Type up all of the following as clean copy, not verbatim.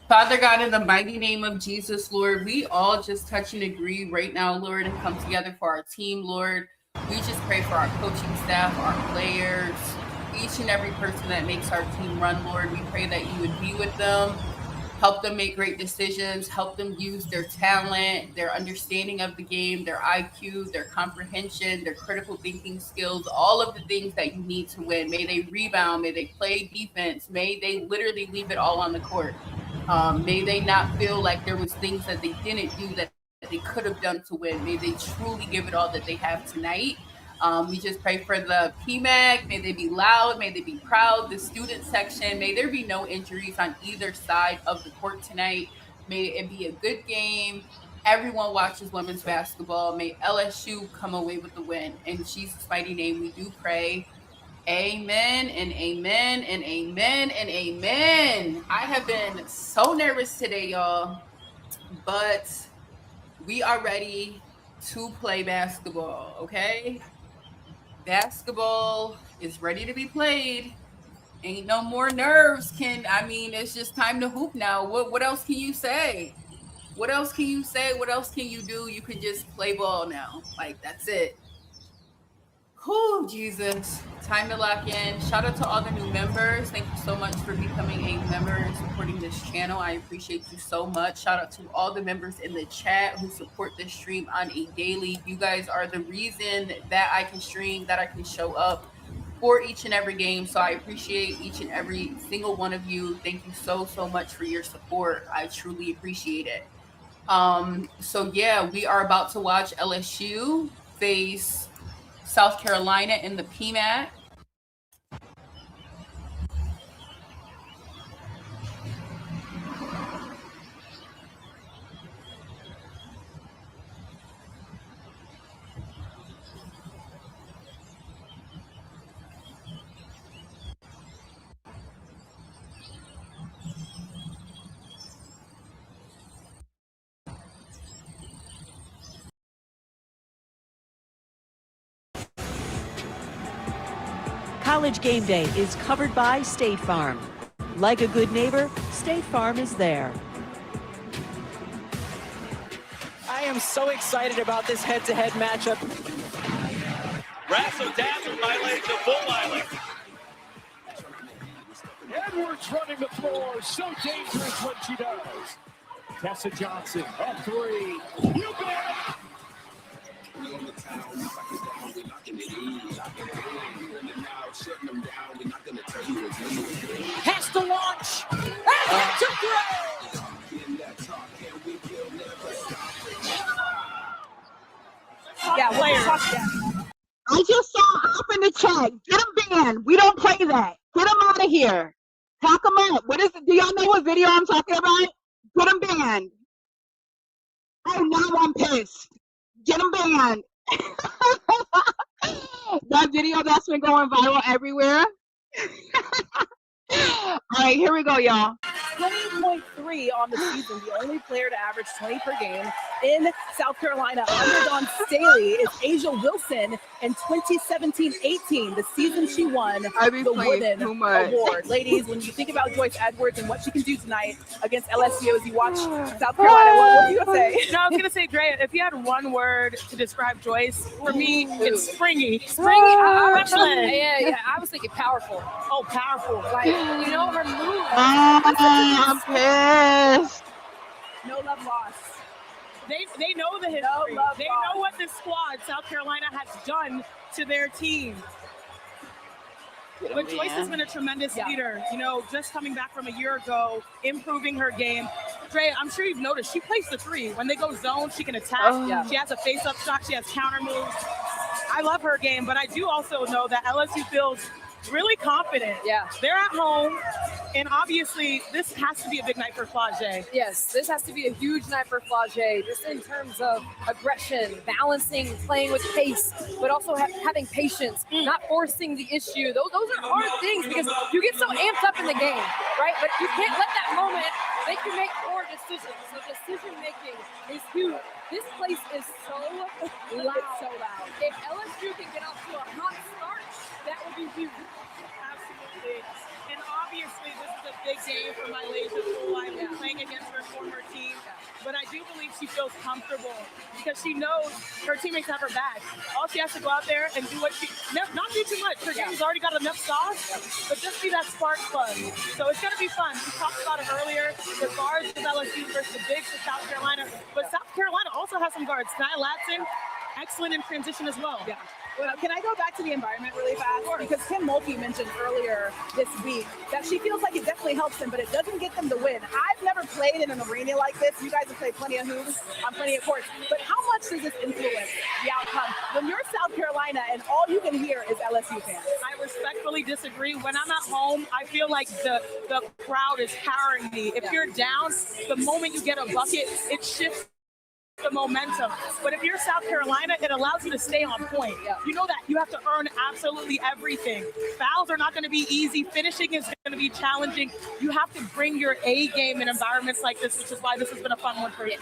Father God, in the mighty name of Jesus, Lord, we all just touch and agree right now, Lord, and come together for our team, Lord. We just pray for our coaching staff, our players, each and every person that makes our team run, Lord. We pray that you would be with them, help them make great decisions, help them use their talent, their understanding of the game, their IQ, their comprehension, their critical thinking skills, all of the things that you need to win. May they rebound, may they play defense, may they literally leave it all on the court. May they not feel like there was things that they didn't do that they could have done to win. May they truly give it all that they have tonight. We just pray for the PMAC. May they be loud. May they be proud. The student section. May there be no injuries on either side of the court tonight. May it be a good game. Everyone watches women's basketball. May LSU come away with the win. In Jesus' mighty name, we do pray. Amen and amen and amen and amen. I have been so nervous today, y'all, but we are ready to play basketball, okay? Basketball is ready to be played. Ain't no more nerves. It's just time to hoop now. What else can you say? What else can you say? What else can you do? You can just play ball now. Like, that's it. Oh, Jesus. Time to lock in. Shout out to all the new members. Thank you so much for becoming a member and supporting this channel. I appreciate you so much. Shout out to all the members in the chat who support this stream on a daily. You guys are the reason that I can stream, that I can show up for each and every game. So I appreciate each and every single one of you. Thank you so, so much for your support. I truly appreciate it. So yeah, we are about to watch LSU face South Carolina in the PMAC. College Game Day is covered by State Farm. Like a good neighbor, State Farm is there. I am so excited about this head-to-head matchup. Razzle-dazzle violates the full island. Edwards running the floor, so dangerous when she does. Tessa Johnson, up three. You got it! Has to launch. And to throw. Yeah, players. I just saw up in the chat. Get them banned. We don't play that. Get them out of here. Pack them up. What is it? Do y'all know what video I'm talking about? Get them banned. Oh, now I'm pissed. Get them banned. That video that's been going viral everywhere. All right, here we go, y'all. 20.3 on the season, the only player to average 20 per game in South Carolina under Dawn Staley is Asia Wilson in 2017-18, the season she won the Wooden Award. Ladies, when you think about Joyce Edwards and what she can do tonight against LSU as you watch South Carolina, what are you going to say? No, I was going to say, Dre, if you had one word to describe Joyce, for me, it's springy. Springy. Yeah, I was thinking powerful. Oh, powerful. Like, you know, her move. I'm pissed. No love lost. They know the history. They know what this squad, South Carolina, has done to their team. But Joyce has been a tremendous leader, you know, just coming back from a year ago, improving her game. Dre, I'm sure you've noticed, she plays the three. When they go zone, she can attack. She has a face-up shot. She has counter moves. I love her game, but I do also know that LSU feels really confident. Yeah. They're at home, and obviously this has to be a big night for Flau'jae. Yes, this has to be a huge night for Flau'jae, just in terms of aggression, balancing, playing with pace, but also having patience, not forcing the issue. Those are hard things because you get so amped up in the game, right? But you can't let that moment make you make poor decisions. So decision-making is huge. This place is so loud. It's so loud. If LSU can get off to a hot start, that would be huge. Absolutely. And obviously, this is a big big game for MILESTONE playing against her former team. But I do believe she feels comfortable because she knows her teammates have her back. All she has to go out there and do what she, not do too much. Her game's already got enough sauce, but just be that spark plug. So it's going to be fun. We talked about it earlier, the guards of LSU versus the bigs of South Carolina. But South Carolina also has some guards. Nia Latson, excellent in transition as well. Yeah. Well, can I go back to the environment really fast? Because Kim Mulkey mentioned earlier this week that she feels like it definitely helps them, but it doesn't get them to win. I've never played in an arena like this. You guys have played plenty of hoops on plenty of courts. But how much does this influence the outcome when you're South Carolina and all you can hear is LSU fans? I respectfully disagree. When I'm at home, I feel like the crowd is powering me. If you're down, the moment you get a bucket, it shifts the momentum. But if you're South Carolina, it allows you to stay on point. You know that you have to earn absolutely everything. Fouls are not going to be easy. Finishing is going to be challenging. You have to bring your A game in environments like this, which is why this has been a fun one for you.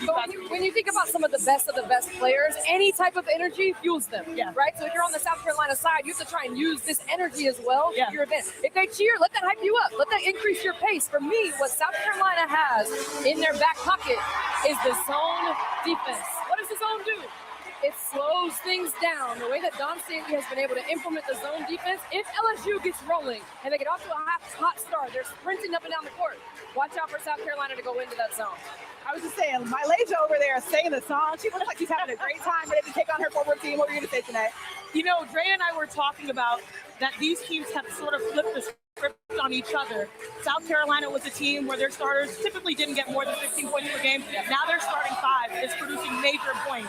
When you think about some of the best players, any type of energy fuels them, right? So if you're on the South Carolina side, you have to try and use this energy as well for your event. If they cheer, let that hype you up. Let that increase your pace. For me, what South Carolina has in their back pocket is the zone defense. What does the zone do? It slows things down. The way that Dawn Staley has been able to implement the zone defense, if LSU gets rolling and they get off to a hot start, they're sprinting up and down the court. Watch out for South Carolina to go into that zone. I was just saying, MILESTONE over there singing the song. She looks like she's having a great time, ready to take on her former team. What were you going to say tonight? You know, Dre and I were talking about that these teams have sort of flipped the script on each other. South Carolina was a team where their starters typically didn't get more than 15 points per game. Now they're starting 5. It's producing major points.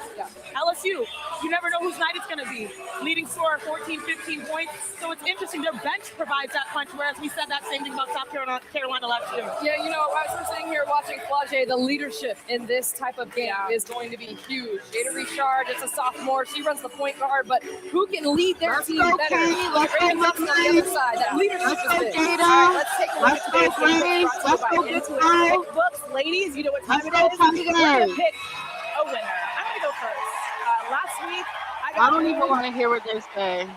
LSU, you never know whose night it's going to be. Leading scorer 14, 15 points. So it's interesting. Their bench provides that punch, whereas we said that same thing about South Carolina last year. Yeah, you know, as we're sitting here watching Flau'jae, the leadership in this type of game is going to be huge. Jada Richard, it's a sophomore. She runs the point guard, but who can lead their team better? Let's go, on the other side. That leadership is big. Jada. All right, let's take a look Let's go, ladies. Let's go, Big books, ladies, you know what time it is? We're going to pick a winner. I'm going to go first. Last week, I don't even want to hear what they say.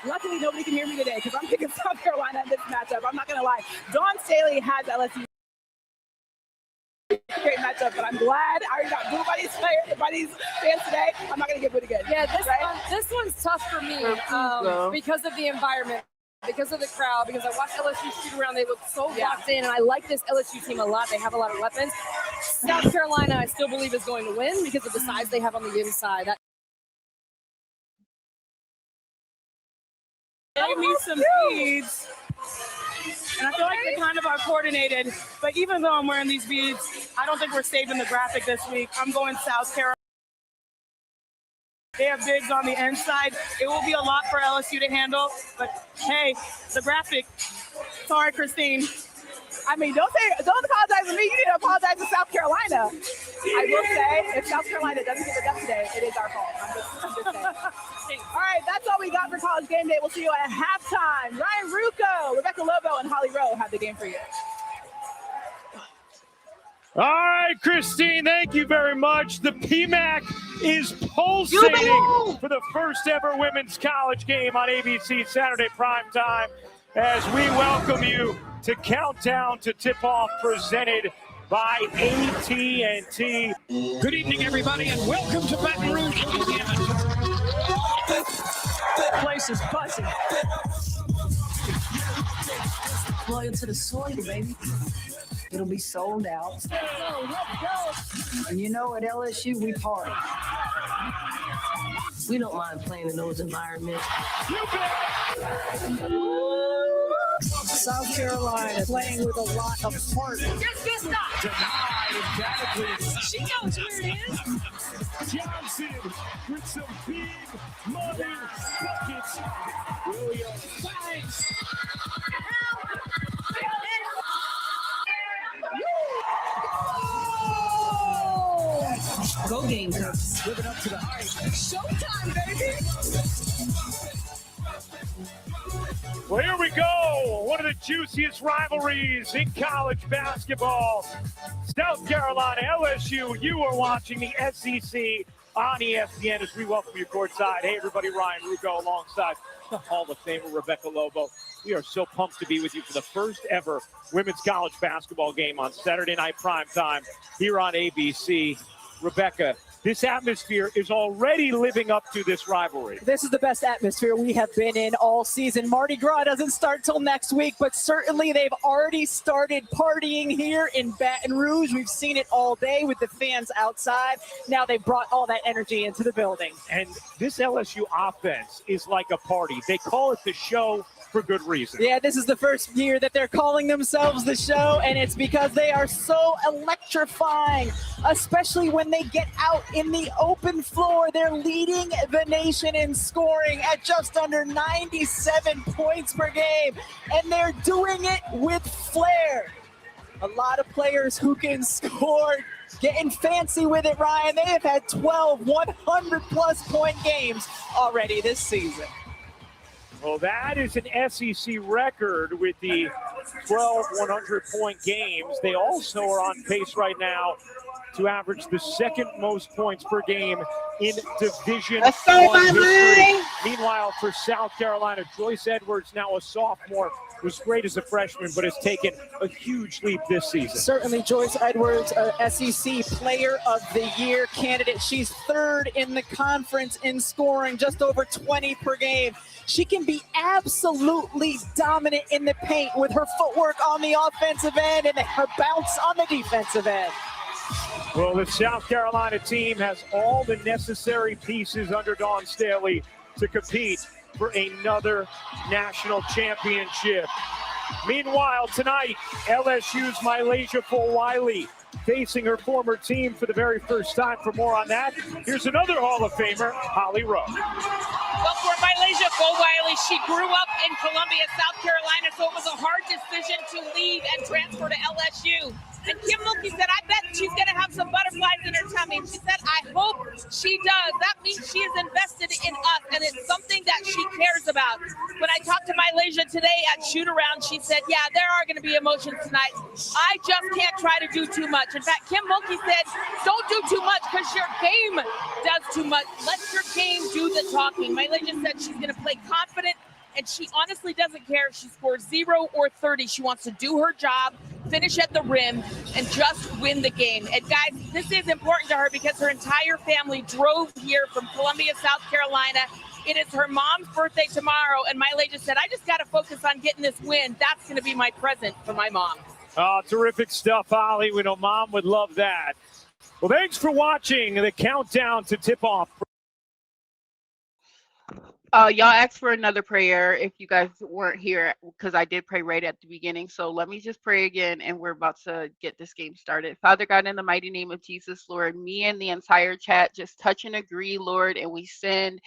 Luckily, nobody can hear me today because I'm picking South Carolina in this matchup. I'm not going to lie. Dawn Staley has LSU. Great matchup, but I'm glad I already got booed by these fans today. I'm not going to get booed again. Yeah, this one's tough for me because of the environment, because of the crowd, because I watched LSU shoot around. They look so locked in, and I like this LSU team a lot. They have a lot of weapons. South Carolina, I still believe, is going to win because of the size they have on the inside. Gave me some beads, and I feel like they kind of are coordinated. But even though I'm wearing these beads, I don't think we're saving the graphic this week. I'm going South Carolina. They have bigs on the inside. It will be a lot for LSU to handle. But hey, the graphic. Sorry, Christine. I mean, don't apologize to me. You need to apologize to South Carolina. I will say, if South Carolina doesn't get the dub today, it is our fault. I'm just saying. All right, that's all we got for College Game Day. We'll see you at halftime. Ryan Ruocco, Rebecca Lobo, and Holly Rowe have the game for you. All right, Christine, thank you very much. The PMAC is pulsating for the first ever women's college game on ABC Saturday primetime as we welcome you to Countdown to Tip-Off presented by AT&T. Good evening, everybody, and welcome to Baton Rouge, Louisiana. The place is buzzing. Loyal to the soil, baby. It'll be sold out. Let's go. And you know, at LSU, we party. We don't mind playing in those environments. South Carolina playing with a lot of heart. Just stop. Denied emphatically. She knows where it is. Johnson with some big money buckets. Williams. Thanks. Go Gamecocks. Living up to the hype. Showtime, baby. Well, here we go. One of the juiciest rivalries in college basketball. South Carolina, LSU. You are watching the SEC on ESPN as we welcome you courtside. Hey, everybody, Ryan Ruocco alongside Hall of Famer Rebecca Lobo. We are so pumped to be with you for the first ever women's college basketball game on Saturday night primetime here on ABC. Rebecca, this atmosphere is already living up to this rivalry. This is the best atmosphere we have been in all season. Mardi Gras doesn't start till next week, but certainly they've already started partying here in Baton Rouge. We've seen it all day with the fans outside. Now they've brought all that energy into the building. And this LSU offense is like a party. They call it the show for good reason. Yeah, this is the first year that they're calling themselves the show, and it's because they are so electrifying, especially when they get out in the open floor. They're leading the nation in scoring at just under 97 points per game, and they're doing it with flair. A lot of players who can score, getting fancy with it, Ryan. They have had 12 100-plus point games already this season. Well, that is an SEC record with the 12 100-point games. They also are on pace right now to average the second most points per game in Division I history. Meanwhile, for South Carolina, Joyce Edwards, now a sophomore, was great as a freshman, but has taken a huge leap this season. Certainly, Joyce Edwards, SEC Player of the Year candidate. She's third in the conference in scoring, just over 20 per game. She can be absolutely dominant in the paint with her footwork on the offensive end and her bounce on the defensive end. Well, the South Carolina team has all the necessary pieces under Dawn Staley to compete for another national championship. Meanwhile, tonight, LSU's MILESTONE Flau'jae facing her former team for the very first time. For more on that, here's another Hall of Famer, Holly Rowe. Well, for MILESTONE Flau'jae, she grew up in Columbia, South Carolina, so it was a hard decision to leave and transfer to LSU. And Kim Mulkey said, I bet she's going to have some butterflies in her tummy. She said, I hope she does. That means she is invested in us, and it's something that she cares about. When I talked to MILESTONE today at shoot-around, she said, yeah, there are going to be emotions tonight. I just can't try to do too much. In fact, Kim Mulkey said, don't do too much because your game does too much. Let your game do the talking. MILESTONE said she's going to play confident, and she honestly doesn't care if she scores 0 or 30. She wants to do her job, finish at the rim, and just win the game. And guys, this is important to her because her entire family drove here from Columbia, South Carolina. It is her mom's birthday tomorrow, and MILESTONE said, I just got to focus on getting this win. That's going to be my present for my mom. Oh, terrific stuff, Holly. We know Mom would love that. Well, thanks for watching the countdown to tip-off. Y'all asked for another prayer if you guys weren't here, because I did pray right at the beginning. So let me just pray again, and we're about to get this game started. Father God, in the mighty name of Jesus, Lord, me and the entire chat just touch and agree, Lord, and we send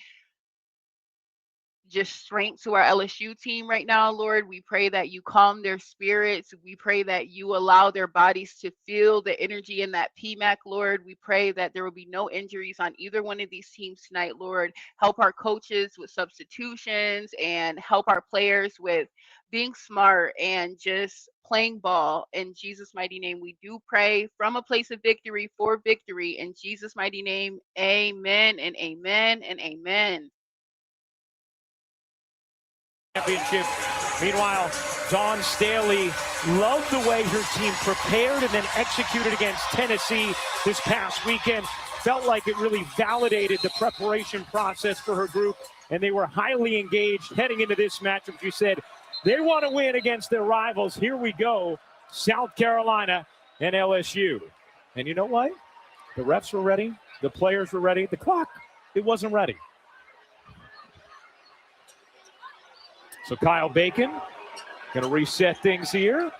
just strength to our LSU team right now, Lord. We pray that you calm their spirits. We pray that you allow their bodies to feel the energy in that PMAC, Lord. We pray that there will be no injuries on either one of these teams tonight, Lord. Help our coaches with substitutions and help our players with being smart and just playing ball. In Jesus' mighty name, we do pray from a place of victory for victory. In Jesus' mighty name, amen and amen and amen. Championship. Meanwhile, Dawn Staley loved the way her team prepared and then executed against Tennessee this past weekend. Felt like it really validated the preparation process for her group, and they were highly engaged heading into this matchup. She said they want to win against their rivals. Here we go, South Carolina and LSU. And you know what? The refs were ready. The players were ready. The clock, it wasn't ready. So Kyle Bacon going to reset things here.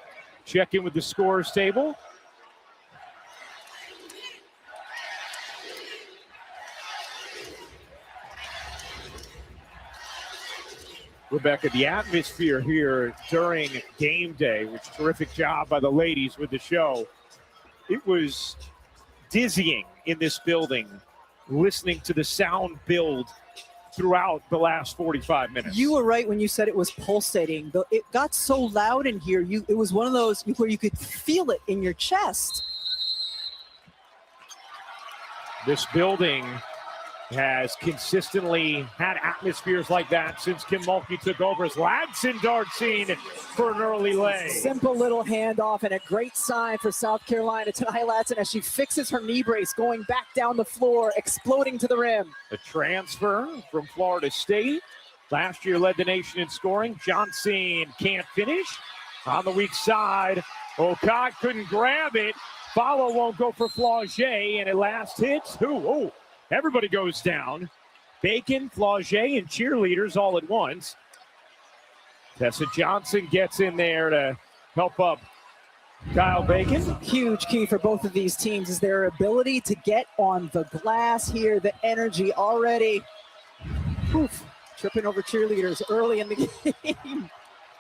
Check in with the scores table. Rebecca, the atmosphere here during game day, which terrific job by the ladies with the show. It was dizzying in this building, listening to the sound build throughout the last 45 minutes. You were right when you said it was pulsating. It got so loud in here. It was one of those where you could feel it in your chest. This building has consistently had atmospheres like that since Kim Mulkey took over as Ladson darts in for an early leg. Simple little handoff and a great sign for South Carolina to Ladson as she fixes her knee brace, going back down the floor, exploding to the rim. A transfer from Florida State. Last year led the nation in scoring. Johnson can't finish. On the weak side, Okot couldn't grab it. Follow won't go for Flau'jae, and it last hits. Oh, everybody goes down. Bacon, Flau'jae, and cheerleaders all at once. Tessa Johnson gets in there to help up Kyle Bacon. Huge key for both of these teams is their ability to get on the glass here. The energy already tripping over cheerleaders early in the game.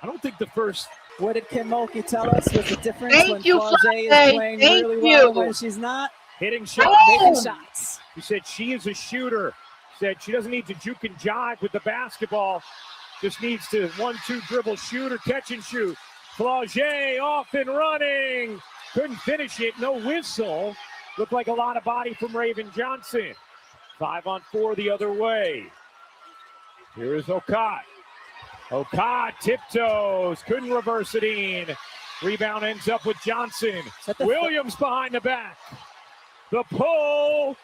I don't think the first... What did Kim Mulkey tell us was the difference when Flau'jae is playing really well when she's not? Hitting shots. Making shots. She said she is a shooter. Said she doesn't need to juke and jive with the basketball. Just needs to 1-2 dribble, shoot or catch and shoot. Flau'jae off and running. Couldn't finish it. No whistle. Looked like a lot of body from Raven Johnson. 5-on-4 the other way. Here is Okot. Okot tiptoes. Couldn't reverse it in. Rebound ends up with Johnson. Williams behind the back. The pull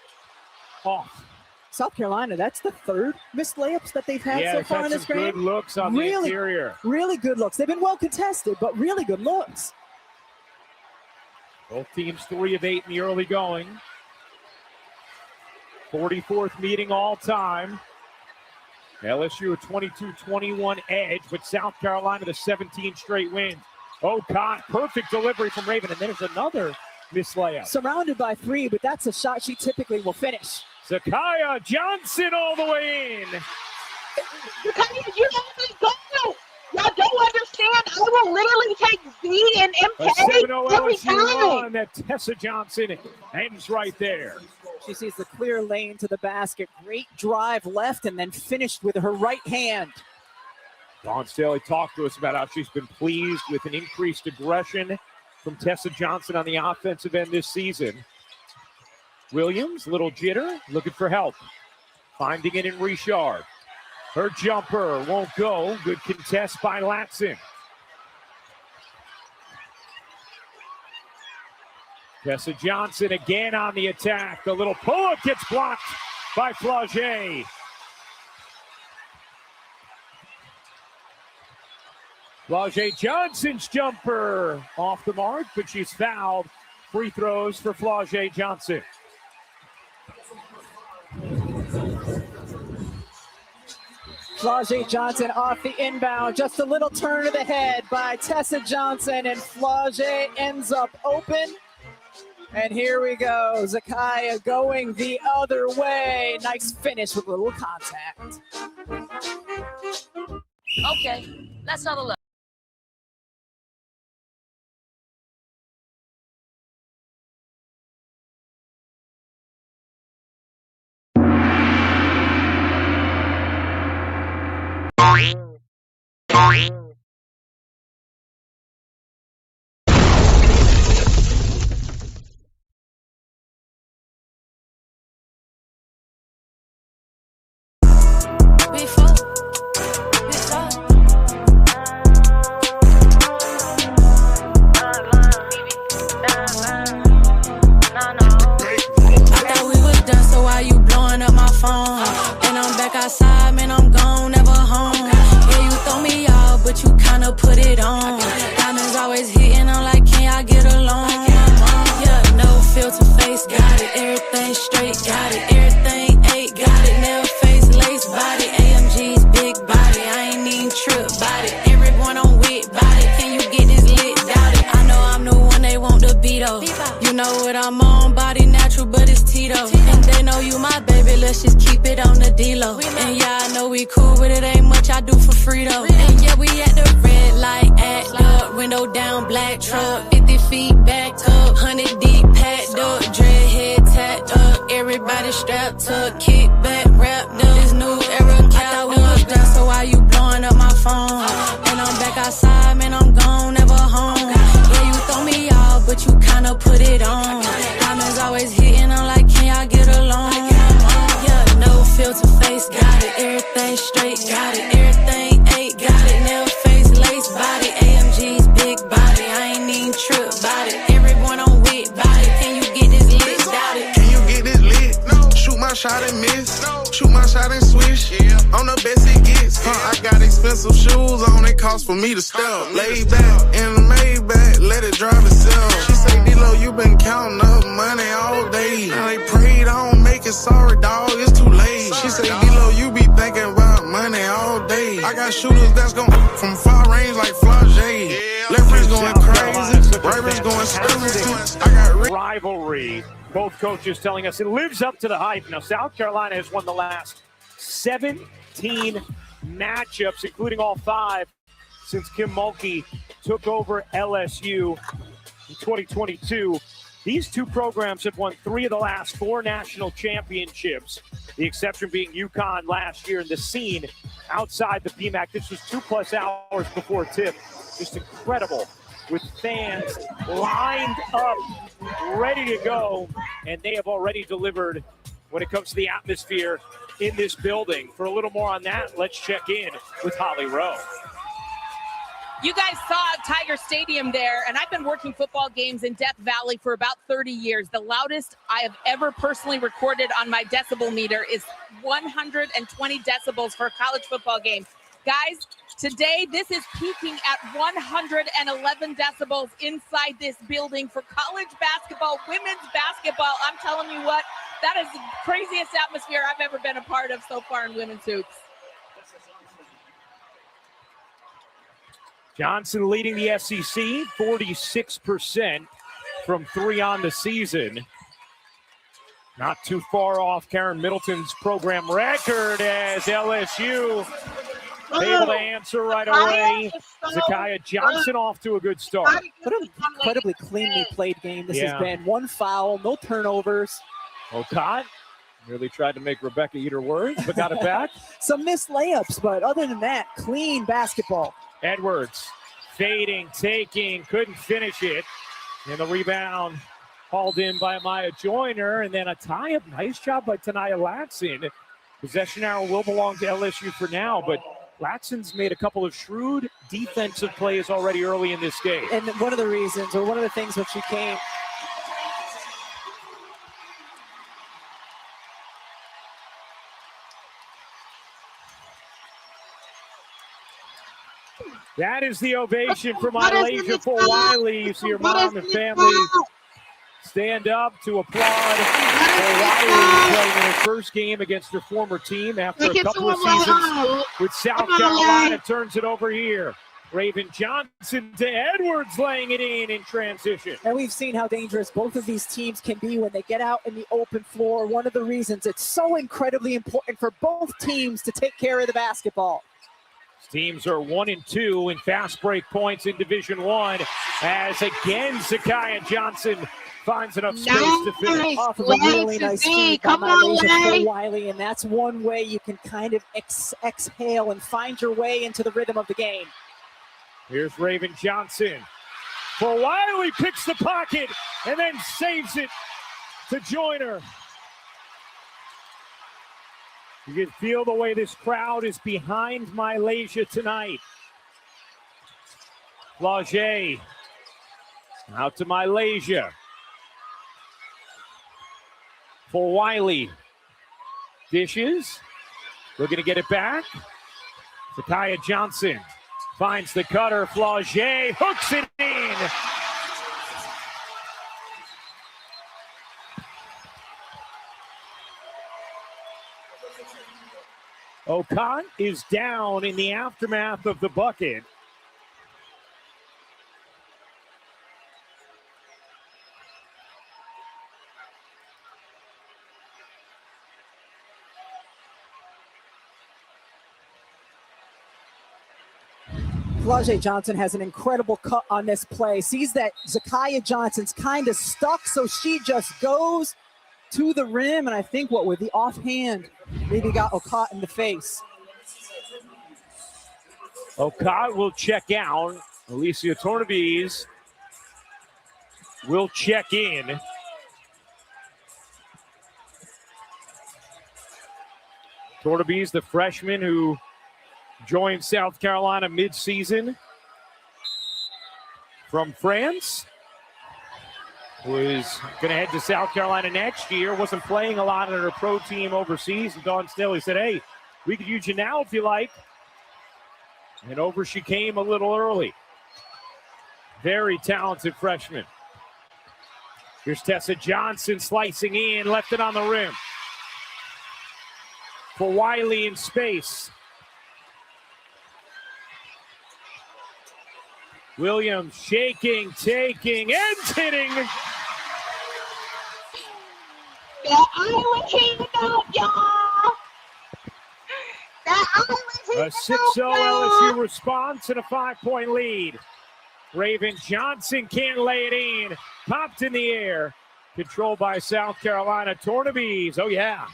off. South Carolina, that's the third missed layups that they've had so far in this game. Good looks on the interior. Really good looks. They've been well contested, but really good looks. Both teams 3 of 8 in the early going. 44th meeting all time. LSU a 22-21 edge, but South Carolina the 17 straight wins. Okot, perfect delivery from Raven, and there's another missed layup. Surrounded by 3, but that's a shot she typically will finish. Flau'jae Johnson all the way in. You let me go. Y'all don't understand. I will literally take Z and MK every time. That Tessa Johnson ends right there. She sees the clear lane to the basket. Great drive left and then finished with her right hand. Dawn Staley talked to us about how she's been pleased with an increased aggression from Tessa Johnson on the offensive end this season. Williams, little jitter, looking for help. Finding it in Richard. Her jumper won't go. Good contest by Ladson. Tessa Johnson again on the attack. The little pull-up gets blocked by Flau'jae. Flau'jae Johnson's jumper off the mark, but she's fouled. Free throws for Flau'jae Johnson. Flau'jae Johnson off the inbound. Just a little turn of the head by Tessa Johnson, and Flau'jae ends up open. And here we go. Zakaya going the other way. Nice finish with a little contact. Okay, let's have a look. Outside, man, I'm gone, never home. Yeah, you throw me out, but you kinda put it on. Diamonds always hitting, I'm like, can y'all get along? Yeah, no filter face, got it. Everything straight, got it. Everything 8, got it. Nail face, lace body. AMG's big body, I ain't even trip body. Everyone on wit body, can you get this lit? Doubt it. I know I'm the one they want to beat though. You know what I'm on, body natural, but it's Tito. And they know you my baby, let's just keep it on the D-Lo. And yeah, I know we cool, but it ain't much I do for free though. And yeah, we at the red light, act up. Window down, black truck, 50 feet backed up. 100 deep, packed up, dread head tacked up. Everybody strapped up, kick back, wrapped up. This new era cap up. That's so why you blowing up my phone? And I'm back outside, man, I'm gone, never home. Yeah, you throw me out, but you kinda put it on. Diamonds always hitting, I'm like, can y'all get along? Yeah, no trip about it. Everyone on wit about it. Can you get this lit about it? Can you get this lit? No. Shoot my shot and miss. No. Shoot my shot and swish. Yeah. I'm the best it gets. I got expensive shoes on. It costs for me to step. Lay back in the Maybach. Let it drive itself. She say, D-Lo, you been counting up money all day. And they prayed I don't make it. Sorry, dog. It's too late. She say, D-Lo, you be thinking about money all day. I got shooters that's going from far range like Flau'jae. Left wrist going crazy. Right wrist going stupid. I got rivalry. Both coaches telling us it lives up to the hype. Now, South Carolina has won the last 17 matchups, including all 5 since Kim Mulkey took over LSU in 2022. These two programs have won 3 of the last 4 national championships, the exception being UConn last year in the scene outside the PMAC. This was 2+ hours before tip. Just incredible, with fans lined up, ready to go, and they have already delivered when it comes to the atmosphere in this building. For a little more on that, let's check in with Holly Rowe. You guys saw Tiger Stadium there, and I've been working football games in Death Valley for about 30 years. The loudest I have ever personally recorded on my decibel meter is 120 decibels for a college football game. Guys, today this is peaking at 111 decibels inside this building for college basketball, women's basketball. I'm telling you what, that is the craziest atmosphere I've ever been a part of so far in women's hoops. Johnson leading the SEC, 46% from 3 on the season. Not too far off Karen Middleton's program record as LSU able to answer right away. Zakiya Johnson off to a good start. What an incredibly cleanly played game this has been. 1 foul, no turnovers. Okot really tried to make Rebecca eat her words, but got it back. Some missed layups, but other than that, clean basketball. Edwards fading, taking, couldn't finish it. And the rebound hauled in by Maya Joyner, and then a tie-up. Nice job by Tanaya Latson. Possession arrow will belong to LSU for now, but Latson's made a couple of shrewd defensive plays already early in this game. And one of the reasons, or one of the things when she came, that is the ovation for MILESTONE for Wiley. You see your mom and family stand up to applaud for Wiley playing in her first game against her former team after a couple of seasons with South Carolina. Turns it over here. Raven Johnson to Edwards, laying it in transition. And we've seen how dangerous both of these teams can be when they get out in the open floor. One of the reasons it's so incredibly important for both teams to take care of the basketball. Teams are 1 and 2 in fast break points in Division I, as again Zakiya Johnson finds enough space to finish. Off of a really nice feed by MILESTONE for Wiley, and that's one way you can kind of exhale and find your way into the rhythm of the game. Here's Raven Johnson. For Wiley, picks the pocket and then saves it to Joyner. You can feel the way this crowd is behind Malaysia tonight. Flau'jae out to Malaysia. For Wiley. Dishes. Looking to get it back. Zakiya Johnson finds the cutter. Flau'jae hooks it in. Okot is down in the aftermath of the bucket. Flau'jae Johnson has an incredible cut on this play. Sees that Zakiya Johnson's kind of stuck, so she just goes to the rim, and I think what with the offhand, maybe got Okot in the face. Okot will check out. Alicia Tornabez will check in. Tornabez, the freshman who joined South Carolina mid-season. from France. Was going to head to South Carolina next year. Wasn't playing a lot on her pro team overseas. And Dawn Staley said, hey, we could use you now if you like. And over she came a little early. Very talented freshman. Here's Tessa Johnson slicing in, left it on the rim. For Wiley in space. Williams shaking, taking, and hitting. That island came out, y'all. That island came out, A 6-0 LSU response and a 5-point lead. Raven Johnson can't lay it in. Popped in the air. Controlled by South Carolina. Tornabees, oh yeah.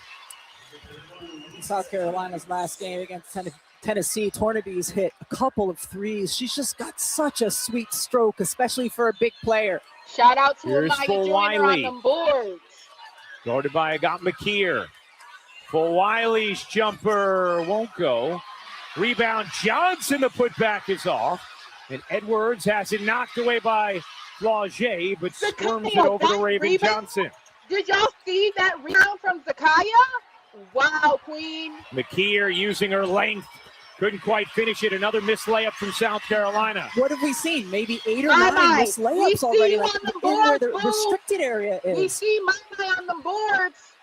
South Carolina's last game against Tennessee, Tornabees hit a couple of threes. She's just got such a sweet stroke, especially for a big player. Shout out to Here's Amaya for Joyner Wiley. on them boards. Guarded by Agat McKeer. For Wiley's jumper won't go. Rebound Johnson, the putback is off. And Edwards has it knocked away by Flau'jae, but squirms it over to Raven Johnson. Did y'all see that rebound from Zakaya? Wow, queen. McKeer using her length. Couldn't quite finish it. Another missed layup from South Carolina. What have we seen? Maybe 8 or 9 missed layups already, like in where the restricted area is. We see my on the boards.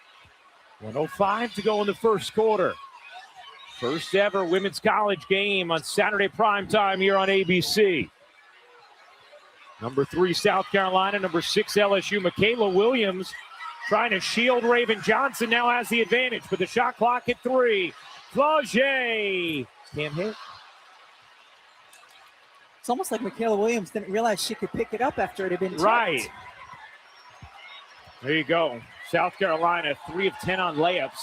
1:05 to go in the first quarter. First ever women's college game on Saturday primetime here on ABC. Number 3, South Carolina. Number 6, LSU. Michaela Williams trying to shield Raven Johnson. Now has the advantage, but the shot clock at 3. Flau'jae can't hit. It's almost like Michaela Williams didn't realize she could pick it up after it had been tipped. Right. There you go. South Carolina, 3 of 10 on layups.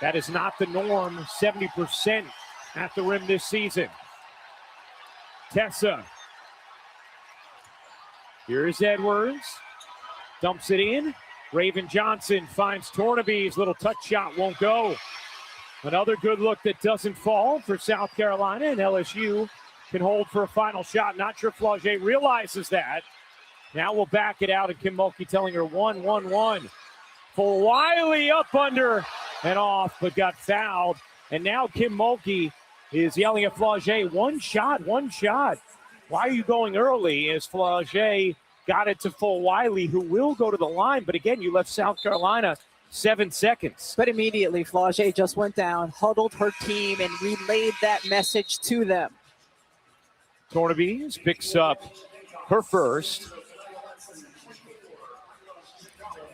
That is not the norm. 70% at the rim this season. Tessa. Here's Edwards. Dumps it in. Raven Johnson finds Tornabees. Little touch shot won't go. Another good look that doesn't fall for South Carolina, and LSU can hold for a final shot. Not sure Flau'jae realizes that. Now we'll back it out, and Kim Mulkey telling her 1-1-1. For Wiley up under and off, but got fouled. And now Kim Mulkey is yelling at Flau'jae, one shot. Why are you going early? As Flau'jae got it to full Wiley, who will go to the line. But again, you left South Carolina 7 seconds. But immediately, Flau'jae just went down, huddled her team, and relayed that message to them. Tornabees picks up her first.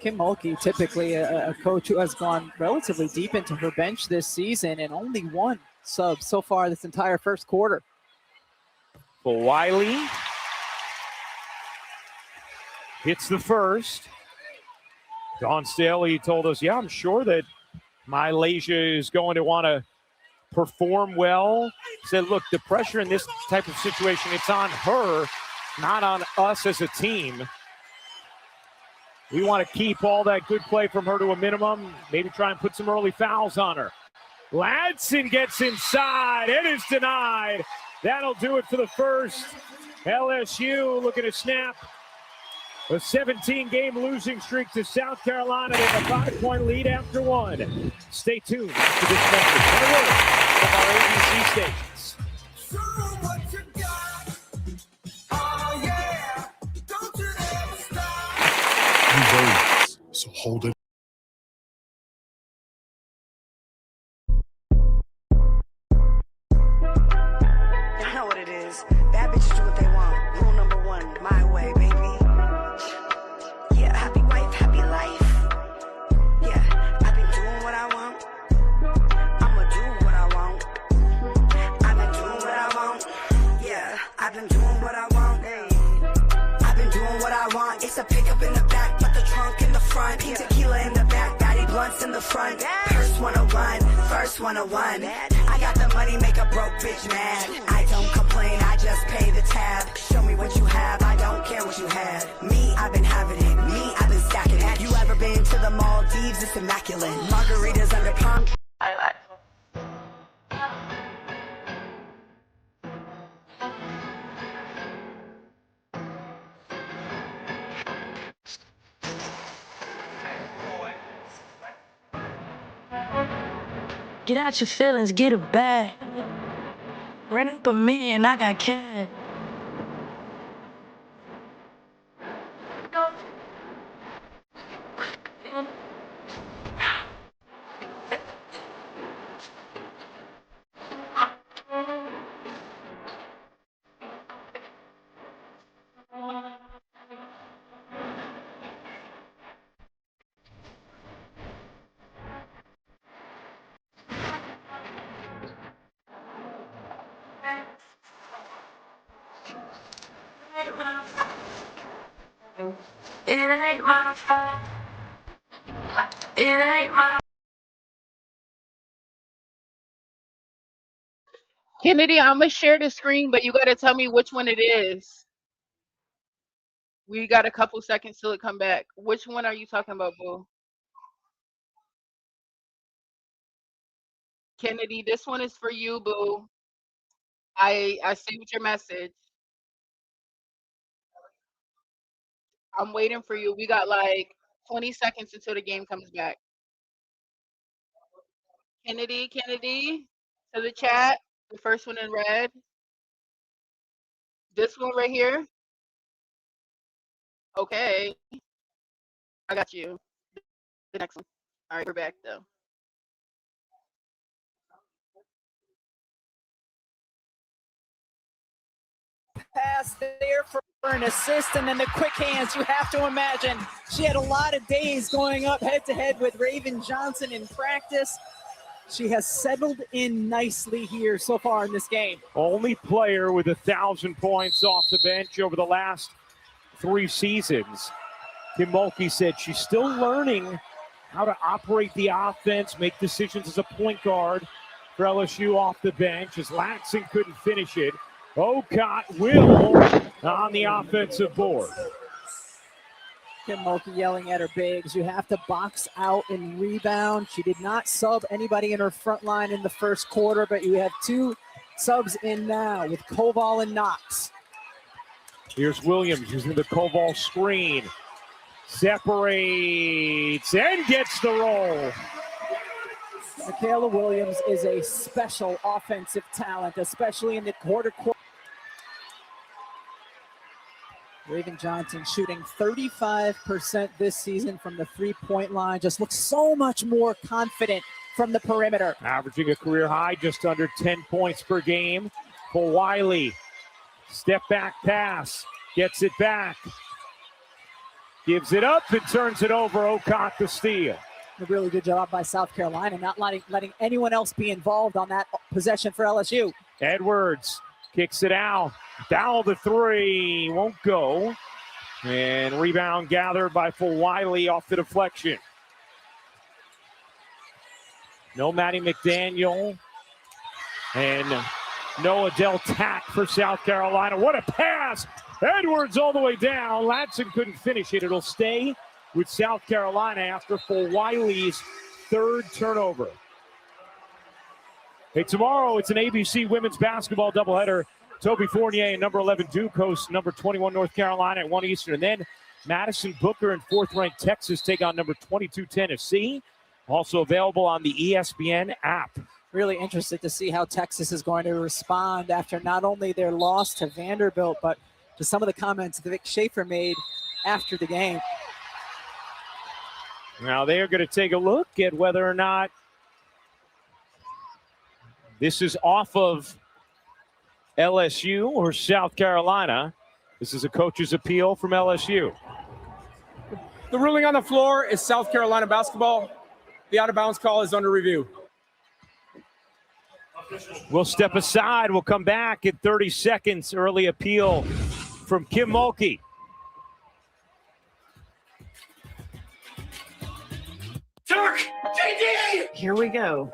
Kim Mulkey, typically a coach who has gone relatively deep into her bench this season, and only 1 sub so far this entire first quarter. For Wiley. Hits the first. Dawn Staley told us, yeah, I'm sure that Malaysia is going to want to perform well. Said, look, the pressure in this type of situation, it's on her, not on us as a team. We want to keep all that good play from her to a minimum, maybe try and put some early fouls on her. Ladson gets inside. It is denied. That'll do it for the first. LSU looking to snap a 17-game losing streak to South Carolina. They have a 5-point lead after 1. Stay tuned to this message. And a word from our ABC stations. So hold it. You know what it is. Bad bitches do what they want. Rule number 1, my way, baby. Yeah, happy wife, happy life. Yeah, I've been doing what I want. I'ma do what I want. I've been doing what I want. Yeah, I've been doing what I want. I've been doing what I want. It's a pickup in the back, but the trunk in the front. Tequila in the back, daddy blunts in the front. Purse 101, first 101. I got the money, make a broke bitch mad. I don't complain, I just pay the tab. Show me what you have, I don't care what you had. Me, I've been having it. Me, I've been stacking it. You ever been to the Maldives? It's immaculate. Margaritas under palm. Get out your feelings, get a bag. Run up a million, I got cash. It ain't my fault. It ain't my Kennedy, I'm gonna share the screen, but you gotta tell me which one it is. We got a couple seconds till it come back. Which one are you talking about, boo? Kennedy, this one is for you, boo. I saved your message. I'm waiting for you. We got like 20 seconds until the game comes back. Kennedy, to the chat. The first one in red. This one right here. Okay. I got you. The next one. All right, we're back though. Pass there for an assist, and then the quick hands. You have to imagine she had a lot of days going up head-to-head with Raven Johnson in practice. She has settled in nicely here so far in this game. Only player with 1,000 points off the bench over the last 3 seasons. Kim Mulkey said she's still learning how to operate the offense, make decisions as a point guard for LSU off the bench, as Latson couldn't finish it. Ocott will on the offensive board. Kim Mulkey yelling at her bigs. You have to box out and rebound. She did not sub anybody in her front line in the first quarter, but you have 2 subs in now with Koval and Knox. Here's Williams using the Koval screen. Separates and gets the roll. Michaela Williams is a special offensive talent, especially in the quarter. Raven Johnson shooting 35% this season from the three-point line. Just looks so much more confident from the perimeter. Averaging a career high, just under 10 points per game for Wiley. Step back pass, gets it back. Gives it up and turns it over. Ocott the steal. A really good job by South Carolina, not letting anyone else be involved on that possession for LSU. Edwards kicks it out. Down the 3, won't go. And rebound gathered by Wiley off the deflection. No Maddie McDaniel. And no Adele Tack for South Carolina. What a pass! Edwards all the way down. Latson couldn't finish it. It'll stay with South Carolina after Wiley's 3rd turnover. Hey, tomorrow it's an ABC women's basketball doubleheader. Toby Fournier and number 11 Duke hosts number 21 North Carolina at 1 Eastern. And then Madison Booker and 4th-ranked Texas take on number 22 Tennessee. Also available on the ESPN app. Really interested to see how Texas is going to respond after not only their loss to Vanderbilt, but to some of the comments that Vic Schaefer made after the game. Now they are going to take a look at whether or not this is off of LSU or South Carolina. This is a coach's appeal from LSU. The ruling on the floor is South Carolina basketball. The out-of-bounds call is under review. We'll step aside. We'll come back in 30 seconds. Early appeal from Kim Mulkey. Turk! JD! Here we go.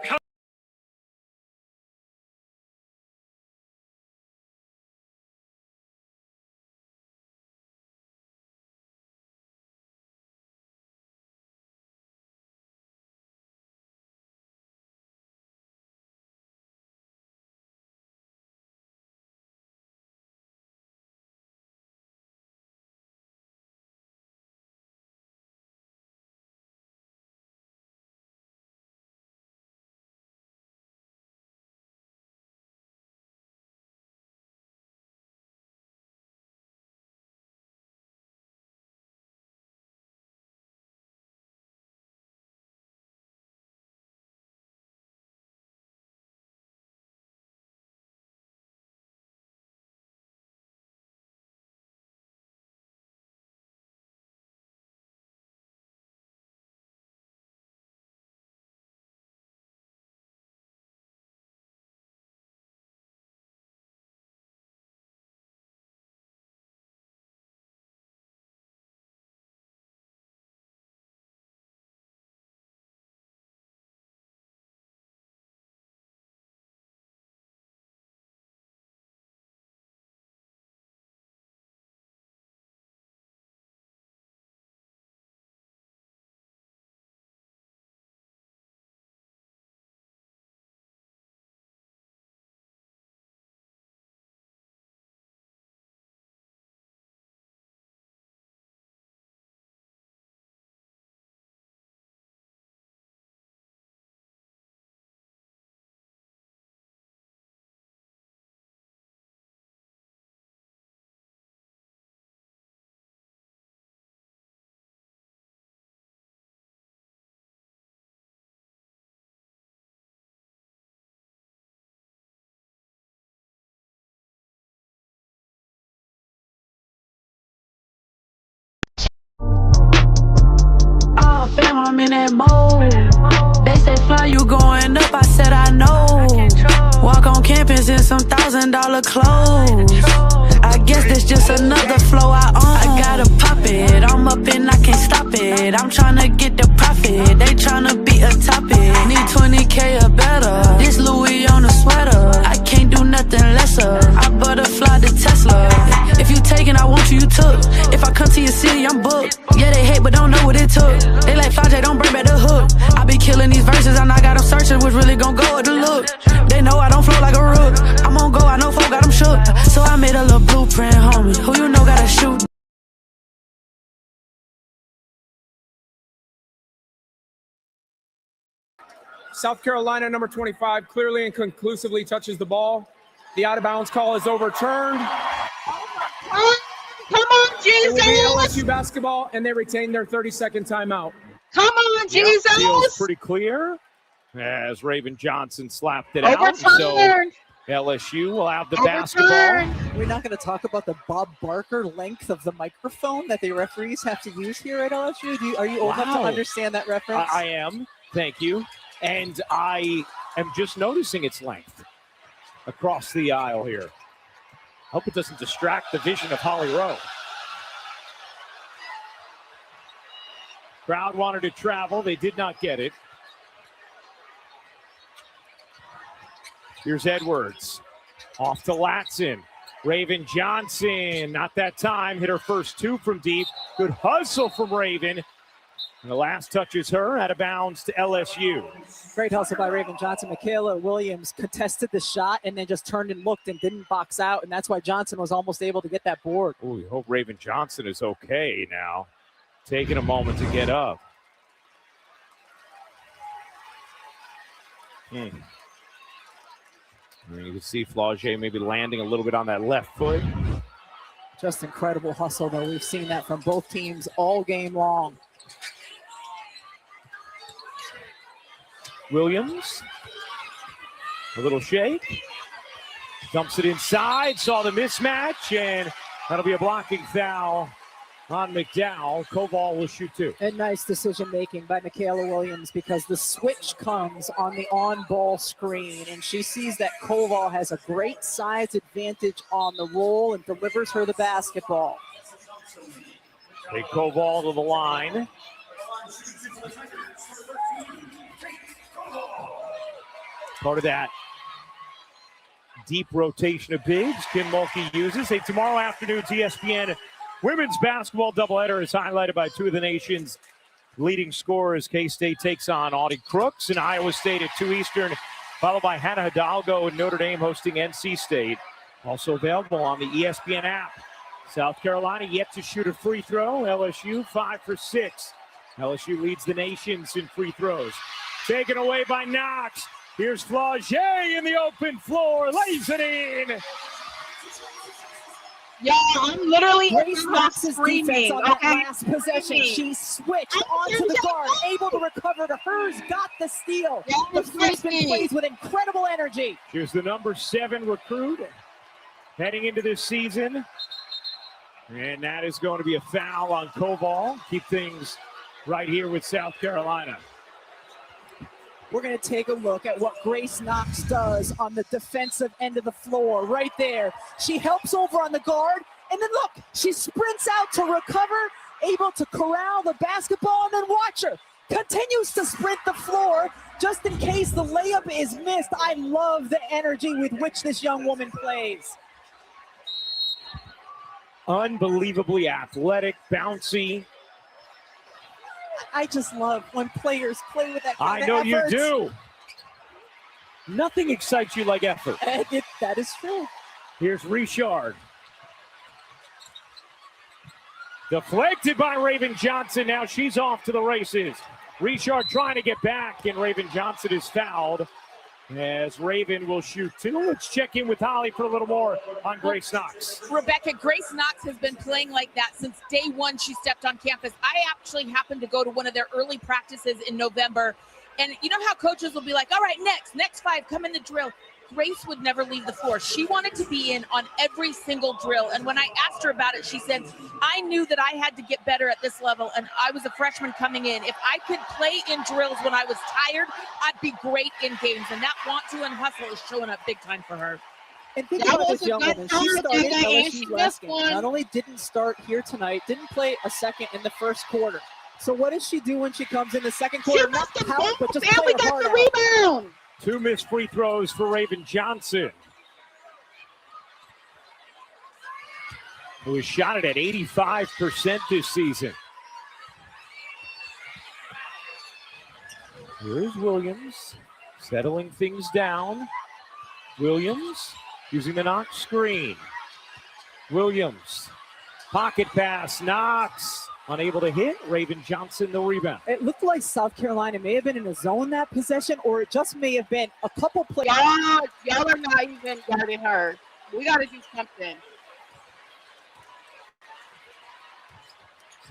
I'm in that mode. They say, fly, you going up, I said I know. Walk on campus in some $1,000 clothes. I guess that's just another flow I own. I gotta pop it, I'm up and I can't stop it. I'm tryna get the profit, they tryna be a topic. Need 20K or better, this Louis on a sweater. I can't do nothing lesser, I butterfly the Tesla. If you taking, I want you, you took. If I come to your city, I'm booked. Yeah, they hate, but don't know what it took. They like Flau'jae, don't bring back the hook. I be killing these verses, and I got them searching what's really gon' go with the look. They know I don't flow like a rook. I'm on go, I know folk got them shook. So I made a little blueprint, homie. Who you know gotta shoot? South Carolina, number 25, clearly and conclusively touches the ball. The out-of-bounds call is overturned. Come on, Jesus! It will be LSU basketball, and they retain their 30-second timeout. Come on, Jesus! Feels pretty clear as Raven Johnson slapped it out. Overturned. So LSU will have the basketball. We're not going to talk about the Bob Barker length of the microphone that the referees have to use here at LSU. Are you old enough to understand that reference? I am. Thank you. And I am just noticing its length across the aisle here. Hope it doesn't distract the vision of Holly Rowe. Crowd wanted to travel. They did not get it. Here's Edwards. Off to Latson. Raven Johnson, not that time. Hit her first two from deep. Good hustle from Raven. And the last touches her out of bounds to LSU. Great hustle by Raven Johnson. Michaela Williams contested the shot and then just turned and looked and didn't box out. And that's why Johnson was almost able to get that board. Oh, we hope Raven Johnson is okay now. Taking a moment to get up. You can see Flau'jae maybe landing a little bit on that left foot. Just incredible hustle, though. We've seen that from both teams all game long. Williams, a little shake, dumps it inside, saw the mismatch, and that'll be a blocking foul on McDowell. Koval will shoot two. And nice decision-making by Michaela Williams because the switch comes on the on-ball screen, and she sees that Koval has a great size advantage on the roll and delivers her the basketball. Take Koval to the line. Part of that deep rotation of bigs Kim Mulkey uses. A tomorrow afternoon's ESPN women's basketball doubleheader is highlighted by two of the nation's leading scorers. K-State takes on Audie Crooks and Iowa State at 2 Eastern, followed by Hannah Hidalgo and Notre Dame hosting NC State. Also available on the ESPN app. South Carolina yet to shoot a free throw. LSU 5 for 6. LSU leads the nations in free throws. Taken away by Knox. Here's Flau'jae in the open floor, lays it in. Yeah, I'm literally Grace Knox's defense on that last possession. She switched onto the guard, able to recover to hers, got the steal. The freshman plays with incredible energy. Here's the number 7 recruit heading into this season. And that is going to be a foul on Koval. Keep things right here with South Carolina. We're going to take a look at what Grace Knox does on the defensive end of the floor right there. She helps over on the guard, and then look, she sprints out to recover, able to corral the basketball, and then watch her. Continues to sprint the floor just in case the layup is missed. I love the energy with which this young woman plays. Unbelievably athletic, bouncy. I just love when players play with that kind I know of you effort. do. Nothing excites you like effort. That is true. Here's Richard. Deflected by Raven Johnson. Now she's off to the races. Richard trying to get back, and Raven Johnson is fouled as Raven will shoot 2. Let's check in with Holly for a little more on Grace Knox. Rebecca, Grace Knox has been playing like that since day one she stepped on campus. I actually happened to go to one of their early practices in November. And you know how coaches will be like, all right, next 5, come in the drill. Grace would never leave the floor. She wanted to be in on every single drill. And when I asked her about it, she said, I knew that I had to get better at this level, and I was a freshman coming in. If I could play in drills when I was tired, I'd be great in games. And that want to and hustle is showing up big time for her. And think about this young woman. She started LSU last game. Not only didn't start here tonight, didn't play a second in the first quarter. So what does she do when she comes in the second quarter? Not pout, but just play her heart out. Rebound. 2 missed free throws for Raven Johnson, who has shot it at 85% this season. Here's Williams settling things down. Williams using the knock screen. Williams, pocket pass, Knox, unable to hit. Raven Johnson the rebound. It looked like South Carolina may have been in a zone that possession, or it just may have been a couple plays. Y'all are not even guarding her. We got to do something.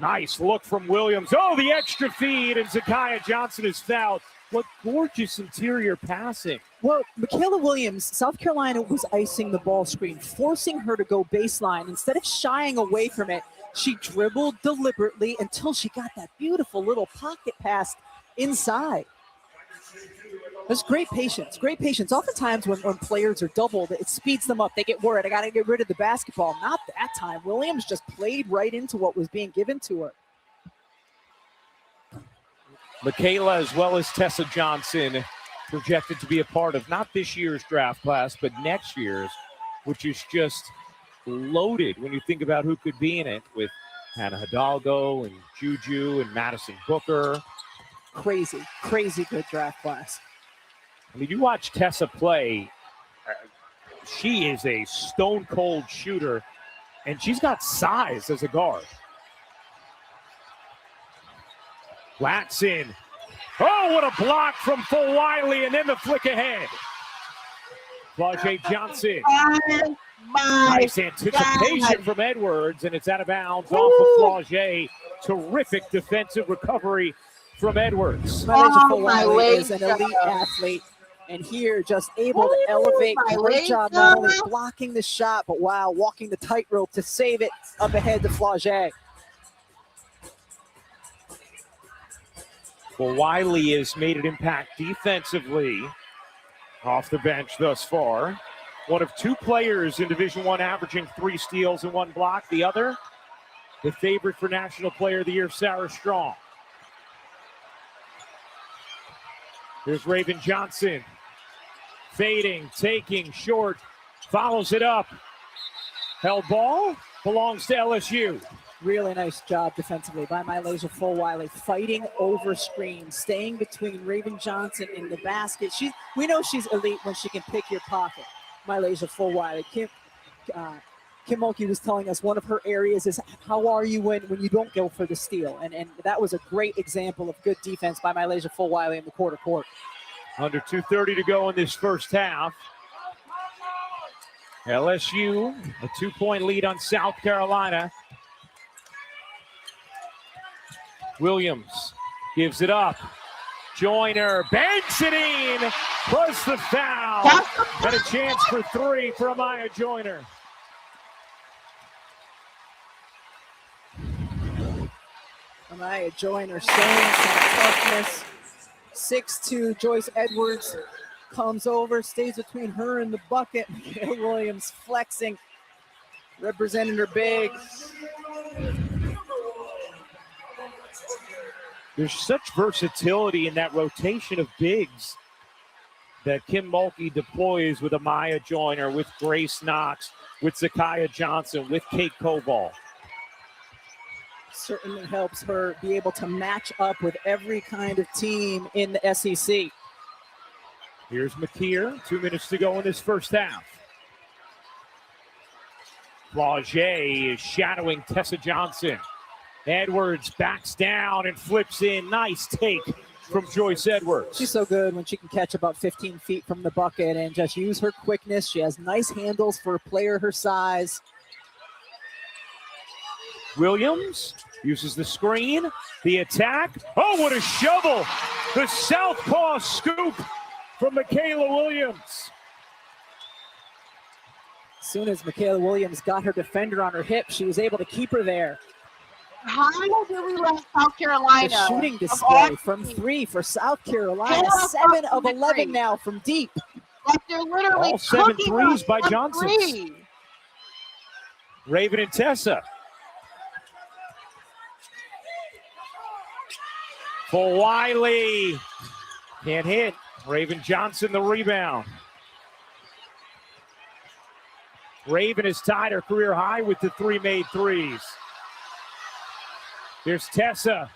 Nice look from Williams. Oh, the extra feed, and Zakiya Johnson is fouled. What gorgeous interior passing. Well, Michaela Williams, South Carolina was icing the ball screen, forcing her to go baseline. Instead of shying away from it, she dribbled deliberately until she got that beautiful little pocket pass inside. There's great patience, great patience. Oftentimes when players are doubled, it speeds them up. They get worried. I got to get rid of the basketball. Not that time. Williams just played right into what was being given to her. Michaela, as well as Tessa Johnson, projected to be a part of not this year's draft class, but next year's, which is just loaded when you think about who could be in it, with Hannah Hidalgo and Juju and Madison Booker. Crazy, crazy good draft class. I mean, you watch Tessa play, she is a stone-cold shooter, and she's got size as a guard. Watson. Oh, what a block from Flau'jae, and then the flick ahead. Flau'jae Johnson. Nice anticipation from Edwards, and it's out of bounds off of Flau'jae. Terrific defensive recovery from Edwards. Flau'jae is an elite athlete, and here just able to elevate. Great job not only blocking the shot, but wow, walking the tightrope to save it up ahead to Flau'jae. Well, Wiley has made an impact defensively off the bench thus far. One of 2 players in Division I averaging 3 steals and 1 block. The other, the favorite for National Player of the Year, Sarah Strong. Here's Raven Johnson. Fading, taking, short, follows it up. Held ball, belongs to LSU. Really nice job defensively by Flau'jae, fighting over screens, staying between Raven Johnson and the basket. We know she's elite when she can pick your pocket. Flau'jae. Kim Mulkey was telling us one of her areas is how are you when you don't go for the steal, and that was a great example of good defense by Flau'jae in the quarter court. Under 2:30 to go in this first half. LSU, a 2-point lead on South Carolina. Williams gives it up. Joyner banks it in, plus the foul, and a chance for 3 for Amaya Joyner. Amaya Joyner showing some toughness. 6'2", Joyce Edwards comes over, stays between her and the bucket. Williams flexing, representing her big. There's such versatility in that rotation of bigs that Kim Mulkey deploys with Amaya Joyner, with Grace Knox, with Zakiya Johnson, with Kate Koval. Certainly helps her be able to match up with every kind of team in the SEC. Here's McKeer, 2 minutes to go in this first half. Flau'jae is shadowing Tessa Johnson. Edwards backs down and flips in. Nice take from Joyce Edwards. She's so good when she can catch about 15 feet from the bucket and just use her quickness. She has nice handles for a player her size. Williams uses the screen, the attack. Oh, what a shovel! The southpaw scoop from Michaela Williams. soon as Michaela Williams got her defender on her hip, she was able to keep her there. How do we let South Carolina? The shooting display from 3 for South Carolina. 7 of 11 now from deep. Like they're literally all 7 cooking threes us by on Johnson. three. Raven and Tessa. For Wiley. Can't hit. Raven Johnson the rebound. Raven has tied her career high with the 3 made threes. Here's Tessa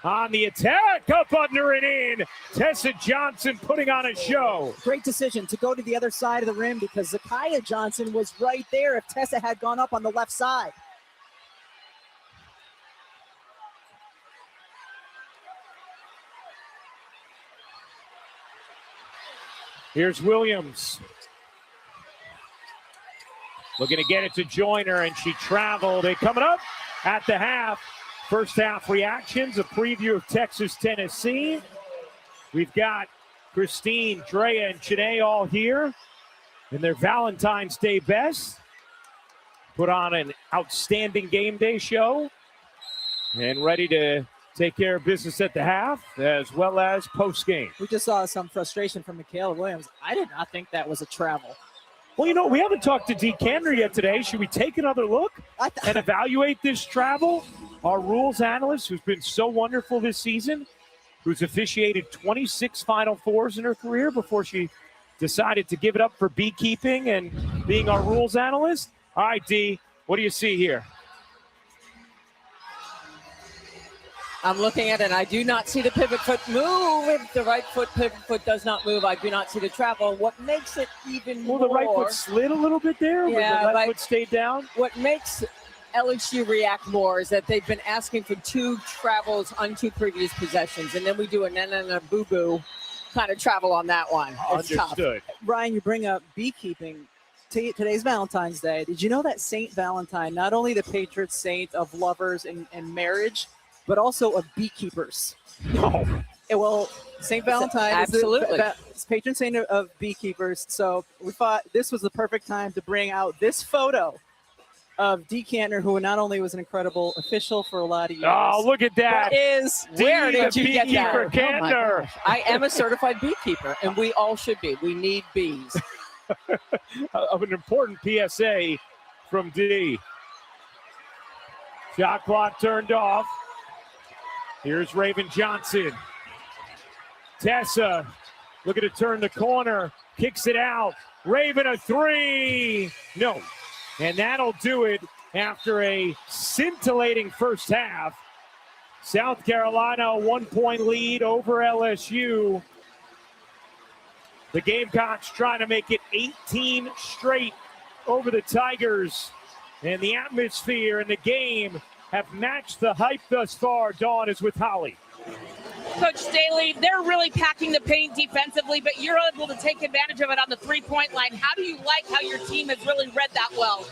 on the attack, up under and in. Tessa Johnson putting on a show. Great decision to go to the other side of the rim because Zakiyah Johnson was right there if Tessa had gone up on the left side. Here's Williams. Looking to get it to Joyner, and she traveled. They coming up at the half. First half reactions, a preview of Texas, Tennessee. We've got Christine, Drea, and Chanae all here in their Valentine's Day best. Put on an outstanding game day show and ready to take care of business at the half as well as post game. We just saw some frustration from Michaela Williams. I did not think that was a travel. Well, you know, we haven't talked to Dee Cantor yet today. Should we take another look and evaluate this travel? Our rules analyst, who's been so wonderful this season, who's officiated 26 Final Fours in her career before she decided to give it up for beekeeping and being our rules analyst. All right, Dee, what do you see here? I'm looking at it, and I do not see the pivot foot move. If the right foot pivot foot does not move, I do not see the travel. What makes it even more... Well, the right foot slid a little bit there, yeah, but the left foot stayed down. What makes LSU react more is that they've been asking for 2 travels on 2 previous possessions, and then we do a na-na-na boo-boo kind of travel on that one. It's Understood. tough. Ryan, you bring up beekeeping. Today's Valentine's Day. Did you know that Saint Valentine, not only the patron saint of lovers and marriage, but also of beekeepers? No. Well, St. Valentine Absolutely. is the patron saint of beekeepers. So we thought this was the perfect time to bring out this photo of Dee Cantor, who not only was an incredible official for a lot of years. Oh, look at that. Where did you get that? Beekeeper Cantor. I am a certified beekeeper, and we all should be. We need bees. Of an important PSA from Dee. Shot clock turned off. Here's Raven Johnson. Tessa looking to turn the corner. Kicks it out. Raven a 3. No. And that'll do it after a scintillating first half. South Carolina, a 1-point lead over LSU. The Gamecocks trying to make it 18 straight over the Tigers. And the atmosphere and the game have matched the hype thus far. Dawn is with Holly. Coach Staley, they're really packing the paint defensively, but you're able to take advantage of it on the three-point line. How do you like how your team has really read that well?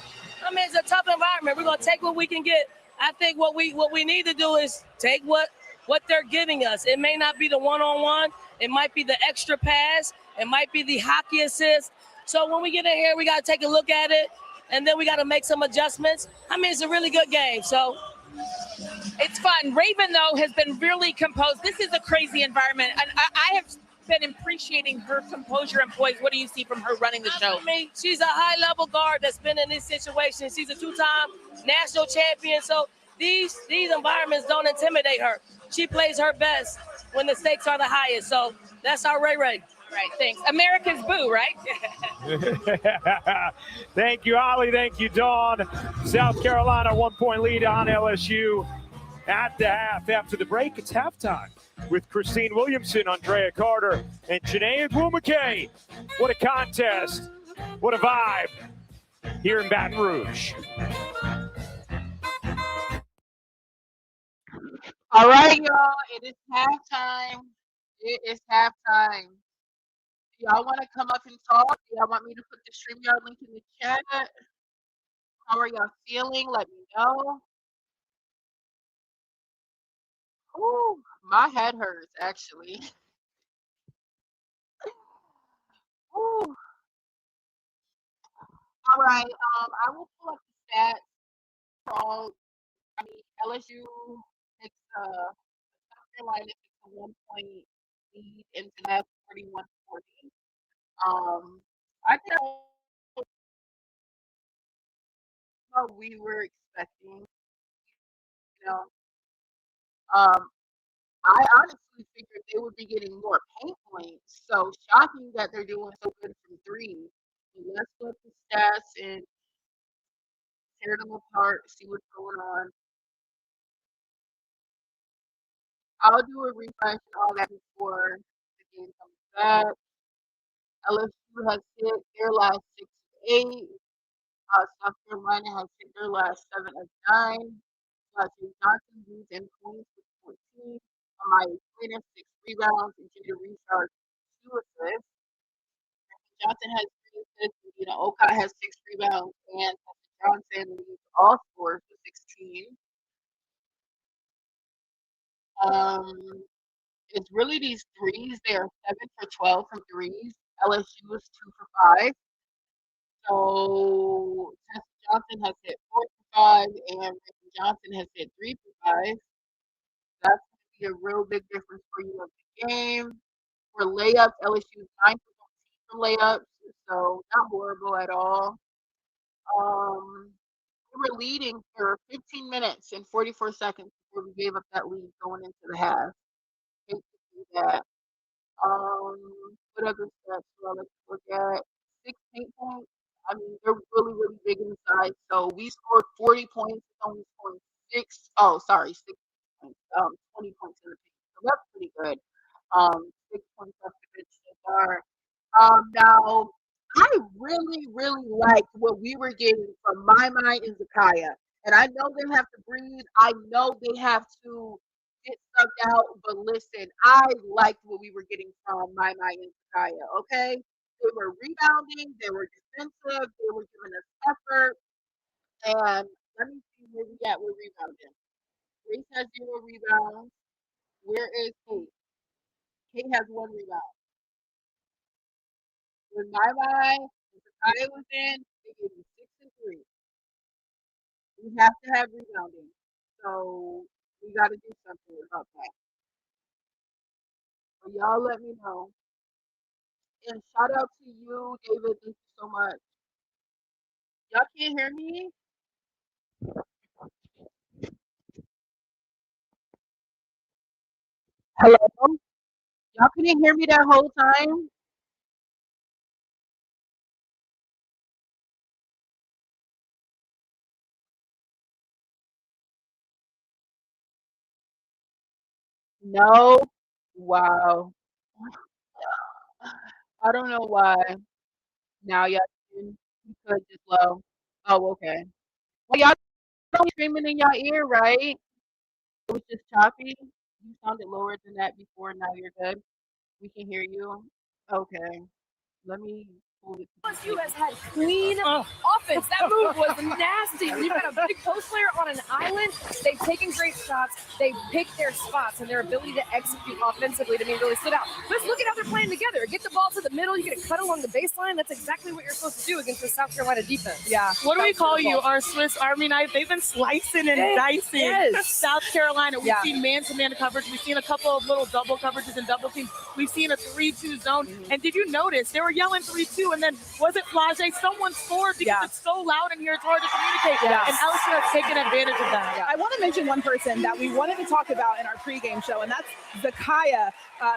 I mean, it's a tough environment. We're going to take what we can get. I think what we need to do is take what they're giving us. It may not be the one-on-one. It might be the extra pass. It might be the hockey assist. So when we get in here, we got to take a look at it, and then we got to make some adjustments. I mean, it's a really good game, so it's fun. Raven, though, has been really composed. This is a crazy environment, and I have been appreciating her composure and poise. What do you see from her running the show? I mean, she's a high-level guard that's been in this situation. She's a 2-time national champion, so these environments don't intimidate her. She plays her best when the stakes are the highest, so that's our Ray Ray. Right, thanks. America's boo, right? Thank you, Holly. Thank you, Dawn. South Carolina, 1-point lead on LSU at the half. After the break, it's halftime with Christine Williamson, Andrea Carter, and Janae Agwumake. What a contest. What a vibe here in Baton Rouge. All right, y'all. It is halftime. It is halftime. Y'all want to come up and talk? Y'all want me to put the StreamYard link in the chat? How are y'all feeling? Let me know. Ooh, my head hurts, actually. Ooh. All right. I will pull up the stats for all. I mean, LSU takes South Carolina takes a 1 point lead into that 41-40. I think what we were expecting. You know, I honestly figured they would be getting more paint points. So shocking that they're doing so good from three. But let's look at the stats and tear them apart, see what's going on. I'll do a refresh and all that before the game comes back. LSU has hit their last 6 of 8. South Carolina has hit their last 7 of 9. Flau'jae Johnson leads in points with 14. MILESTONE 6 rebounds and Jada Richard 2 assists. Johnson has 3 assists. Oka has 6 rebounds, and Johnson leads all scores with 16. It's really these threes. They are 7 for 12 from threes. LSU is 2 for 5. So Tessa Johnson has hit 4 for 5, and Johnson has hit 3 for 5. That's going to be a real big difference for you of the game. For layups, LSU is 9 for 14 for layups, so not horrible at all. We were leading for 15 minutes and 44 seconds before we gave up that lead going into the half. Hate to see that. What other stats do I like to look at? 6 paint points. I mean, they're really, really big inside. So we scored 40 points. It's only scoring 6 points. 20 points in the paint. So that's pretty good. 6 points off the bench so far. Now, I really, really liked what we were getting from Mai and Zakaya. And I know they have to breathe. I know they have to get subbed out. But listen, I liked what we were getting from Mai and Zakaya, okay? They were rebounding. They were defensive. They were giving us effort. And let me see where we at with rebounding. Grace has 0 rebounds. Where is Kate? Kate has 1 rebound. When Mai and Zakaya was in, they gave me 6 and 3. We have to have rebounding. So we got to do something about that. So y'all let me know. And shout out to you, David. Thank you so much. Y'all can't hear me? Hello? Y'all couldn't hear me that whole time? No? Wow. I don't know why. Now y'all can. You could just low. Oh, okay. Well, y'all don't be screaming in your ear, right? It was just choppy. You sounded lower than that before. Now you're good. We can hear you. Okay. Let me pull it. LSU has had clean offense. That move was nasty. You've got a big post player on an island. They've taken great shots. They've picked their spots, and their ability to execute offensively to me really stood out. But look at how they're playing together. Get the ball to the middle. You get a cut along the baseline. That's exactly what you're supposed to do against the South Carolina defense. Yeah. What do we call you? Our Swiss Army knife? They've been slicing and dicing South Carolina. We've seen man-to-man coverage. We've seen a couple of little double coverages and double teams. We've seen a 3-2 zone. And did you notice they were yelling 3-2, and then was it Flau'jae? Someone scored because it's so loud in here, it's hard to communicate. And LSU has taken advantage of that. I want to mention one person that we wanted to talk about in our pregame show, and that's Zakaya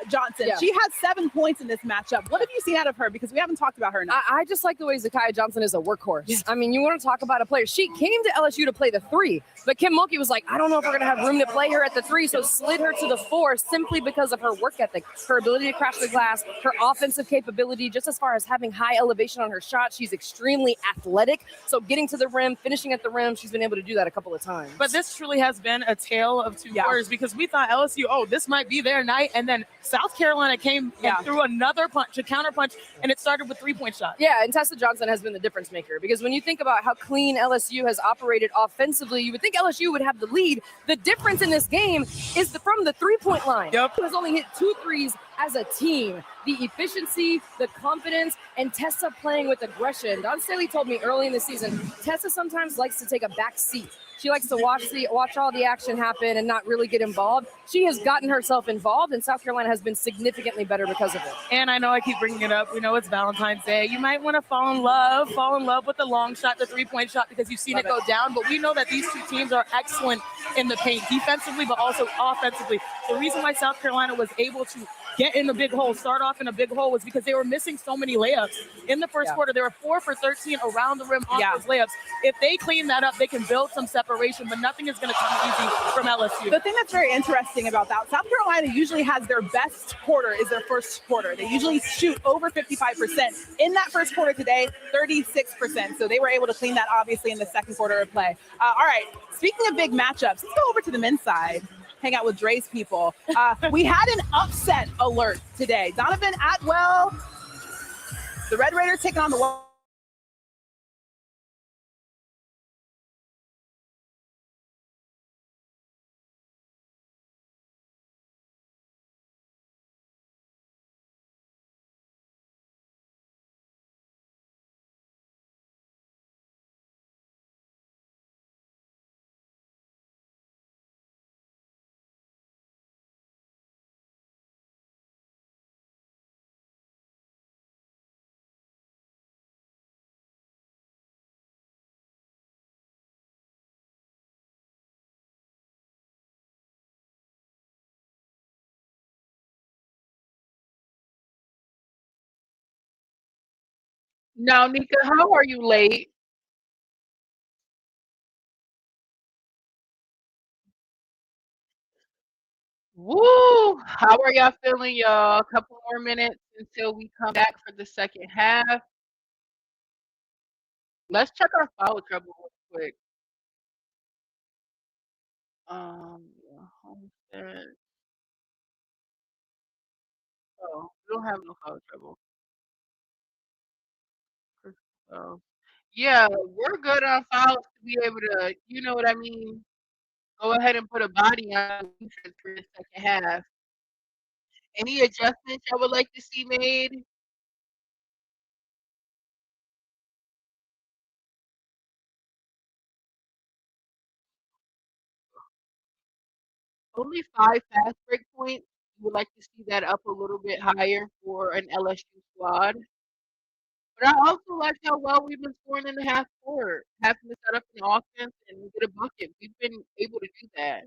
Johnson. She had 7 points in this matchup. What have you seen out of her? Because we haven't talked about her enough. I just like the way Zakaya Johnson is a workhorse. I mean, you want to talk about a player. She came to LSU to play the 3, but Kim Mulkey was like, I don't know if we're going to have room to play her at the 3, so slid her to the 4 simply because of her work ethic, her ability to crash the glass, her offensive capability, just as far as having high elevation on her shot. She's extremely athletic, so getting to the rim, finishing at the rim, she's been able to do that a couple of times. But this truly has been a tale of two quarters, because we thought LSU, this might be their night, and then South Carolina came and threw another punch, a counter punch, and it started with 3-point shots. Yeah, and Tessa Johnson has been the difference maker, because when you think about how clean LSU has operated offensively, you would think LSU would have the lead. The difference in this game is from the 3-point line. Has only hit 2 threes as a team. the efficiency, the confidence, and Tessa playing with aggression. Don Staley told me early in the season, Tessa sometimes likes to take a back seat. She likes to watch all the action happen and not really get involved. She has gotten herself involved, and South Carolina has been significantly better because of it. And I know I keep bringing it up. We know it's Valentine's Day. You might want to fall in love with the long shot, the three-point shot, because you've seen it go down. But we know that these two teams are excellent in the paint, defensively, but also offensively. The reason why South Carolina was able to get in the big hole, start off in a big hole, was because they were missing so many layups. In the first quarter, they were 4 for 13 around the rim on those layups. If they clean that up, they can build some separation, but nothing is going to come easy from LSU. The thing that's very interesting about that, South Carolina usually has their best quarter is their first quarter. They usually shoot over 55%. In that first quarter today, 36%. So they were able to clean that, obviously, in the second quarter of play. All right, speaking of big matchups, let's go over to the men's side. Hang out with Dre's people. We had an upset alert today. Donovan Atwell, the Red Raiders taking on the Now, Nika, how are you late? Woo! How are y'all feeling, y'all? A couple more minutes until we come back for the second half. Let's check our foul trouble real quick. Homestead. Oh, we don't have no foul trouble. So, yeah, we're good on fouls to be able to, you know what I mean? Go ahead and put a body on defense for the second half. Any adjustments I would like to see made? Only 5 fast break points. We would like to see that up a little bit higher for an LSU squad. But I also like how well we've been scoring in the half court, having to set up an offense and get a bucket. We've been able to do that.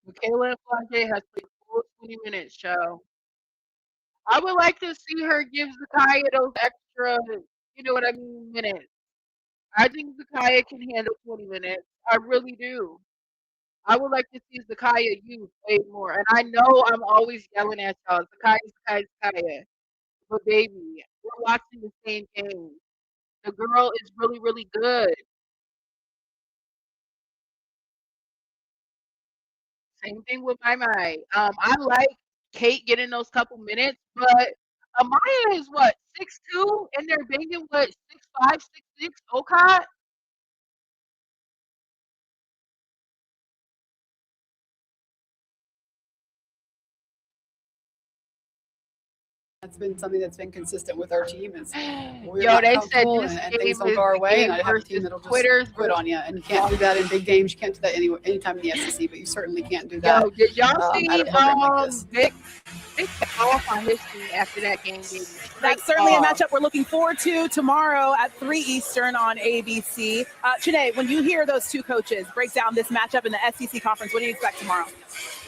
Michaela and Flau'jae has played full 20 minutes, Joe. I would like to see her give Zakaya those extra, you know what I mean, minutes. I think Zakaya can handle 20 minutes. I really do. I would like to see Zakaya use way more. And I know I'm always yelling at y'all, Zakaya. But baby, we're watching the same game. The girl is really, really good. Same thing with my mind. I like Kate getting those couple minutes, but Amaya is what, 6'2", and they're banging what, 6'5", 6'6", Okai? That's been something that's been consistent with our team. Is we're Yo, not they said comfortable this and game things don't is go our the way, game and I have a team versus that'll just Twitters quit on you. And you can't do that in big games. You can't do that anytime in the SEC, but you certainly can't do that. Yo, did y'all see at a program like this. Vic off on his team after that game? That's certainly a matchup we're looking forward to tomorrow at 3 Eastern on ABC. Chene, when you hear those two coaches break down this matchup in the SEC conference, what do you expect tomorrow?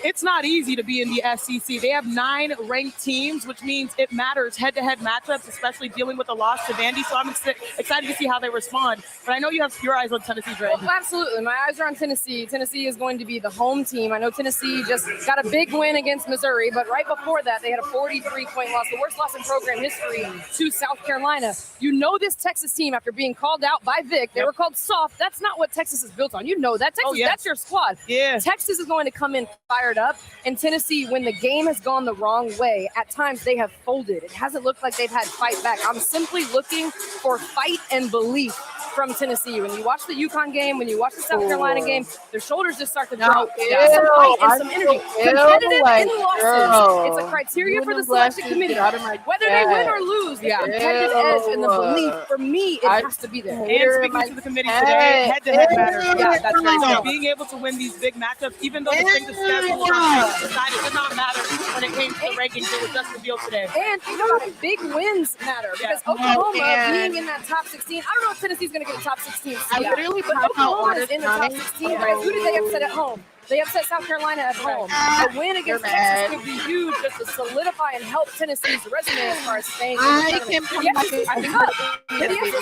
It's not easy to be in the SEC. They have 9 ranked teams, which means it matters head-to-head matchups, especially dealing with a loss to Vandy. So I'm excited to see how they respond. But I know you have your eyes on Tennessee, Dre. Well, absolutely. My eyes are on Tennessee. Tennessee is going to be the home team. I know Tennessee just got a big win against Missouri, but right before that, they had a 43-point loss, the worst loss in program history to South Carolina. You know this Texas team, after being called out by Vic, they were called soft. That's not what Texas is built on. You know that. Texas, that's your squad. Yeah. Texas is going to come in fired up. And Tennessee, when the game has gone the wrong way, at times they have folded. It hasn't looked like they've had fight back. I'm simply looking for fight and belief from Tennessee. When you watch the UConn game, when you watch the South Carolina game, their shoulders just start to drop. Some fight and some energy. Competitive in losses. It's a criteria for the selection committee. Whether they win or lose, the competitive edge and the belief, for me, it has to be there. And speaking to the committee today, head-to-head matters. Yeah, that's right. Being able to win these big matchups, even though the strength of schedule decided did not matter when it came to the rankings, it was just revealed today. And you know, big wins matter because Oklahoma being in that top 16, I don't know if Tennessee's going to get a top 16 seed. But Oklahoma is in the top 16. Who did they upset at home? They upset South Carolina at home. A win against Texas could be huge just to solidify and help Tennessee's resume as far as staying in the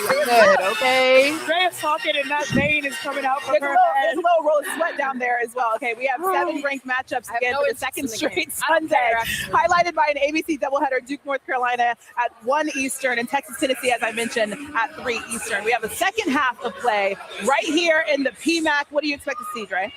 tournament. Okay. Drea's talking and that vein is coming out from her There's a little roll of sweat down there as well. Okay, we have 7 ranked matchups again for the second straight Sunday. Highlighted by an ABC doubleheader, Duke, North Carolina at 1 Eastern and Texas, Tennessee, as I mentioned, at 3 Eastern. We have a second half of play right here in the PMAC. What do you expect to see, Dre?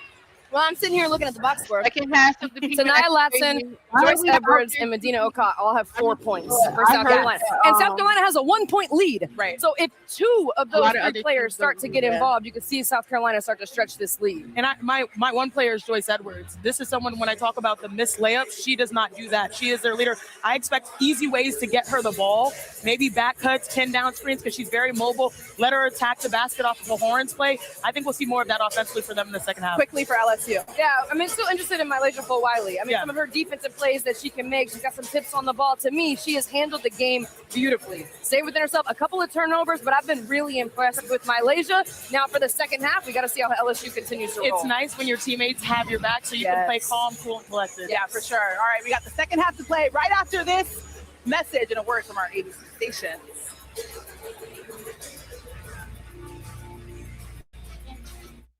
Well, I'm sitting here looking at the box score. Second half of the Tanaya Latson, Joyce Edwards, and Medina Okot all have 4 points for South Carolina. And South Carolina has a 1-point lead. Right. So if 2 of those 3 players start to get involved, you can see South Carolina start to stretch this lead. And my one player is Joyce Edwards. This is someone, when I talk about the missed layups, she does not do that. She is their leader. I expect easy ways to get her the ball, maybe back cuts, 10 down screens, because she's very mobile. Let her attack the basket off of a Horns play. I think we'll see more of that offensively for them in the second half. Quickly for LSU. Yeah, I'm still interested in MILESTONE Flau'jae. I mean, some of her defensive plays that she can make, she's got some tips on the ball. To me, she has handled the game beautifully. Stay within herself, a couple of turnovers, but I've been really impressed with MILESTONE. Now for the second half, we got to see how LSU continues to roll. It's nice when your teammates have your back so you can play calm, cool, and collected. Yeah, for sure. All right, we got the second half to play right after this message and a word from our ABC stations.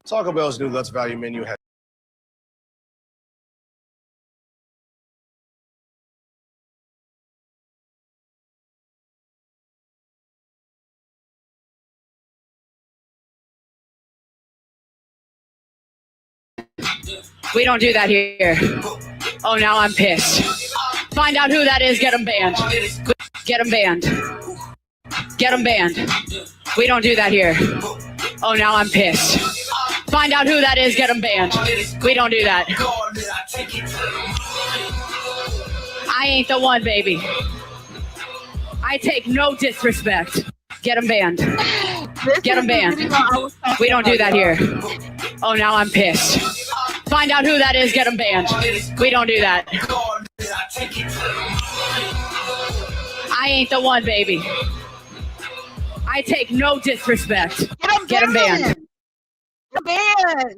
Taco Bell's new Let's Value menu has We don't do that here. Oh, now I'm pissed. Find out who that is, get them banned. Get them banned. Get them banned. We don't do that here. Oh, now I'm pissed. Find out who that is, get them banned. We don't do that. I ain't the one, baby. I take no disrespect. Get them banned. Get them banned. We don't do that here. Oh, now I'm pissed. Find out who that is, get them banned. We don't do that. I ain't the one, baby. I take no disrespect. Get them banned. Get banned.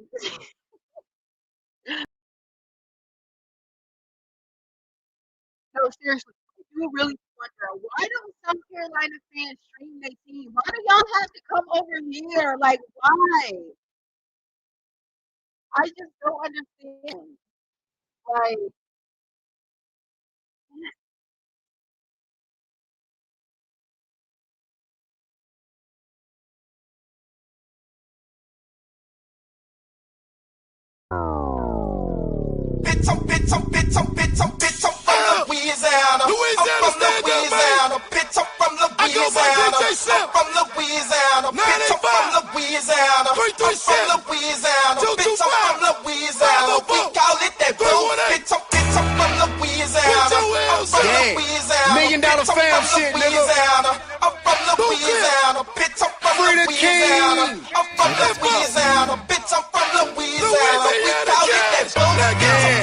No, seriously, you really wonder, why don't South Carolina fans stream their team? Why do y'all have to come over here? Like, why? I just don't understand. Like, Louisiana. Louisiana, stand up, man. Bitch, I'm from Louisiana. I'm from Louisiana. Bitch, I'm from Louisiana. I'm from Louisiana. Bitch, I'm from Louisiana. We call it that blue. Bitch, I'm from Louisiana. I'm from Louisiana. $1 million fam shit, nigga. I'm from Louisiana. Bitch, I'm from Louisiana. I'm from Louisiana. Bitch, I'm from Louisiana. We call it that blue.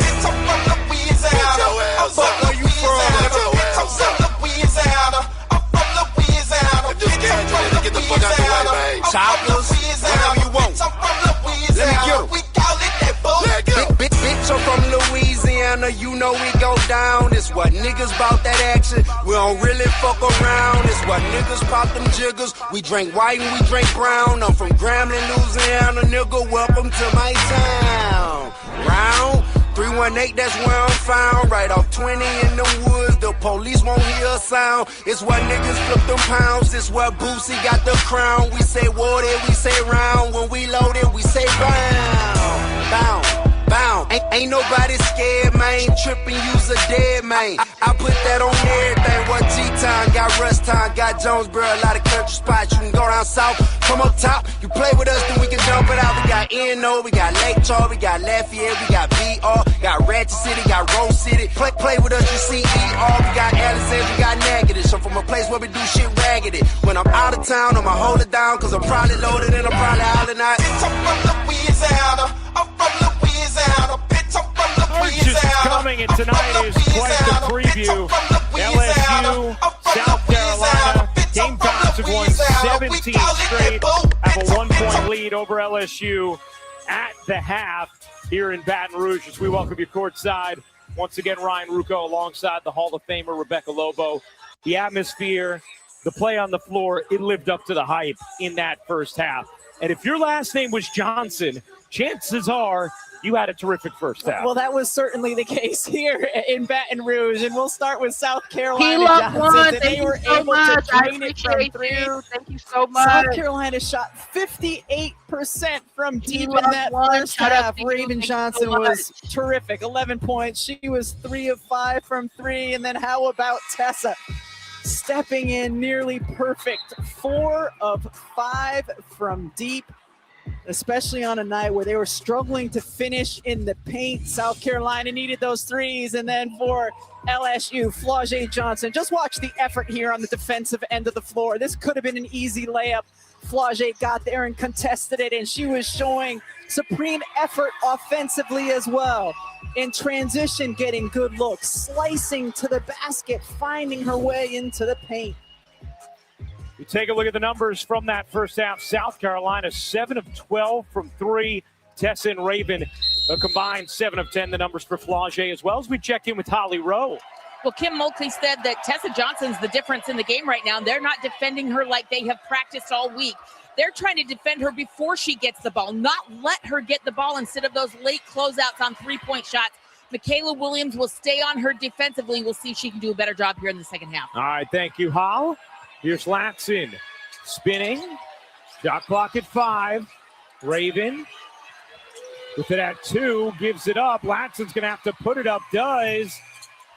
Bitch, I'm from Louisiana. I'm from Louisiana. Bitch, I'm from Louisiana. I'm from Louisiana. Bitch, I'm from Louisiana. Choppers, whatever you want. I'm from Louisiana. We call it that bull. Bitch, I'm from Louisiana. You know we go down. It's what niggas bout that action. We don't really fuck around. It's what niggas pop them jiggers. We drink white and we drink brown. I'm from Grambling, Louisiana, nigga. Welcome to my town. Round 318, that's where I'm found. Right off 20 in the woods. The police won't hear a sound. It's where niggas flip them pounds. It's where Boosie got the crown. We say water, we say round. When we loaded, we say bound. Bound. Bound. Ain't nobody scared, man. Tripping, use a dead man. I put that on everything. What G-Time, got Rust Time, got Jonesboro, a lot of country spots. You can go down south, come up top. You play with us, then we can jump it out. We got N.O., we got Lake Charles, we got Lafayette, we got B.R., got Ratchet City, got Rose City. Play with us, you see E.R., we got Alexander, we got Negative. So from a place where we do shit raggedy. When I'm out of town, I'ma hold it down, cause I'm probably loaded and I'm probably howling out. I'm from Louisiana, I'm from Louisiana, bitch, I'm from Louisiana. Just coming, and tonight is quite the preview. LSU, South Carolina, Gamecocks have won 17 straight, have a 1-point lead over LSU at the half here in Baton Rouge. As we welcome you courtside, once again, Ryan Ruocco alongside the Hall of Famer Rebecca Lobo. The atmosphere, the play on the floor, it lived up to the hype in that first half. And if your last name was Johnson, chances are you had a terrific first half. Well, that was certainly the case here in Baton Rouge, and we'll start with South Carolina. Thank you so much. I appreciate you. Thank you so much. South Carolina shot 58% from deep in that first half. Raven Johnson was terrific. 11 points. She was 3 of 5 from 3. And then how about Tessa? Stepping in nearly perfect. 4 of 5 from deep, especially on a night where they were struggling to finish in the paint. South Carolina needed those threes. And then for LSU, Flau'jae Johnson. Just watch the effort here on the defensive end of the floor. This could have been an easy layup. Flau'jae got there and contested it, and she was showing supreme effort offensively as well. In transition, getting good looks, slicing to the basket, finding her way into the paint. You take a look at the numbers from that first half. South Carolina, 7 of 12 from 3. Tessa and Raven, a combined 7 of 10. The numbers for Flau'jae, as well as we check in with Holly Rowe. Well, Kim Mulkey said that Tessa Johnson's the difference in the game right now. They're not defending her like they have practiced all week. They're trying to defend her before she gets the ball, not let her get the ball instead of those late closeouts on three-point shots. Michaela Williams will stay on her defensively. We'll see if she can do a better job here in the second half. All right, thank you, Hall. Here's Latson spinning. Shot clock at 5. Raven with it at 2, gives it up. Latson's going to have to put it up, does.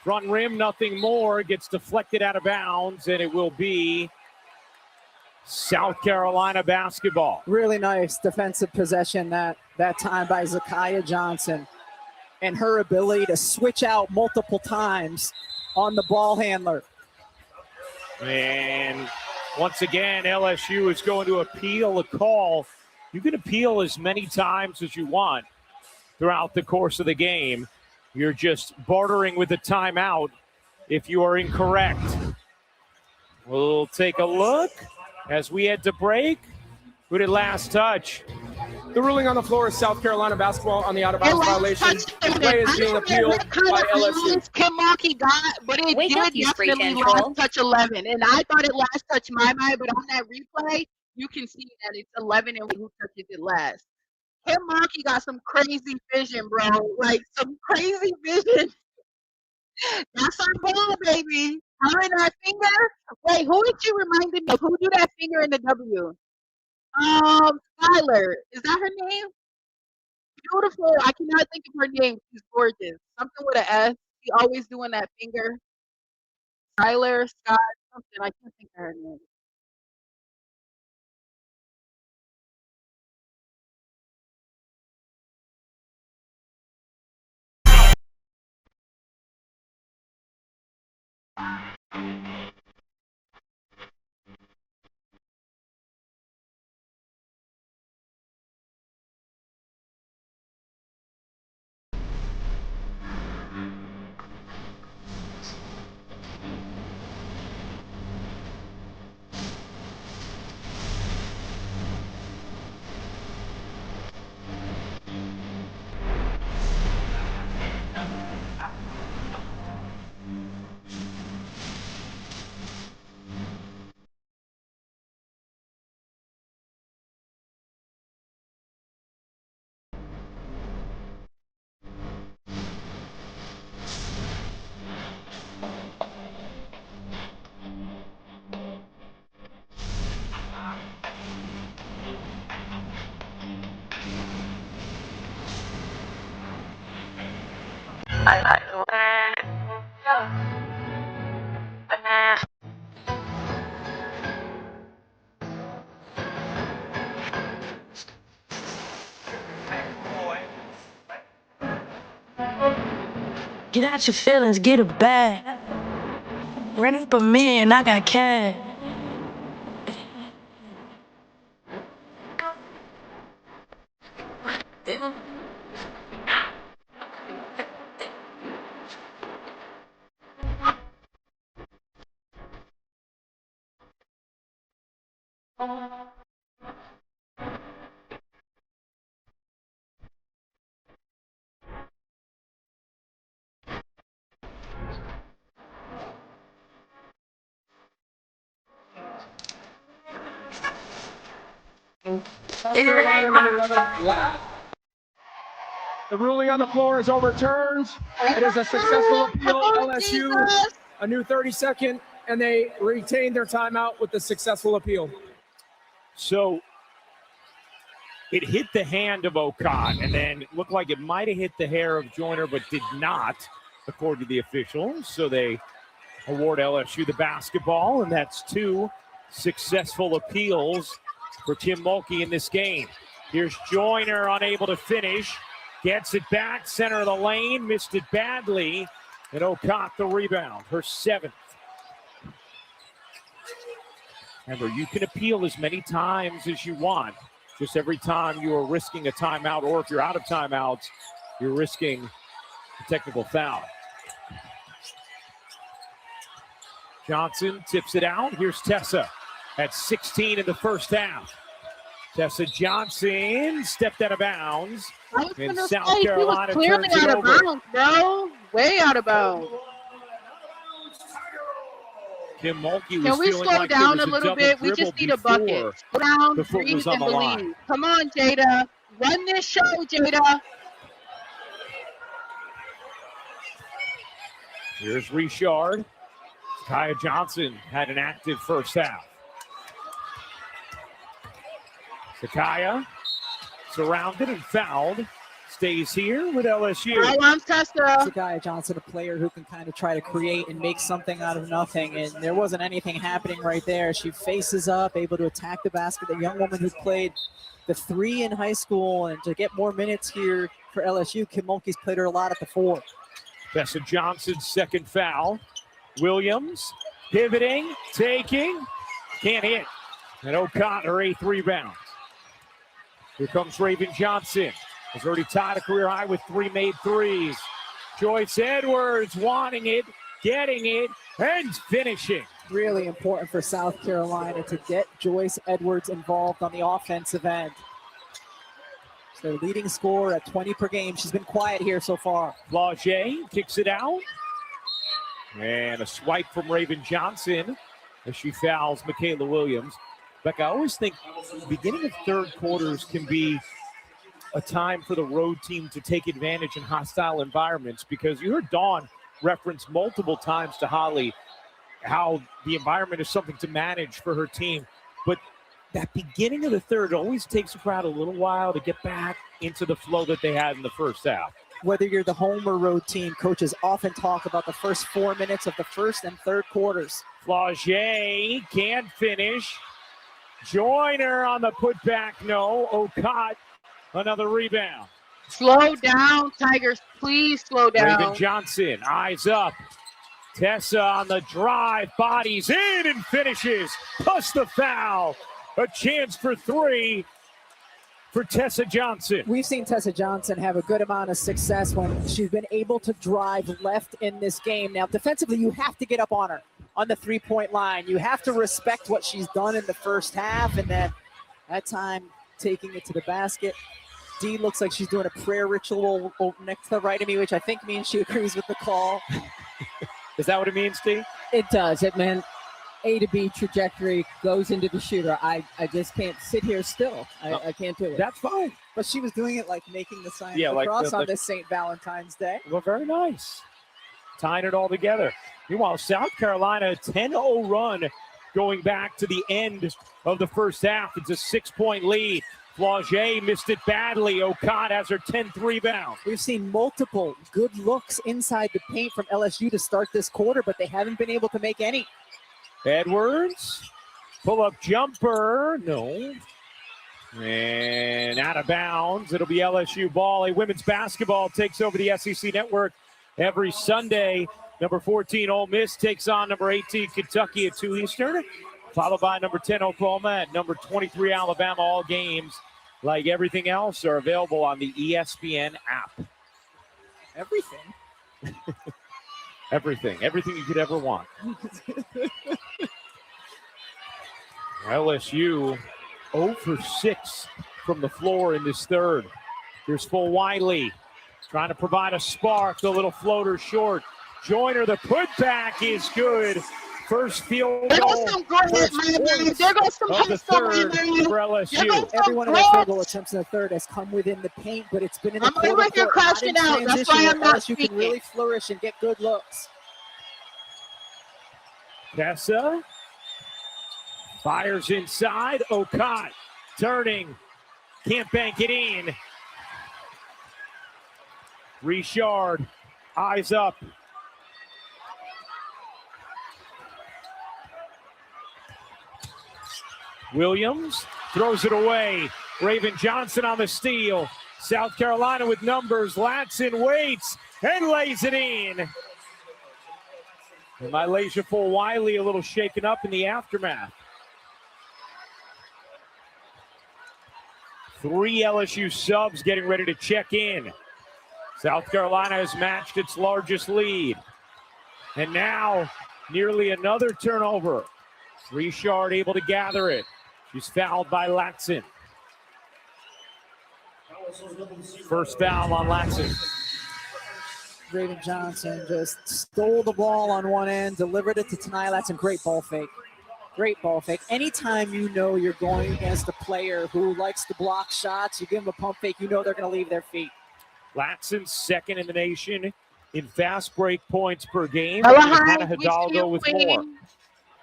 Front rim, nothing more. Gets deflected out of bounds, and it will be South Carolina basketball. Really nice defensive possession that time by Zakiya Johnson, and her ability to switch out multiple times on the ball handler. And once again, LSU is going to appeal a call. You can appeal as many times as you want throughout the course of the game. You're just bartering with a timeout if you are incorrect. We'll take a look as we head to break. Who did last touch? The ruling on the floor is South Carolina basketball on the out-of-bounds violation. The play is being appealed by LSU. Kim Mulkey got, but it did definitely last touch 11. And I thought it last touched my mind, but on that replay, you can see that it's 11 and who touches it last. Kim Mulkey got some crazy vision, bro. Like, some crazy vision. That's our ball, baby. Her and that finger. Wait, who did you remind me of? Who do that finger in the W? Skylar. Is that her name? Beautiful. I cannot think of her name. She's gorgeous. Something with an S. She always doing that finger. Skylar, Scott, something. I can't think of her name. I like the way. Get out your feelings, get a bag. Run up a million, I got cash. The ruling on the floor is overturned. It is a successful appeal. LSU, a new 30-second, and they retain their timeout with the successful appeal. So it hit the hand of Okot, and then it looked like it might have hit the hair of Joyner, but did not, according to the officials. So they award LSU the basketball, and that's 2 successful appeals for Kim Mulkey in this game. Here's Joyner, unable to finish. Gets it back, center of the lane, missed it badly, and Okot the rebound, her 7th. Remember, you can appeal as many times as you want. Just every time you are risking a timeout, or if you're out of timeouts, you're risking a technical foul. Johnson tips it out. Here's Tessa at 16 in the first half. Tessa Johnson stepped out of bounds. And South Carolina he was clearly turns it out of over. bounds, bro. Way out of bounds. Kim Mulkey was Can we feeling slow like down there a was little double bit? We just need a bucket. before Slow down, the foot breathe, was on and the line. believe. Come on, Jada. Run this show, Jada. Here's Richard. Kaya Johnson had an active first half. Sakaya, surrounded and fouled, stays here with LSU. Sakaya Johnson, a player who can kind of try to create and make something out of nothing, and there wasn't anything happening right there. She faces up, able to attack the basket. The young woman who played the 3 in high school, and to get more minutes here for LSU, Kim Mulkey's played her a lot at the 4. Tessa Johnson's 2nd foul. Williams pivoting, taking, can't hit. And Okot, her 8th rebound. Here comes Raven Johnson. Has already tied a career high with 3 made threes. Joyce Edwards wanting it, getting it, and finishing. Really important for South Carolina to get Joyce Edwards involved on the offensive end. It's their leading scorer at 20 per game. She's been quiet here so far. Flau'jae kicks it out. And a swipe from Raven Johnson as she fouls Michaela Williams. Beck, I always think the beginning of third quarters can be a time for the road team to take advantage in hostile environments, because you heard Dawn reference multiple times to Holly how the environment is something to manage for her team. But that beginning of the third always takes a crowd a little while to get back into the flow that they had in the first half. Whether you're the home or road team, coaches often talk about the first 4 minutes of the first and third quarters. Flau'jae can't finish. Joyner on the putback, no. Okot, another rebound. Slow down, Tigers. Please slow down. Raven Johnson, eyes up. Tessa on the drive, bodies in and finishes. Plus the foul. A chance for 3 for Tessa Johnson. We've seen Tessa Johnson have a good amount of success when she's been able to drive left in this game. Now, defensively, you have to get up on her on the 3-point line. You have to respect what she's done in the first half, and then that time taking it to the basket. Dee looks like she's doing a prayer ritual next to the right of me, which I think means she agrees with the call. Is that what it means, Dee? It does. It meant A to B trajectory goes into the shooter. I just can't sit here still. I can't do it. That's fine. But she was doing it like making the sign Yeah, of the like cross the- on this St. Valentine's Day. Well, very nice. Tying it all together. Meanwhile, South Carolina, a 10-0 run going back to the end of the first half. It's a 6-point lead. Flau'jae missed it badly. Okad has her 10th rebound. We've seen multiple good looks inside the paint from LSU to start this quarter, but they haven't been able to make any. Edwards, pull-up jumper, no. And out of bounds. It'll be LSU ball. A women's basketball takes over the SEC network every Sunday. Number 14, Ole Miss takes on number 18, Kentucky at 2 Eastern, followed by number 10, Oklahoma, at number 23, Alabama. All games, like everything else, are available on the ESPN app. Everything? Everything you could ever want. LSU 0 for 6 from the floor in this third. Here's Flau'jae trying to provide a spark. The little floater short. Joyner, the putback is good. First field goal. There goes some of the third for LSU. Everyone in the field goal attempts in the third has come within the paint, but it's been in the I'm like you're crashing out. That's why I'm not LSU can really flourish and get good looks. Tessa fires inside. Okad turning. Can't bank it in. Richard, eyes up. Williams throws it away. Raven Johnson on the steal. South Carolina with numbers. Latson waits and lays it in. And MILESTONE Flau'jae a little shaken up in the aftermath. 3 LSU subs getting ready to check in. South Carolina has matched its largest lead. And now nearly another turnover. Richard able to gather it. She's fouled by Latson. First foul on Latson. Raven Johnson just stole the ball on one end, delivered it to Tanai Latson. Great ball fake. Great ball fake. Anytime you know you're going against a player who likes to block shots, you give them a pump fake, you know they're going to leave their feet. Latson second in the nation in fast break points per game. Hannah Hidalgo with more.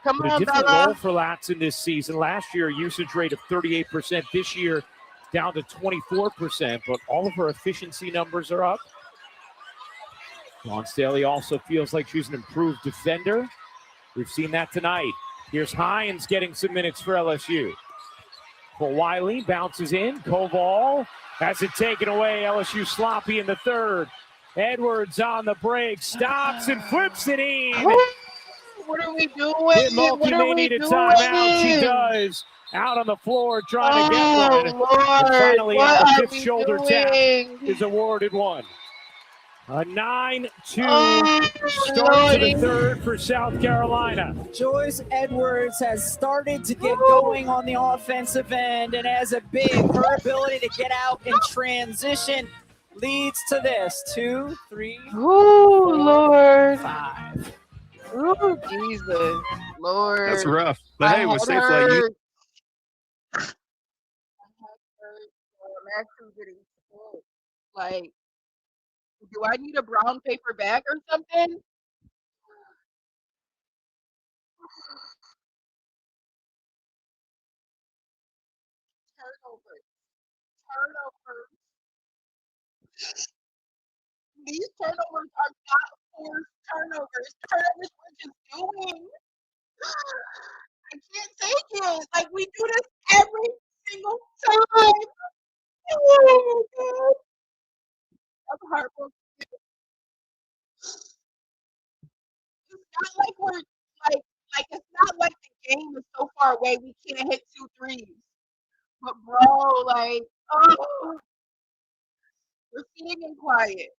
Come but on, a different Bella. role for Latson this season. Last year, a usage rate of 38%. This year, down to 24%, but all of her efficiency numbers are up. Dawn Staley also feels like she's an improved defender. We've seen that tonight. Here's Hines getting some minutes for LSU. Flau'jae bounces in. Koval has it taken away. LSU sloppy in the third. Edwards on the break. Stops and flips it in. What are we doing? Mulkey may need a timeout. She does. Out on the floor trying to get one. Lord, and finally, what the are fifth we shoulder doing? tap is awarded one. A 9-2 start to the third for South Carolina. Joyce Edwards has started to get going on the offensive end and has a big, her ability to get out and transition leads to this. 2, 3, Ooh, 4, Lord. 5. Ooh, Jesus, Lord. That's rough. But hey, with safe like you. I'm actually getting sick. Like, do I need a brown paper bag or something? Turnovers. These turnovers are not forced turnovers. Turnovers we're just doing. I can't take it. Like, we do this every single time. Oh, God. I'm heartbroken. It's not like we're like it's not like the game is so far away we can't hit 2 threes. But bro, like, oh, we're sitting in quiet.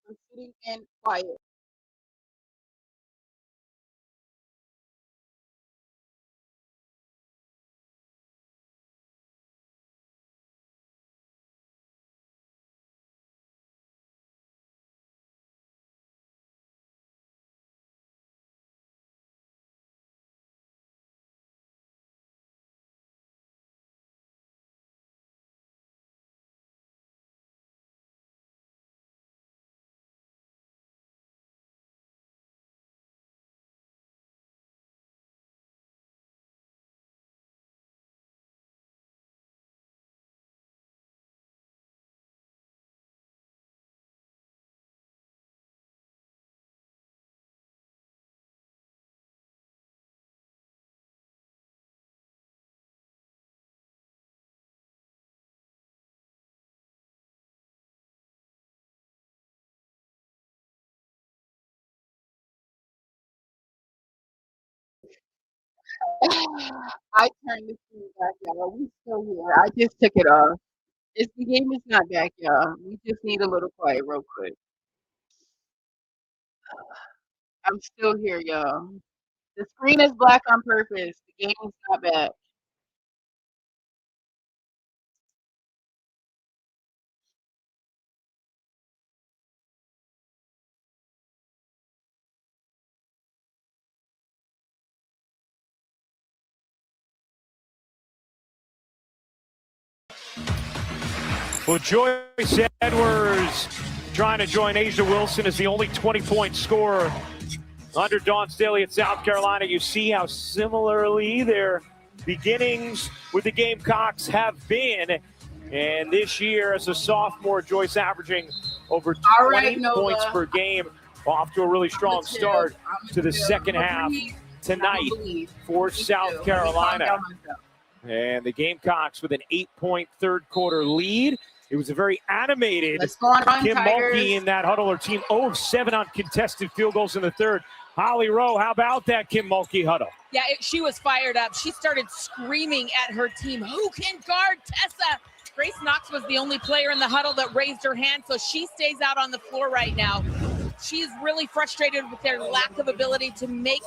We're sitting in quiet. I turned the screen back, y'all. We still here. I just took it off. The game is not back, y'all. We just need a little quiet real quick. I'm still here, y'all. The screen is black on purpose. The game is not back. Well, Joyce Edwards trying to join Asia Wilson as the only 20-point scorer under Dawn Staley at South Carolina. You see how similarly their beginnings with the Gamecocks have been. And this year, as a sophomore, Joyce averaging over 20 points per game, off to a really strong start to the second half tonight for South Carolina. And the Gamecocks with an 8-point third quarter lead. It was a very animated Kim Mulkey in that huddle. Her team 0 of 7 on contested field goals in the third. Holly Rowe, how about that Kim Mulkey huddle? Yeah, she was fired up. She started screaming at her team, who can guard Tessa? Grace Knox was the only player in the huddle that raised her hand, so she stays out on the floor right now. She's really frustrated with their lack of ability to make,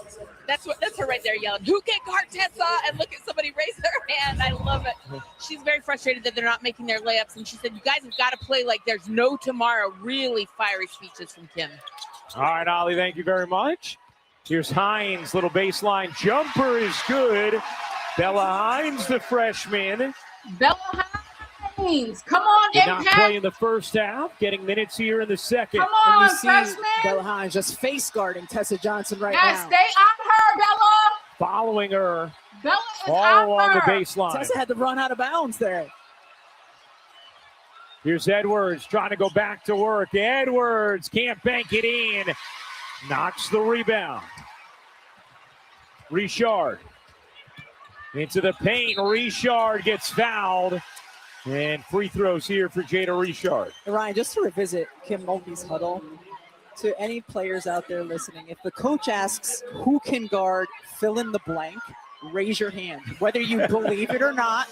that's her right there yelling, who can guard Tessa? And look at somebody raise their hand. I love it. She's very frustrated that they're not making their layups. And she said, you guys have got to play like there's no tomorrow. Really fiery speeches from Kim. All right, Ollie, thank you very much. Here's Hines, little baseline jumper is good. Bella Hines, the freshman. Bella Hines, come on, Did Impact. not play in the first half, getting minutes here in the second. Come on, And you see freshman. Bella Hines just face guarding Tessa Johnson right Yes, now. stay on her, Bella. Following her Bella is all on along the her. baseline. Tessa had to run out of bounds there. Here's Edwards trying to go back to work. Edwards can't bank it in. Knocks the rebound. Richard into the paint. Richard gets fouled. And free throws here for Jada Richard. Ryan, just to revisit Kim Mulkey's huddle, to any players out there listening, if the coach asks who can guard fill in the blank, raise your hand, whether you believe it or not.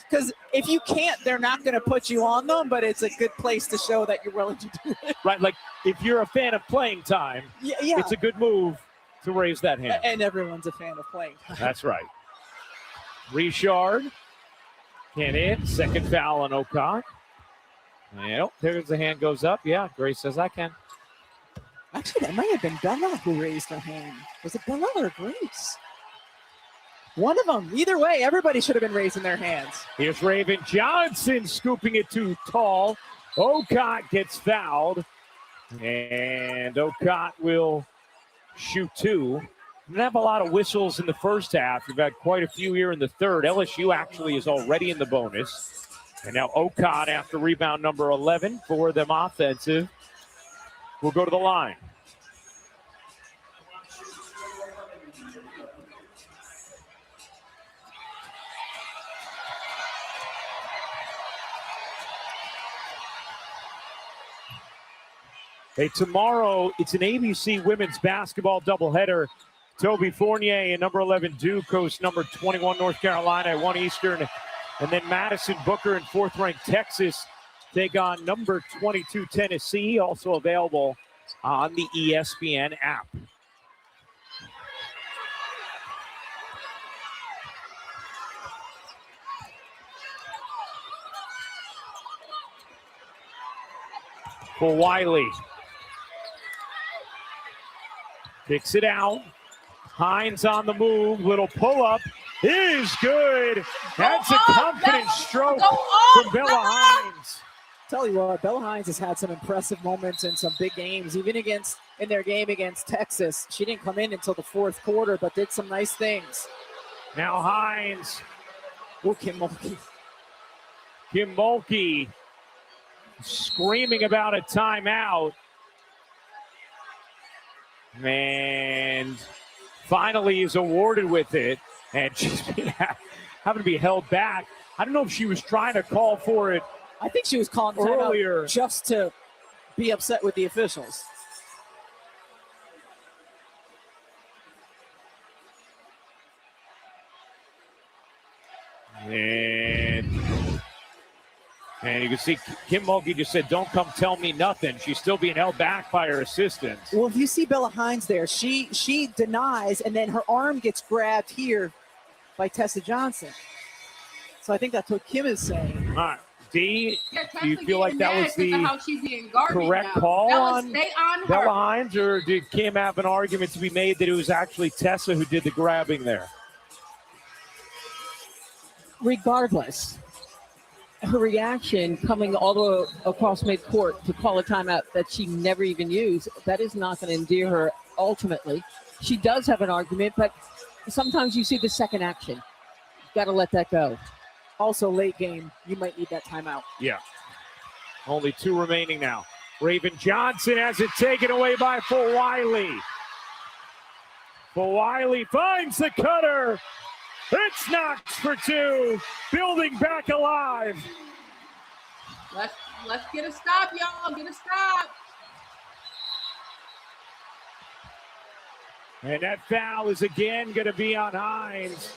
Because if you can't, they're not going to put you on them, but it's a good place to show that you're willing to do it. Right, like if you're a fan of playing time, Yeah. it's a good move to raise that hand. And everyone's a fan of playing time. That's right. Richard can't hit. Second foul on O'Connor. Well, there's the hand goes up. Yeah, Grace says I can. Actually, that might have been Bella who raised her hand. Was it Bella or Grace? One of them. Either way, everybody should have been raising their hands. Here's Raven Johnson scooping it too tall. Ocott gets fouled. And Ocott will shoot two. Didn't have a lot of whistles in the first half. We've had quite a few here in the third. LSU actually is already in the bonus. And now Ocott, after rebound number 11 for them offensive, will go to the line. Hey, tomorrow it's an ABC women's basketball doubleheader. Toby Fournier and number 11 Duke host number 21 North Carolina at 1 Eastern. And then Madison Booker and 4th-ranked Texas take on number 22 Tennessee, also available on the ESPN app. For Wiley. Kicks it out. Hines on the move. Little pull-up is good. That's a confident stroke from Bella Hines. Tell you what, Bella Hines has had some impressive moments in some big games, even in their game against Texas. She didn't come in until the fourth quarter, but did some nice things. Now Hines. Oh, Kim Mulkey. Kim Mulkey screaming about a timeout. And finally is awarded with it. And she's been having to be held back. I don't know if she was trying to call for it. I think she was calling earlier just to be upset with the officials. And you can see Kim Mulkey just said, don't come tell me nothing. She's still being held back by her assistants. Well, if you see Bella Hines there, she denies, and then her arm gets grabbed here by Tessa Johnson. So I think that's what Kim is saying. All right. D, do you feel like that was the how she's being guarded correct now. call Bella, on stay on her. Bella Hines, or did Kim have an argument to be made that it was actually Tessa who did the grabbing there? Regardless, her reaction coming all the way across midcourt to call a timeout that she never even used, that is not going to endear her ultimately. She does have an argument, but sometimes you see the second action. Got to let that go. Also, late game, you might need that timeout. Yeah. Only 2 remaining now. Raven Johnson has it taken away by Flau'jae. Flau'jae finds the cutter. It's Knox for 2. Building back alive. Let's get a stop, y'all. Get a stop. And that foul is again going to be on Hines.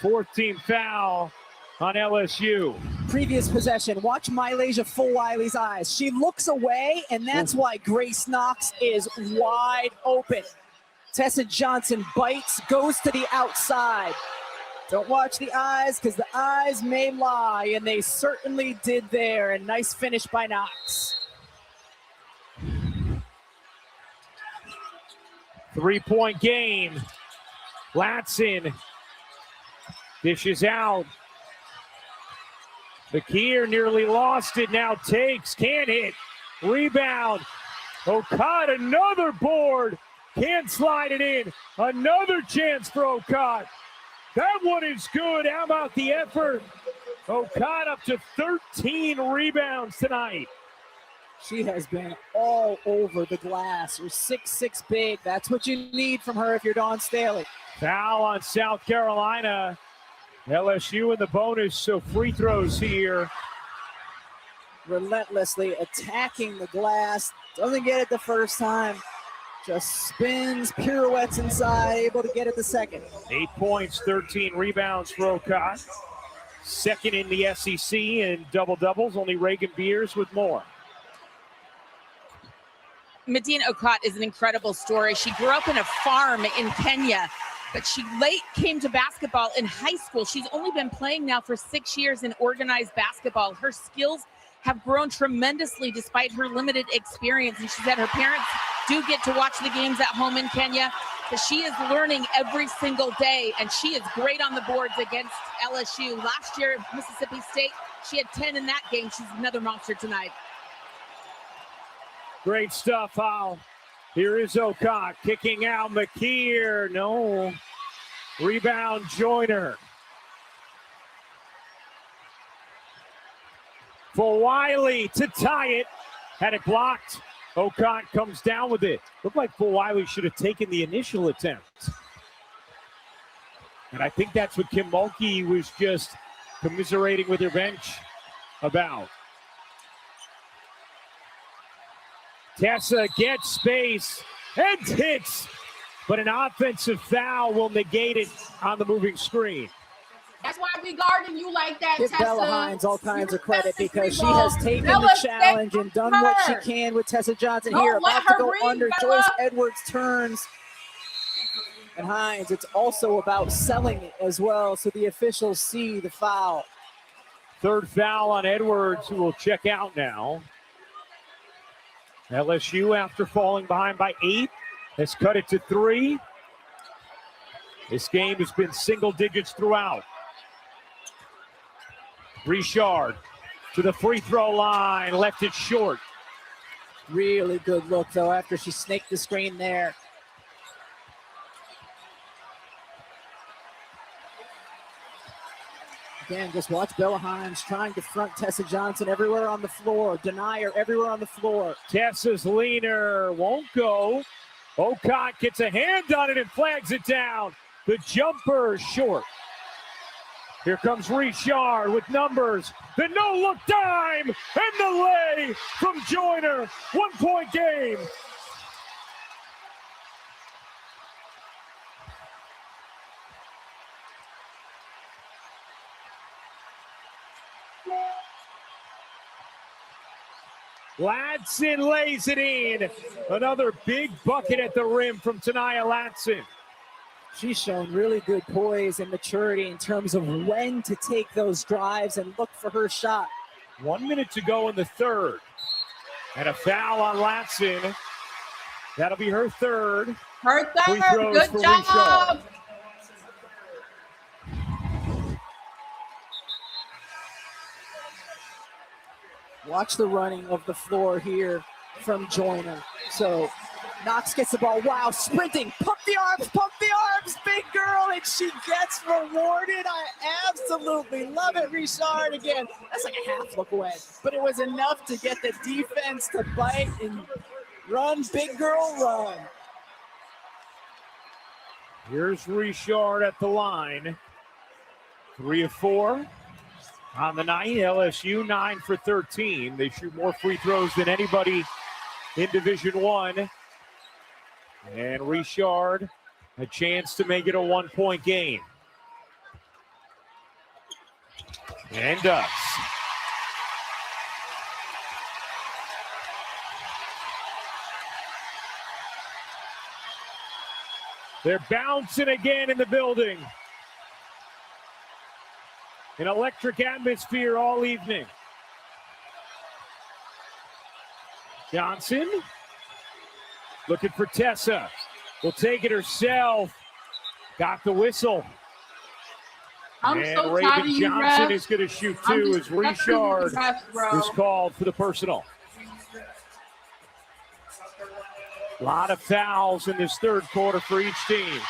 Fourth team foul on LSU. Previous possession. Watch Malaysia Flau'jae's eyes. She looks away, and that's why Grace Knox is wide open. Tessa Johnson bites, goes to the outside. Don't watch the eyes, because the eyes may lie, and they certainly did there. And nice finish by Knox. 3-point game. Latson dishes out. Bakir nearly lost it, now takes, can't hit. Rebound. Okot, another board. Can't slide it in. Another chance for Okot. That one is good. How about the effort? Okot up to 13 rebounds tonight. She has been all over the glass. Her 6'6" big. That's what you need from her if you're Dawn Staley. Foul on South Carolina. LSU in the bonus, so free throws here. Relentlessly attacking the glass. Doesn't get it the first time. Just spins, pirouettes inside, able to get it the second. 8 points, 13 rebounds for Okot. Second in the SEC in double-doubles, only Reagan Beers with more. Medina Okot is an incredible story. She grew up in a farm in Kenya, but she late came to basketball in high school. She's only been playing now for 6 years in organized basketball. Her skills have grown tremendously despite her limited experience. And she said her parents do get to watch the games at home in Kenya, but she is learning every single day, and she is great on the boards against LSU. Last year, Mississippi State, she had 10 in that game. She's another monster tonight. Great stuff, Hal. Here is Okot kicking out McKeer. No. Rebound, Joyner. Flau'jae to tie it. Had it blocked. Okot comes down with it. Looked like Flau'jae should have taken the initial attempt. And I think that's what Kim Mulkey was just commiserating with her bench about. Tessa gets space and hits, but an offensive foul will negate it on the moving screen. That's why we guarding you like that, Give Tessa. Bella Hines all kinds of credit because she has taken the challenge and done what she can with Tessa Johnson here. About to go under. Bella. Joyce Edwards turns. And Hines, it's also about selling it as well, so the officials see the foul. Third foul on Edwards, who will check out now. LSU, after falling behind by 8, has cut it to 3. This game has been single digits throughout. Richard to the free throw line, left it short. Really good look, though, after she snaked the screen there. Again, just watch Bella Hines trying to front Tessa Johnson everywhere on the floor. Deny her everywhere on the floor. Tessa's leaner won't go. Okot gets a hand on it and flags it down. The jumper short. Here comes Richard with numbers. The no-look dime and the lay from Joyner. 1 point game. Latson lays it in. Another big bucket at the rim from Tanaya Latson. She's shown really good poise and maturity in terms of when to take those drives and look for her shot. 1 minute to go in the third. And a foul on Latson. That'll be her third. Her Free third. throws Good for job. Richard. Watch the running of the floor here from Joyner. So Knox gets the ball. Wow, sprinting. Pump the arms, big girl, and she gets rewarded. I absolutely love it, Richard. Again, that's like a half look away, but it was enough to get the defense to bite and run, big girl, run. Here's Richard at the line. 3 of 4 on the night. LSU 9 for 13. They shoot more free throws than anybody in Division I. And Richard, a chance to make it a 1-point game. And does. They're bouncing again in the building. An electric atmosphere all evening. Johnson looking for Tessa. Will take it herself. Got the whistle. I'm and so Raven tired of you, Johnson refs. is going to shoot I'm two just as Richard refs, bro. is called for the personal. A lot of fouls in this third quarter for each team.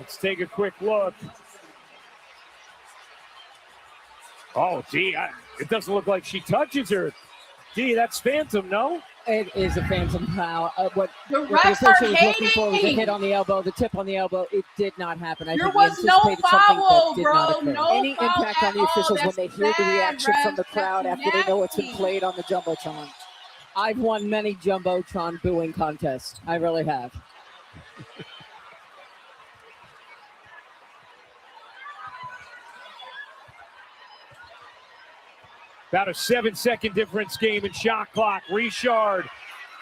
Let's take a quick look. Oh, gee, it doesn't look like she touches her. Gee, that's phantom, no? It is a phantom foul. What The the refs official are was looking for was a hating. hit on the elbow, the tip on the elbow. It did not happen. I There think he was no anticipated something foul, that did bro. not occur. No Any foul impact at on the all. officials when That's they hear the bad, reaction from the refs. crowd That's after they know it's been nasty. played on the Jumbotron. I've won many Jumbotron booing contests. I really have. About a 7-second difference game in shot clock. Richard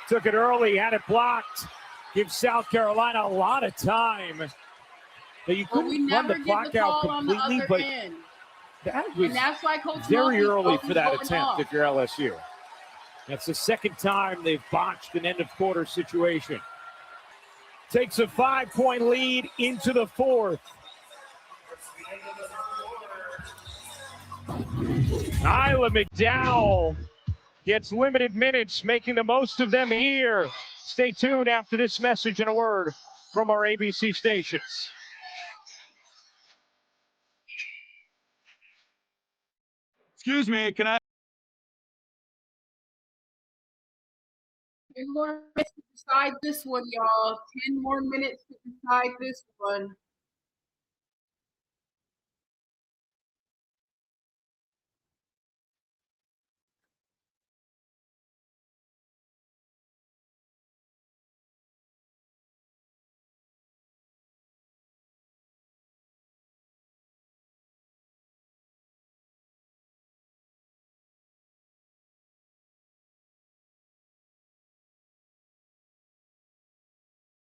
took it early, had it blocked. Gives South Carolina a lot of time. Now you But we couldn't run never the get clock the out call on the completely, other but end. that was And that's why Coach very Mulkey's early for that going attempt off. if you're LSU. That's the second time they've botched an end-of-quarter situation. Takes a 5-point lead into the fourth. Isla McDowell gets limited minutes, making the most of them here. Stay tuned after this message and a word from our ABC stations. Excuse me, can I? 10 more minutes to decide this one, y'all. 10 more minutes to decide this one.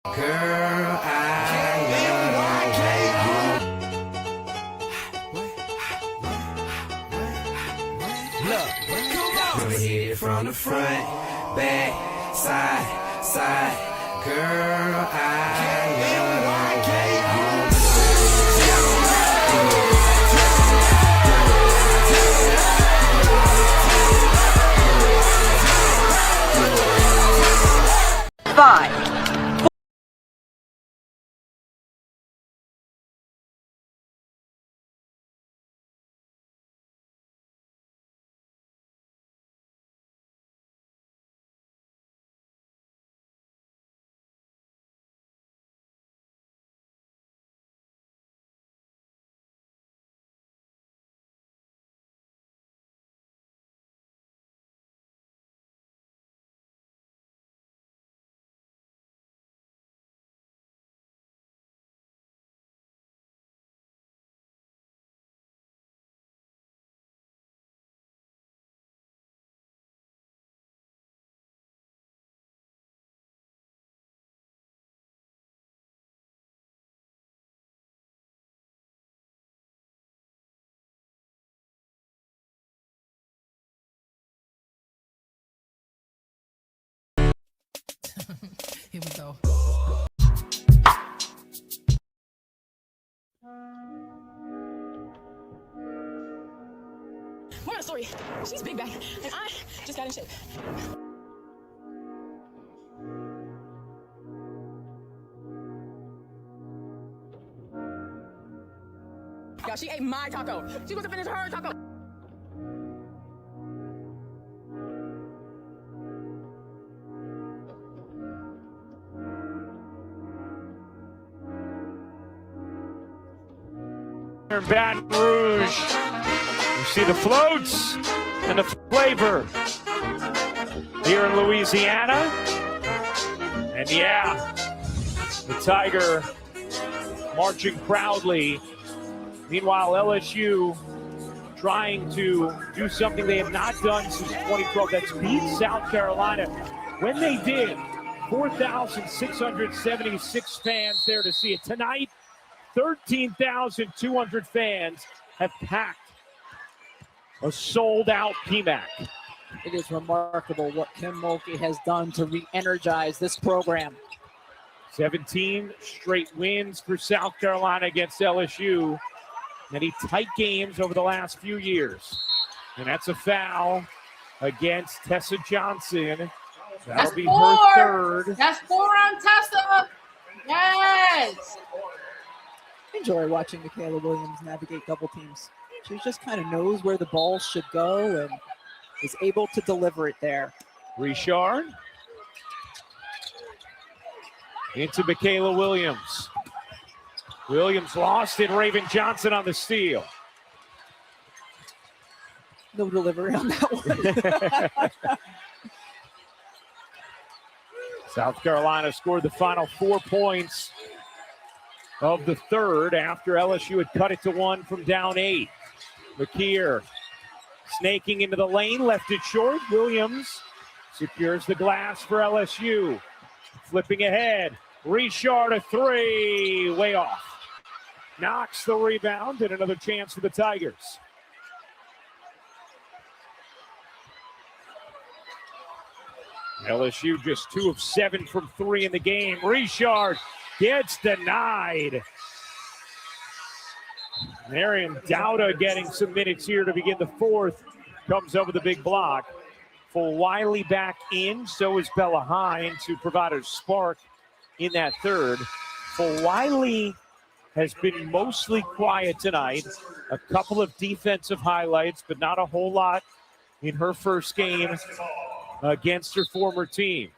Girl, Look, hit it from the front, back, side, side. Girl, I love 5. So. Moral of the story, she's big back, and I just got in shape. Yo, she ate my taco. She was to finish her taco. In Baton Rouge, you see the floats and the flavor here in Louisiana. And yeah, the Tiger marching proudly. Meanwhile, LSU trying to do something they have not done since 2012. That's beat South Carolina. When they did, 4,676 fans there to see it. Tonight, 13,200 fans have packed a sold-out PMAC. It is remarkable what Kim Mulkey has done to re-energize this program. 17 straight wins for South Carolina against LSU. Many tight games over the last few years. And that's a foul against Tessa Johnson. That'll be her third. That's 4 on Tessa. Yes. Enjoy watching Michaela Williams navigate double teams. She just kind of knows where the ball should go and is able to deliver it there. Richard into Michaela Williams. Williams lost it. Raven Johnson on the steal. No delivery on that one. South Carolina scored the final 4 points of the third after LSU had cut it to 1 from down 8. McKeer snaking into the lane, left it short. Williams secures the glass for LSU. Flipping ahead. Richard a 3, way off. Knocks the rebound and another chance for the Tigers. LSU just 2 of 7 from 3 in the game. Richard gets denied. Marion Dowda getting some minutes here to begin the fourth. Comes over the big block. Flau'jae back in. So is Bella Hine to provide a spark in that third. Flau'jae has been mostly quiet tonight. A couple of defensive highlights, but not a whole lot in her first game against her former team.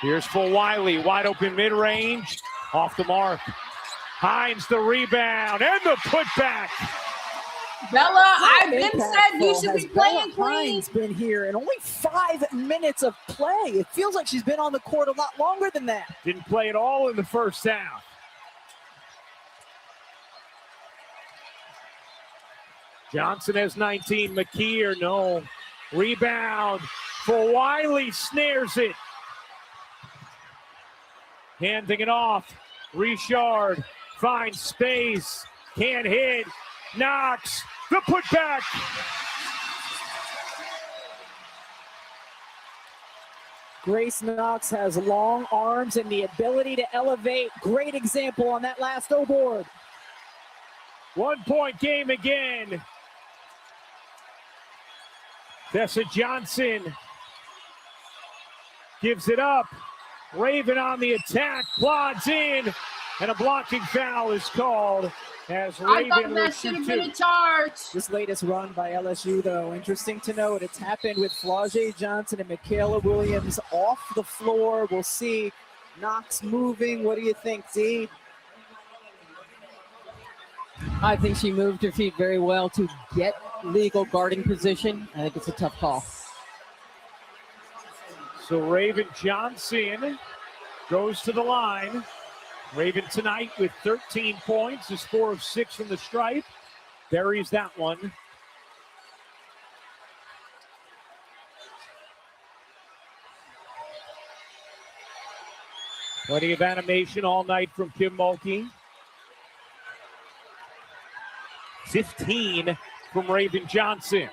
Here's Flau'jae, wide open mid-range, off the mark. Hines the rebound and the putback. Bella, I've been said you should be playing clean. Hines been here in only 5 minutes of play. It feels like she's been on the court a lot longer than that. Didn't play at all in the first half. Johnson has 19. McKeer, no. Rebound. Flau'jae snares it. Handing it off. Richard finds space. Can't hit. Knocks. The putback. Grace Knox has long arms and the ability to elevate. Great example on that last O-board. 1 point game again. Tessa Johnson gives it up. Raven on the attack, plods in, and a blocking foul is called as Raven I thought that should have been a charge. This latest run by LSU, though, interesting to note. It's happened with Flau'jae Johnson and Michaela Williams off the floor. We'll see Knox moving. What do you think, Z? I think she moved her feet very well to get legal guarding position. I think it's a tough call. So Raven Johnson goes to the line. Raven tonight with 13 points, a score of 6 from the stripe. Buries that one. Plenty of animation all night from Kim Mulkey. 15 from Raven Johnson.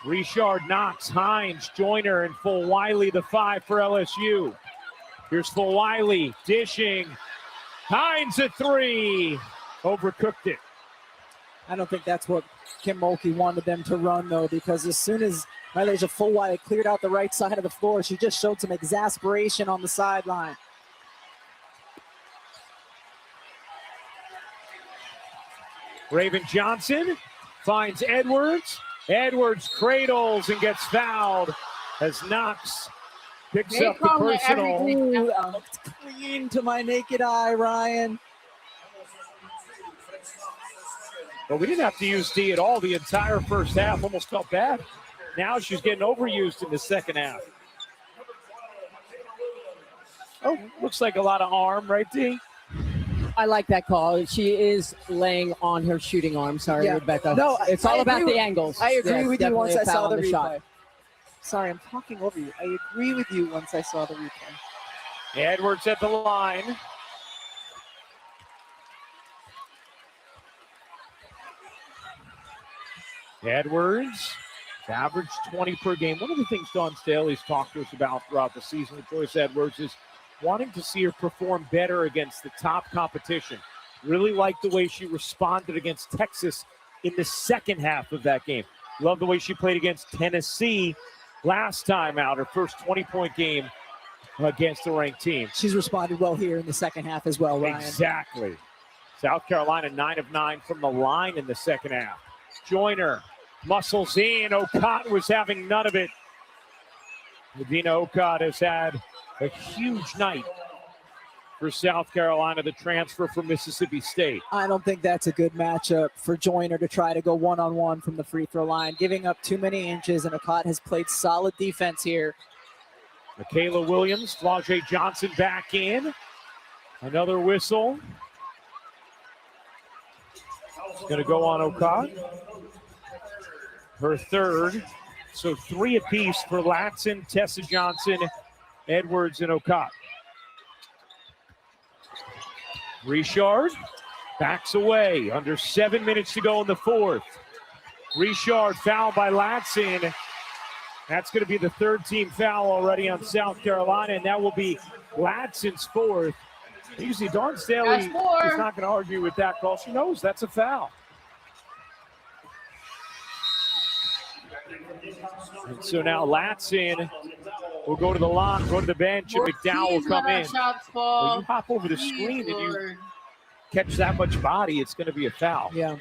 Richard, Knox, Hines, Joyner, and Flau'jae the 5 for LSU. Here's Flau'jae dishing. Hines a 3. Overcooked it. I don't think that's what Kim Mulkey wanted them to run, though, because as soon as MILESTONE Flau'jae cleared out the right side of the floor, she just showed some exasperation on the sideline. Raven Johnson finds Edwards. Edwards cradles and gets fouled as Knox picks up the personal. Ooh, that looked clean to my naked eye, Ryan. But we didn't have to use D at all the entire first half. Almost felt bad. Now she's getting overused in the second half. Oh, looks like a lot of arm, right, D? I like that call. She is laying on her shooting arm. Sorry, Yeah. Rebecca. No, it's all I about agree the angles. I agree with you definitely once a I saw foul the on replay. shot. Sorry, I'm talking over you. I agree with you once I saw the replay. Edwards at the line. Edwards averaged 20 per game. One of the things Dawn Staley's talked to us about throughout the season with Joyce Edwards is wanting to see her perform better against the top competition. Really liked the way she responded against Texas in the second half of that game. Love the way she played against Tennessee last time out, her first 20-point game against a ranked team. She's responded well here in the second half as well, Ryan. Exactly. South Carolina 9 of 9 from the line in the second half. Joyner muscles in. Okot was having none of it. Medina Okot has had a huge night for South Carolina, the transfer from Mississippi State. I don't think that's a good matchup for Joyner to try to go one-on-one from the free throw line, giving up too many inches, and Okot has played solid defense here. Michaela Williams, Flau'jae Johnson back in. Another whistle. It's going to go on Okot. Her third. So 3 apiece for Latson, Tessa Johnson, Edwards, and Okot. Richard backs away. Under 7 minutes to go in the fourth. Richard fouled by Latson. That's going to be the third team foul already on South Carolina, and that will be Latson's fourth. Usually Dawn Staley is not going to argue with that call. She knows that's a foul. And so now Latson will go to the line, go to the bench, and McDowell will come in. When you hop over the screen and you catch that much body, it's going to be a foul. Yeah.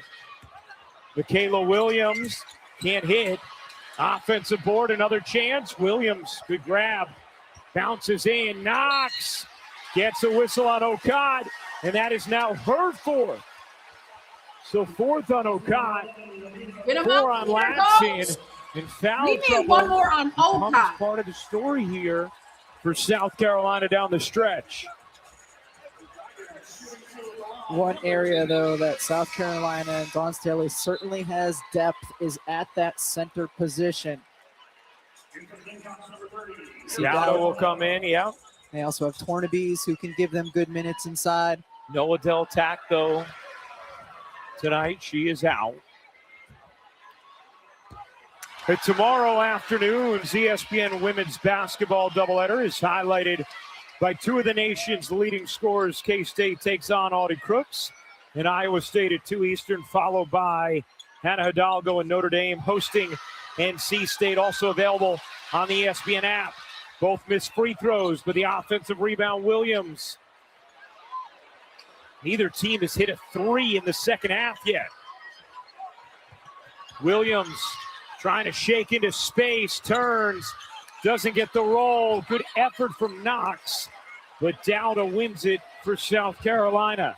Michaela Williams can't hit. Offensive board, another chance. Williams, good grab. Bounces in, Knox gets a whistle on Okot, and that is now her fourth. So fourth on Okot, 4 on Latson, and foul We need trouble one more on becomes Okot. part of the story here for South Carolina down the stretch. One area, though, that South Carolina and Dawn Staley certainly has depth is at that center position. Dowda will come in, yeah. They also have Tornabees who can give them good minutes inside. Noah Del Tac, though, tonight she is out. But tomorrow afternoon's ESPN women's basketball doubleheader is highlighted by 2 of the nation's leading scorers. K-State takes on Audie Crooks and Iowa State at 2 Eastern, followed by Hannah Hidalgo and Notre Dame hosting NC State. Also available on the ESPN app. Both missed free throws, but the offensive rebound, Williams. Neither team has hit a 3 in the second half yet. Williams trying to shake into space, turns, doesn't get the roll. Good effort from Knox, but Dowda wins it for South Carolina.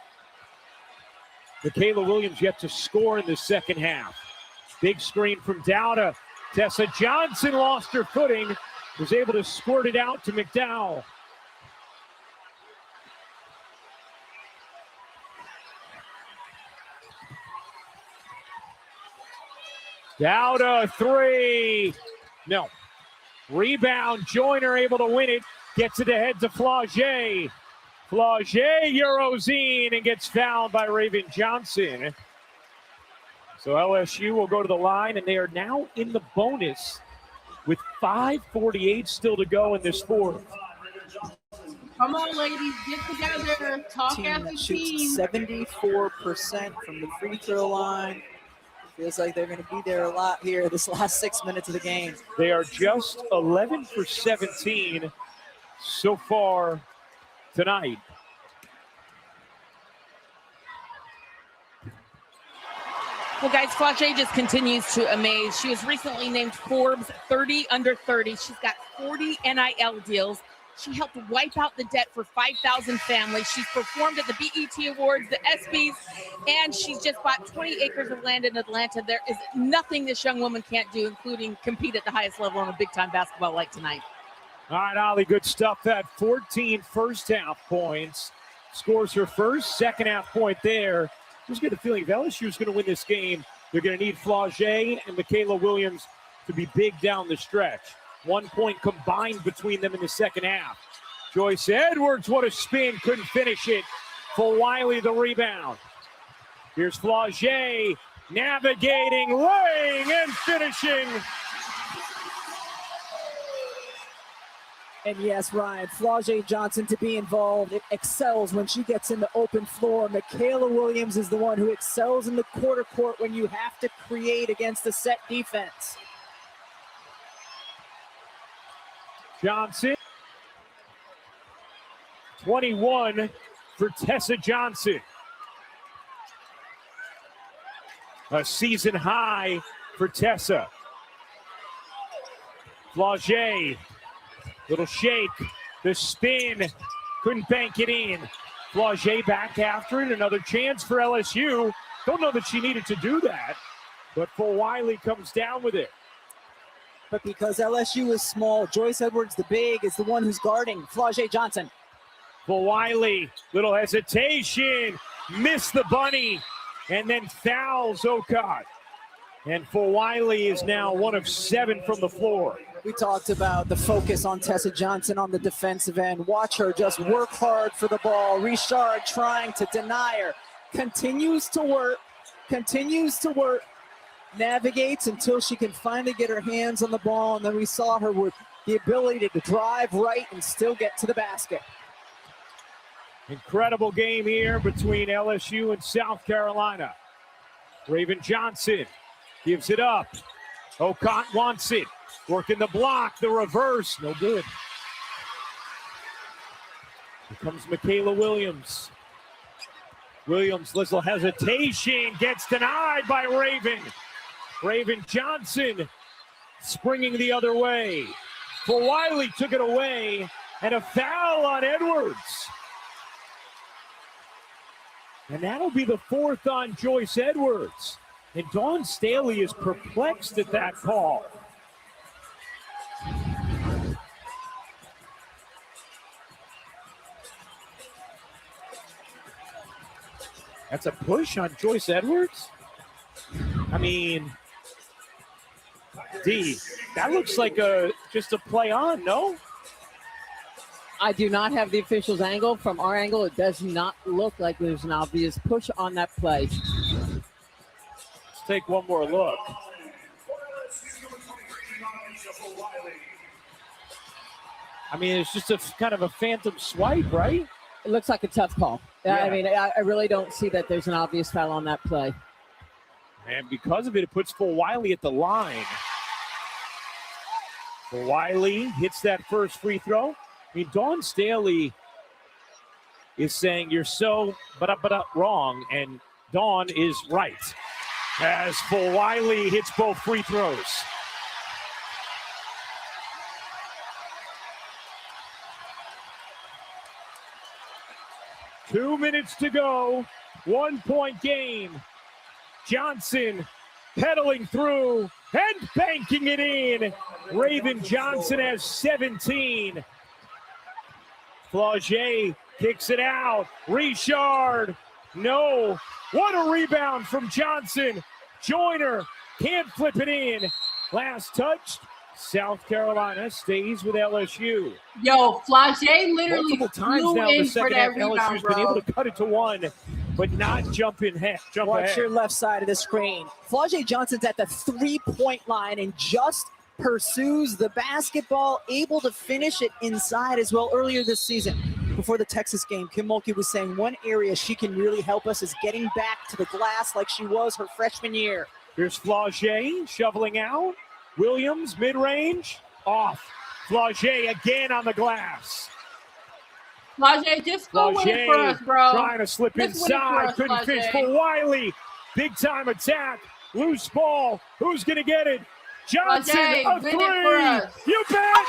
Michaela Williams yet to score in the second half. Big screen from Dowda. Tessa Johnson lost her footing, was able to squirt it out to McDowell. Dowda 3. No. Rebound, Joyner able to win it. Gets it ahead to Flau'jae. Flau'jae Euros in and gets fouled by Raven Johnson. So LSU will go to the line, and they are now in the bonus with 5:48 still to go in this fourth. Come on, ladies, get together. Talk Team as a that team. shoots 74% from the free throw line. Feels like they're going to be there a lot here this last 6 minutes of the game. They are just 11 for 17 so far tonight. Well, guys, Flau'jae just continues to amaze. She was recently named Forbes 30 under 30. She's got 40 NIL deals. She helped wipe out the debt for 5,000 families. She's performed at the BET Awards, the ESPYs, and she's just bought 20 acres of land in Atlanta. There is nothing this young woman can't do, including compete at the highest level on a big-time basketball like tonight. All right, Ollie, good stuff. That 14 first-half points. Scores her first, second-half point there. Just get the feeling if LSU is going to win this game, they're going to need Flau'jae and Michaela Williams to be big down the stretch. 1 point combined between them in the second half. Joyce Edwards, what a spin, couldn't finish it. Fulwiley the rebound. Here's Flau'jae navigating, laying, and finishing. And yes, Ryan, Flau'jae Johnson to be involved, it excels when she gets in the open floor. Michaela Williams is the one who excels in the quarter court when you have to create against the set defense. Johnson. 21 for Tessa Johnson. A season high for Tessa. Flau'jae. Little shake, the spin, couldn't bank it in. Flau'jae back after it, another chance for LSU. Don't know that she needed to do that, but Fulwiley comes down with it. But because LSU is small, Joyce Edwards, the big, is the one who's guarding Flau'jae Johnson. Fulwiley, little hesitation, missed the bunny, and then fouls Okot. And Fulwiley is now 1 of 7 from the floor. We talked about the focus on Tessa Johnson on the defensive end. Watch her just work hard for the ball. Richard trying to deny her. Continues to work, navigates until she can finally get her hands on the ball. And then we saw her with the ability to drive right and still get to the basket. Incredible game here between LSU and South Carolina. Raven Johnson gives it up. Okot wants it. Working the block, the reverse, no good. Here comes Michaela Williams. Williams, little hesitation, gets denied by Raven. Raven Johnson springing the other way. Fulwiley took it away, and a foul on Edwards. And that'll be the 4th on Joyce Edwards. And Dawn Staley is perplexed at that call. That's a push on Joyce Edwards? I mean, D, that looks like just a play on, no? I do not have the official's angle. From our angle, it does not look like there's an obvious push on that play. Let's take one more look. I mean, it's just a kind of a phantom swipe, right? It looks like a tough call. Yeah. I mean, I really don't see that there's an obvious foul on that play. And because of it, it puts Fulwiley at the line. Fulwiley hits that first free throw. I mean, Dawn Staley is saying you're so wrong, and Dawn is right. As Fulwiley hits both free throws. Two minutes to go. 1 point game. Johnson pedaling through and banking it in. Raven Johnson has 17. Flau'jae kicks it out. Richard. No. What a rebound from Johnson. Joyner can't flip it in. Last touch. South Carolina stays with LSU. Yo, Flau'jae literally multiple times flew now in in the for second that half. rebound, LSU's bro. been able to cut it to 1. but not jump ahead. Watch your left side of the screen. Flau'jae Johnson's at the 3-point line and just pursues the basketball, able to finish it inside as well. Earlier this season, before the Texas game, Kim Mulkey was saying one area she can really help us is getting back to the glass like she was her freshman year. Here's Flau'jae shoveling out. Williams, mid-range, off. Flau'jae again on the glass. Flau'jae, just go win it for us, bro. Trying to slip Just win it for inside. us, Couldn't finish Flau'jae. for Wiley. Big time attack. Loose ball. Who's going to get it? Johnson, Flau'jae, a win it for us. three. You bet.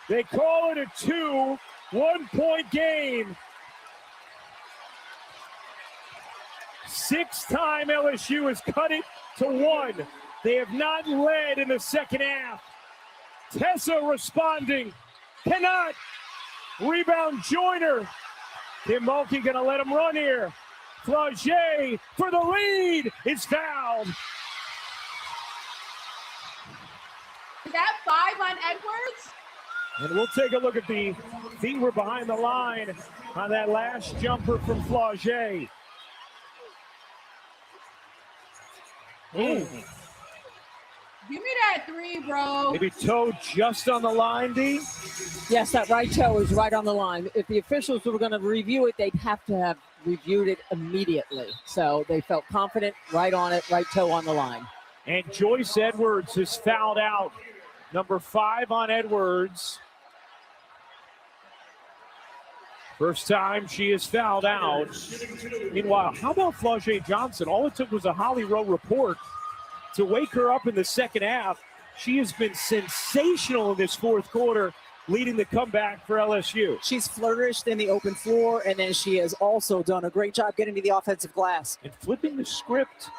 They call it a 2-1-point game. 6th time LSU has cut it to 1. They have not led in the second half. Tessa responding. Cannot. Rebound Joyner. Kim Mulkey going to let him run here. Flau'jae for the lead. It's fouled. Is that 5 on Edwards? And we'll take a look at the feet were behind the line on that last jumper from Flau'jae. Give me that 3, bro. Maybe toe just on the line, D? Yes, that right toe is right on the line. If the officials were going to review it, they'd have to have reviewed it immediately. So they felt confident, right on it, right toe on the line. And Joyce Edwards is fouled out. Number 5 on Edwards. First time she is fouled out. Meanwhile, how about Flau'jae Johnson? All it took was a Holly Rowe report to wake her up in the second half. She has been sensational in this fourth quarter, leading the comeback for LSU. She's flourished in the open floor, and then she has also done a great job getting to the offensive glass. And flipping the script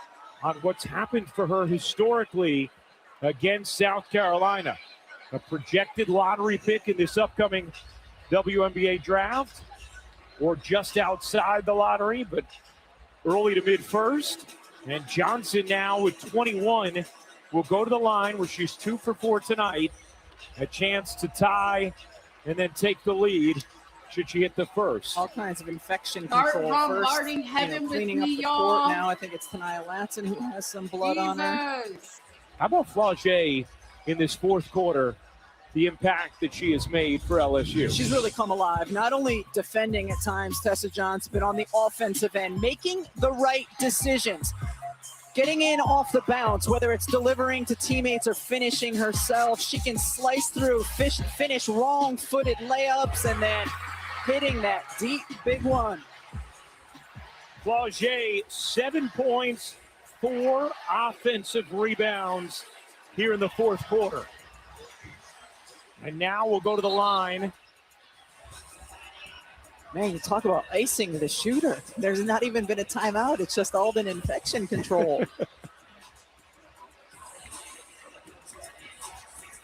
on what's happened for her historically against South Carolina. A projected lottery pick in this upcoming WNBA draft, or just outside the lottery, but early to mid-first. And Johnson now with 21 will go to the line where she's 2 for 4 tonight. A chance to tie and then take the lead should she hit the first. All kinds of infection Start control bombarding first. heaven with Cleaning up me, the y'all. court. Now I think it's Tanaya Latson who has some blood on her. Jesus. How about Flau'jae in this fourth quarter? The impact that she has made for LSU. She's really come alive, not only defending at times, Tessa Johnson, but on the offensive end, making the right decisions. Getting in off the bounce, whether it's delivering to teammates or finishing herself, she can slice through, finish wrong-footed layups, and then hitting that deep, big one. Flau'jae, 7 points, 4 offensive rebounds here in the fourth quarter. And now we'll go to the line. Man, you talk about icing the shooter. There's not even been a timeout. It's just all been infection control.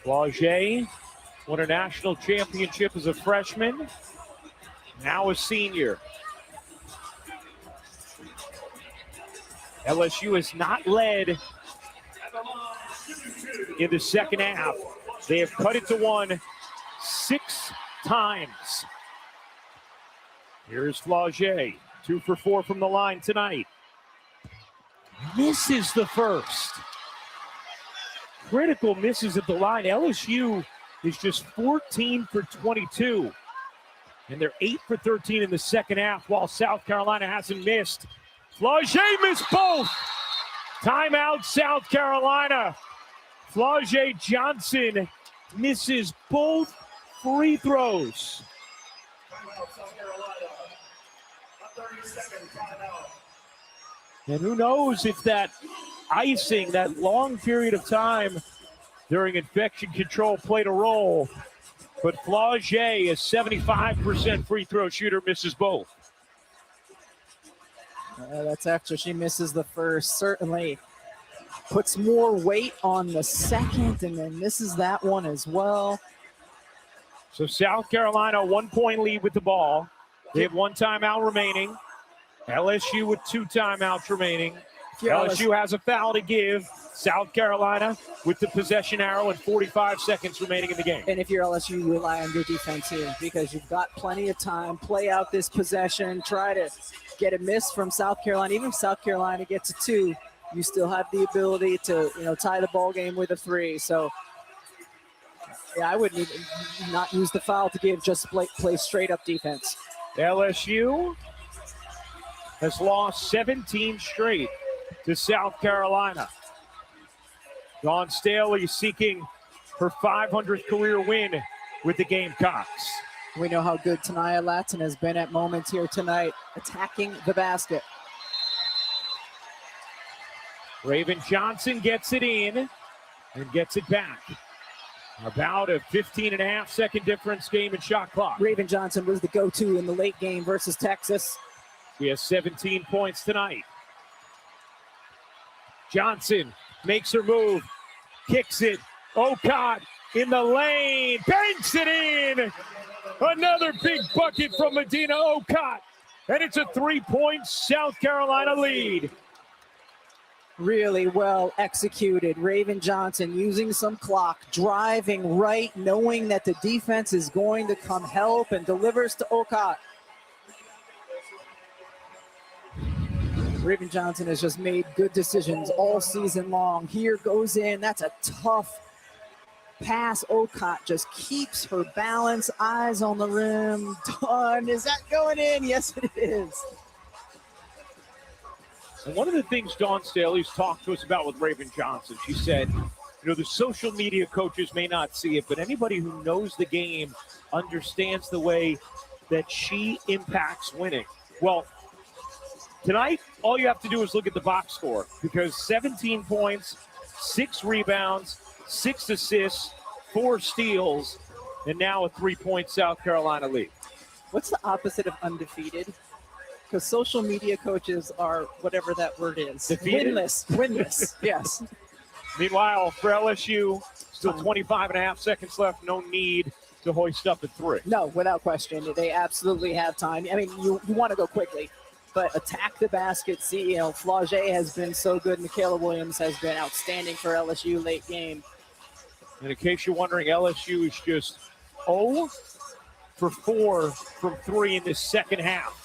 Flau'jae won a national championship as a freshman, now a senior. LSU has not led in the second half. They have cut it to 1 6 times. Here's Flau'jae, 2 for 4 from the line tonight. Misses the first. Critical misses at the line. LSU is just 14 for 22. And they're 8 for 13 in the second half, while South Carolina hasn't missed. Flau'jae missed both. Timeout, South Carolina. Flau'jae Johnson misses both free throws. And who knows if that icing, that long period of time during infection control played a role. But Flau'jae, a 75% free throw shooter, misses both. That's after she misses the first. Certainly puts more weight on the second and then misses that one as well. So South Carolina, 1-point lead with the ball. They have 1 timeout remaining. LSU with 2 timeouts remaining. LSU has a foul to give South Carolina with the possession arrow and 45 seconds remaining in the game. And if you're LSU, you rely on your defense here because you've got plenty of time. Play out this possession. Try to get a miss from South Carolina. Even if South Carolina gets a 2, you still have the ability to tie the ball game with a 3. So, yeah, I would not use the foul to give, just play straight up defense. LSU has lost 17 straight to South Carolina. Dawn Staley seeking her 500th career win with the Gamecocks. We know how good Tanaya Latson has been at moments here tonight, attacking the basket. Raven Johnson gets it in and gets it back. About a 15.5-second difference game in shot clock. Raven Johnson was the go-to in the late game versus Texas. She has 17 points tonight. Johnson makes her move, kicks it. Okot in the lane, banks it in. Another big bucket from Medina Okot. And it's a 3-point South Carolina lead. Really well executed. Raven Johnson using some clock, driving right, knowing that the defense is going to come help, and delivers to Okot. Raven Johnson has just made good decisions all season long. Here goes in. That's a tough pass. Okot just keeps her balance. Eyes on the rim. Done. Is that going in? Yes, it is. And one of the things Dawn Staley's talked to us about with Raven Johnson, she said, the social media coaches may not see it, but anybody who knows the game understands the way that she impacts winning. Well, tonight, all you have to do is look at the box score, because 17 points, 6 rebounds, 6 assists, 4 steals, and now a 3-point South Carolina lead. What's the opposite of undefeated? Because social media coaches are whatever that word is. Defeated? Winless, yes. Meanwhile, for LSU, still 25.5 seconds left, no need to hoist up at 3. No, without question. They absolutely have time. I mean, you want to go quickly, but attack the basket. See, Flau'jae has been so good. Michaela Williams has been outstanding for LSU late game. And in case you're wondering, LSU is just 0 for 4 from 3 in this second half.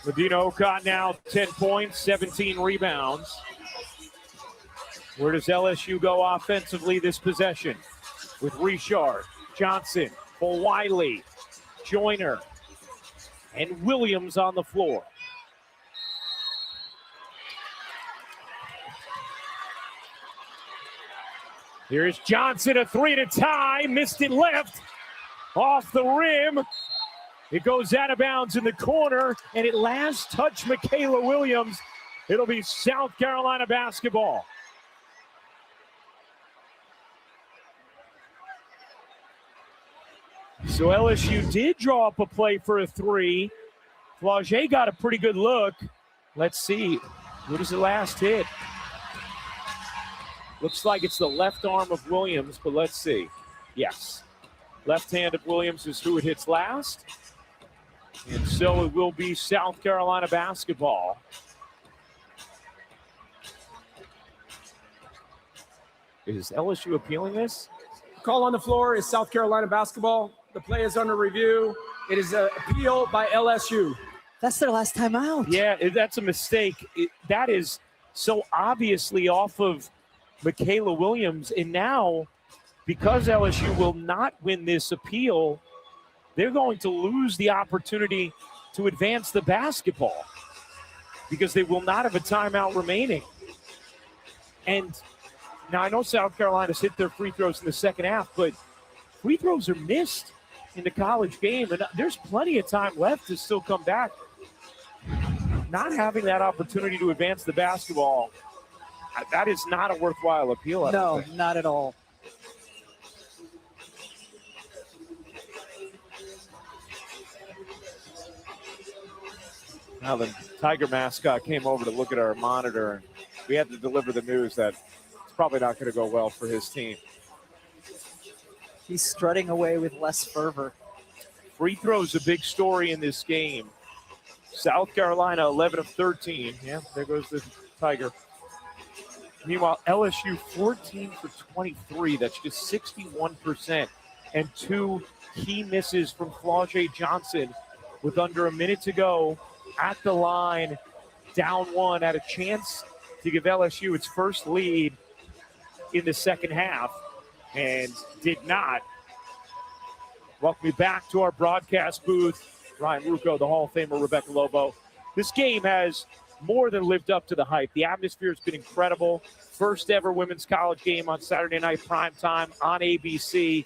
Medina Okot now 10 points, 17 rebounds. Where does LSU go offensively this possession? With Richard, Johnson, Wiley, Joyner, and Williams on the floor. Here's Johnson, a 3 to tie, missed it left, off the rim. It goes out of bounds in the corner, and it last touched Michaela Williams. It'll be South Carolina basketball. So LSU did draw up a play for a 3. Flau'jae got a pretty good look. Let's see. Who does it last hit? Looks like it's the left arm of Williams, but let's see. Yes. Left hand of Williams is who it hits last. And so it will be South Carolina basketball. Is LSU appealing this? Call on the floor is South Carolina basketball. The play is under review. It is an appeal by LSU. That's their last time out. Yeah, that's a mistake. That is so obviously off of Michaela Williams. And now, because LSU will not win this appeal, they're going to lose the opportunity to advance the basketball because they will not have a timeout remaining. And now I know South Carolina's hit their free throws in the second half, but free throws are missed in the college game, and there's plenty of time left to still come back. Not having that opportunity to advance the basketball, that is not a worthwhile appeal. No, not at all. Now the Tiger mascot came over to look at our monitor, and we had to deliver the news that it's probably not going to go well for his team. He's strutting away with less fervor. Free throws a big story in this game. South Carolina 11 of 13. Yeah, there goes the Tiger. Meanwhile, LSU 14 for 23. That's just 61%. And 2 key misses from Flau'jae Johnson with under a minute to go at the line, down 1, had a chance to give LSU its first lead in the second half and did not. Welcome you back to our broadcast booth. Ryan Ruocco, the Hall of Famer, Rebecca Lobo. This game has more than lived up to the hype. The atmosphere has been incredible. First ever women's college game on Saturday night primetime on ABC.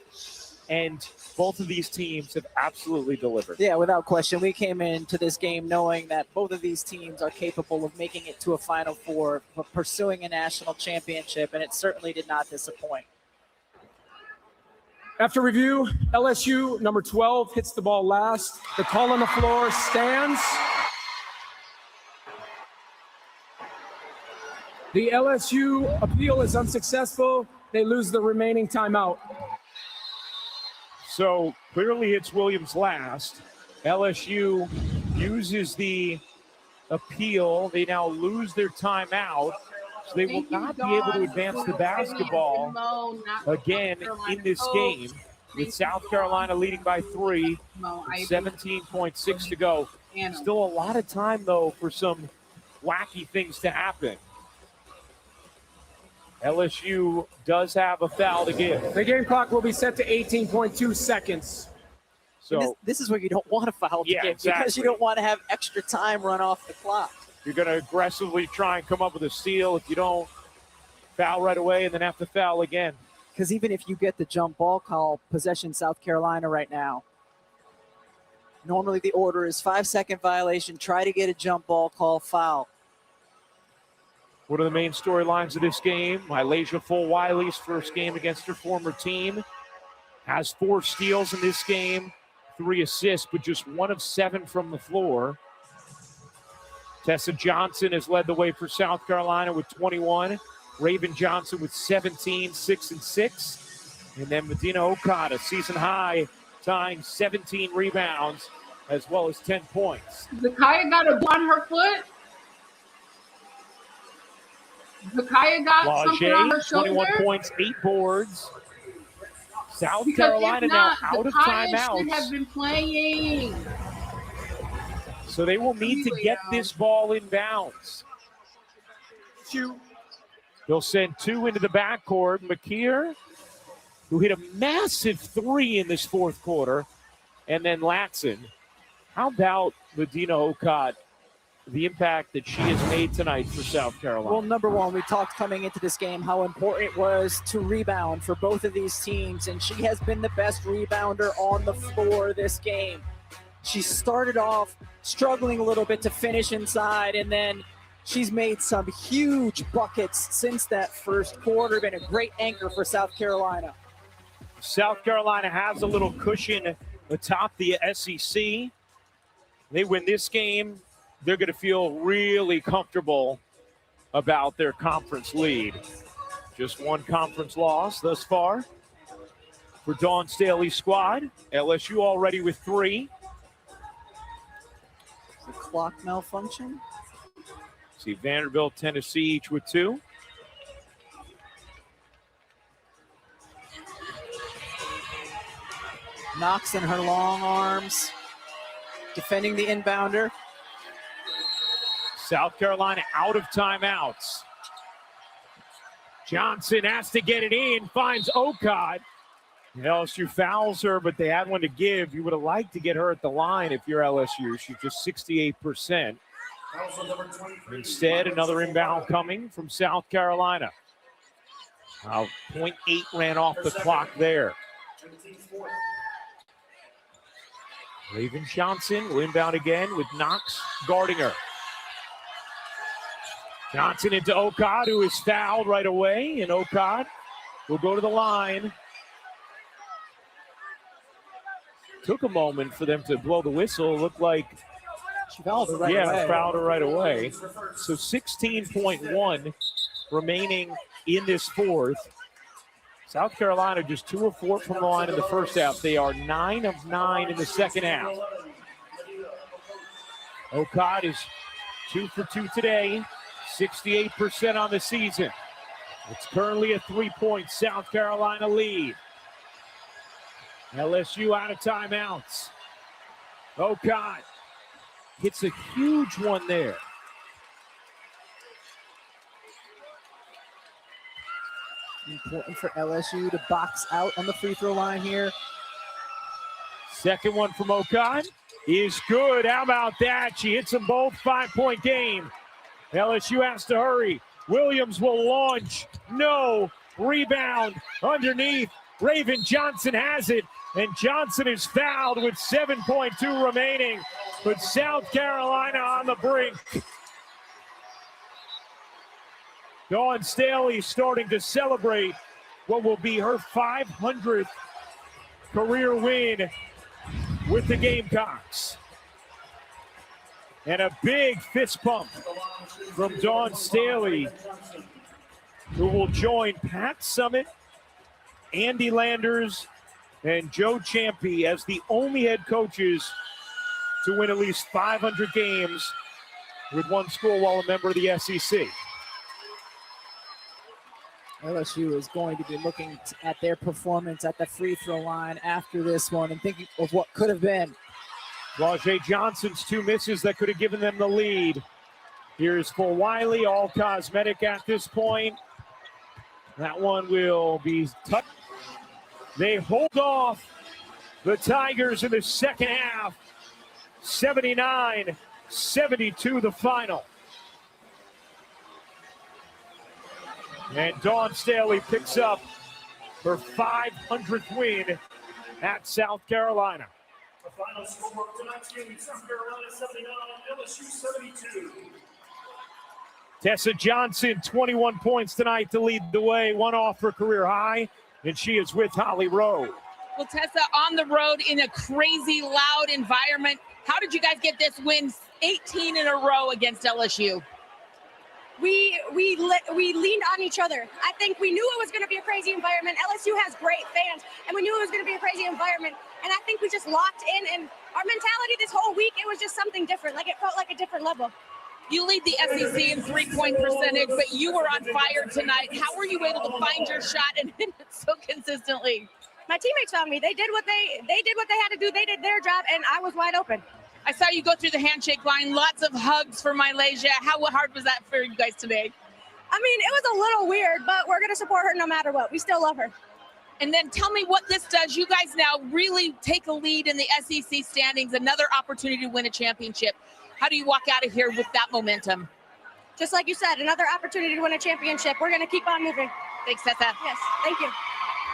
And both of these teams have absolutely delivered. Yeah, without question. We came into this game knowing that both of these teams are capable of making it to a Final Four, but pursuing a national championship, and it certainly did not disappoint. After review, LSU, number 12, hits the ball last. The call on the floor stands. The LSU appeal is unsuccessful. They lose the remaining timeout. So clearly it's Williams last. LSU uses the appeal. They now lose their timeout. So they will not be able to advance the basketball again in this game, with South Carolina leading by 3, 17.6 to go. Still a lot of time, though, for some wacky things to happen. LSU does have a foul to give. The game clock will be set to 18.2 seconds. So this is where you don't want a foul to give, exactly. because you don't want to have extra time run off the clock. You're going to aggressively try and come up with a steal. If you don't, foul right away and then have to foul again. Because even if you get the jump ball call, possession South Carolina right now, normally the order is 5-second violation, try to get a jump ball call, foul. One of the main storylines of this game, MILESTONE Flau'jae's first game against her former team. Has 4 steals in this game, 3 assists, but just 1 of 7 from the floor. Tessa Johnson has led the way for South Carolina with 21. Raven Johnson with 17, 6 and 6. And then Medina Okada, season high, tying 17 rebounds as well as 10 points. Zakaya got a on her foot. Zakaya got something on her shoulder. 21 points, 8 boards. South Carolina now out of timeouts. Should have been playing. So they will need to get this ball in bounds. They'll send 2 into the backcourt. McKeer, who hit a massive 3 in this fourth quarter, and then Latson. How about Medina Okada, the impact that she has made tonight for South Carolina? Well, number one, we talked coming into this game how important it was to rebound for both of these teams, and she has been the best rebounder on the floor this game. She started off struggling a little bit to finish inside, and then she's made some huge buckets since that first quarter. Been a great anchor for South Carolina. South Carolina has a little cushion atop the SEC. They win this game, they're going to feel really comfortable about their conference lead. Just 1 conference loss thus far for Dawn Staley's squad. LSU already with 3. The clock malfunction. See Vanderbilt, Tennessee each with 2. Knox in her long arms, defending the inbounder. South Carolina out of timeouts. Johnson has to get it in, finds Okada. LSU fouls her, but they had one to give. You would have liked to get her at the line if you're LSU. She's just 68%. Instead, another inbound coming from South Carolina. 0.8 ran off the clock there. Raven Johnson will inbound again with Knox guarding her. Johnson into Okada, who is fouled right away, and Okada will go to the line. Took a moment for them to blow the whistle. Looked like she fouled her right away. Yeah, fouled her right away. So 16.1 remaining in this fourth. South Carolina just 2 of 4 from the line in the first half. They are 9 of 9 in the second half. Okad is 2 for 2 today, 68% on the season. It's currently a 3-point South Carolina lead. LSU out of timeouts. Okad hits a huge one there. Important for LSU to box out on the free throw line here. Second one from Okad is good. How about that? She hits them both. 5-point game. LSU has to hurry. Williams will launch. No. Rebound underneath. Raven Johnson has it. And Johnson is fouled with 7.2 remaining. But South Carolina on the brink. Dawn Staley starting to celebrate what will be her 500th career win with the Gamecocks. And a big fist pump from Dawn Staley, who will join Pat Summitt, Andy Landers, and Joe Ciampi as the only head coaches to win at least 500 games with one school while a member of the SEC. LSU is going to be looking at their performance at the free throw line after this one and thinking of what could have been. Flau'jae Johnson's 2 misses that could have given them the lead. Here's for Wiley, all cosmetic at this point. That one will be touched. They hold off the Tigers in the second half. 79-72 the final. And Dawn Staley picks up her 500th win at South Carolina. The final score of tonight's game, South Carolina 79, LSU 72. Tessa Johnson, 21 points tonight to lead the way, 1 off her career high, and she is with Holly Rowe. Well, Tessa, on the road in a crazy loud environment, how did you guys get this win 18 in a row against LSU? We leaned on each other. I think we knew it was going to be a crazy environment. LSU has great fans, and we knew it was going to be a crazy environment. And I think we just locked in, and our mentality this whole week, it was just something different. Like, it felt like a different level. You lead the SEC in 3-point percentage, but you were on fire tonight. How were you able to find your shot and hit it so consistently? My teammates found me. They did what they had to do. They did their job, and I was wide open. I saw you go through the handshake line. Lots of hugs for MILESTONE. How hard was that for you guys today? I mean, it was a little weird, but we're going to support her no matter what. We still love her. And then tell me what this does. You guys now really take a lead in the SEC standings, another opportunity to win a championship. How do you walk out of here with that momentum? Just like you said, another opportunity to win a championship. We're going to keep on moving. Thanks, Tessa. Yes, thank you.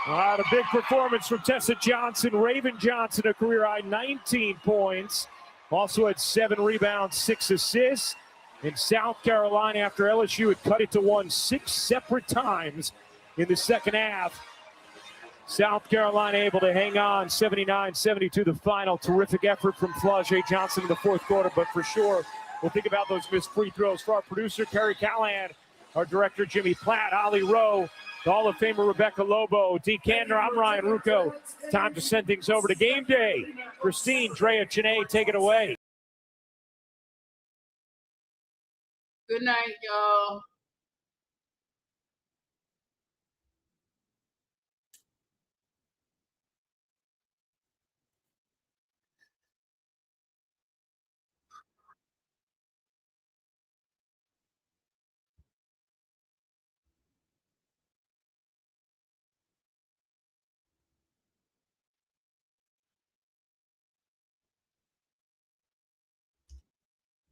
A big performance from Tessa Johnson. Raven Johnson, a career high 19 points. Also had 7 rebounds, 6 assists. In South Carolina, after LSU had cut it to 1 6 separate times in the second half, South Carolina able to hang on, 79-72 the final. Terrific effort from Flau'jae Johnson in the fourth quarter, but for sure, we'll think about those missed free throws. For our producer, Kerry Callahan, our director, Jimmy Platt, Holly Rowe, the Hall of Famer, Rebecca Lobo, D. Candor, I'm Ryan Ruocco. Time to send things over to Game Day. Christine, Drea, Chene, take it away. Good night, y'all.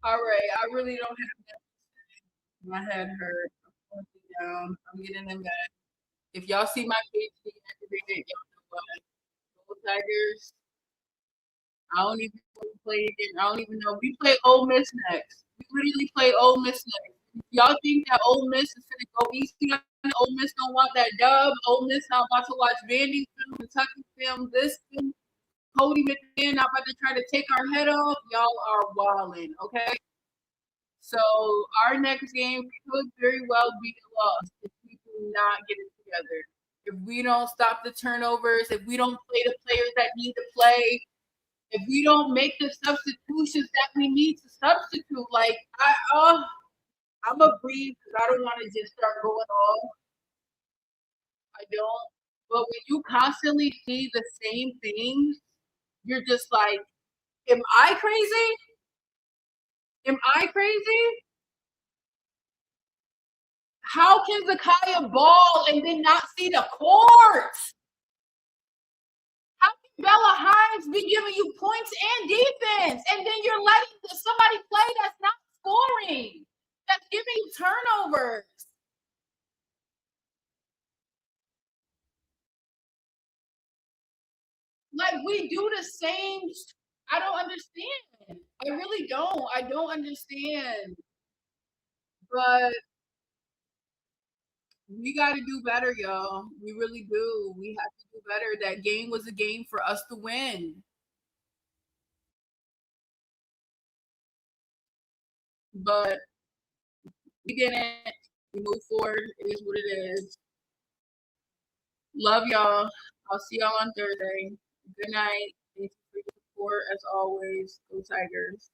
All right, I really don't have that. My head hurt. I'm down. I'm getting them back. If y'all see my page deactivated, y'all know why. Go Tigers. I don't even know we play again. I don't even know. We play Ole Miss next. We literally play Ole Miss next. If y'all think that Ole Miss is gonna go easy on Ole Miss don't want that dub. Ole Miss not about to watch Vandy film, Kentucky film, this film. Cody McMahon not about to try to take our head off. Y'all are wilding, okay? So our next game could very well be a loss if we do not get it together. If we don't stop the turnovers, if we don't play the players that need to play, if we don't make the substitutions substitutions that we need to substitute. Like I'm a breathe because I don't want to just start going off. I don't. But when you constantly see the same things, you're just like, am I crazy? Am I crazy? How can Zakaya ball and then not see the court? How can Bella Hines be giving you points and defense, and then you're letting somebody play that's not scoring, that's giving you turnovers? Like, we do the same. I don't understand. I really don't. I don't understand. But we got to do better, y'all. We really do. We have to do better. That game was a game for us to win. But we didn't. We move forward. It is what it is. Love y'all. I'll see y'all on Thursday. Good night. Thank you for your support as always. Go Tigers.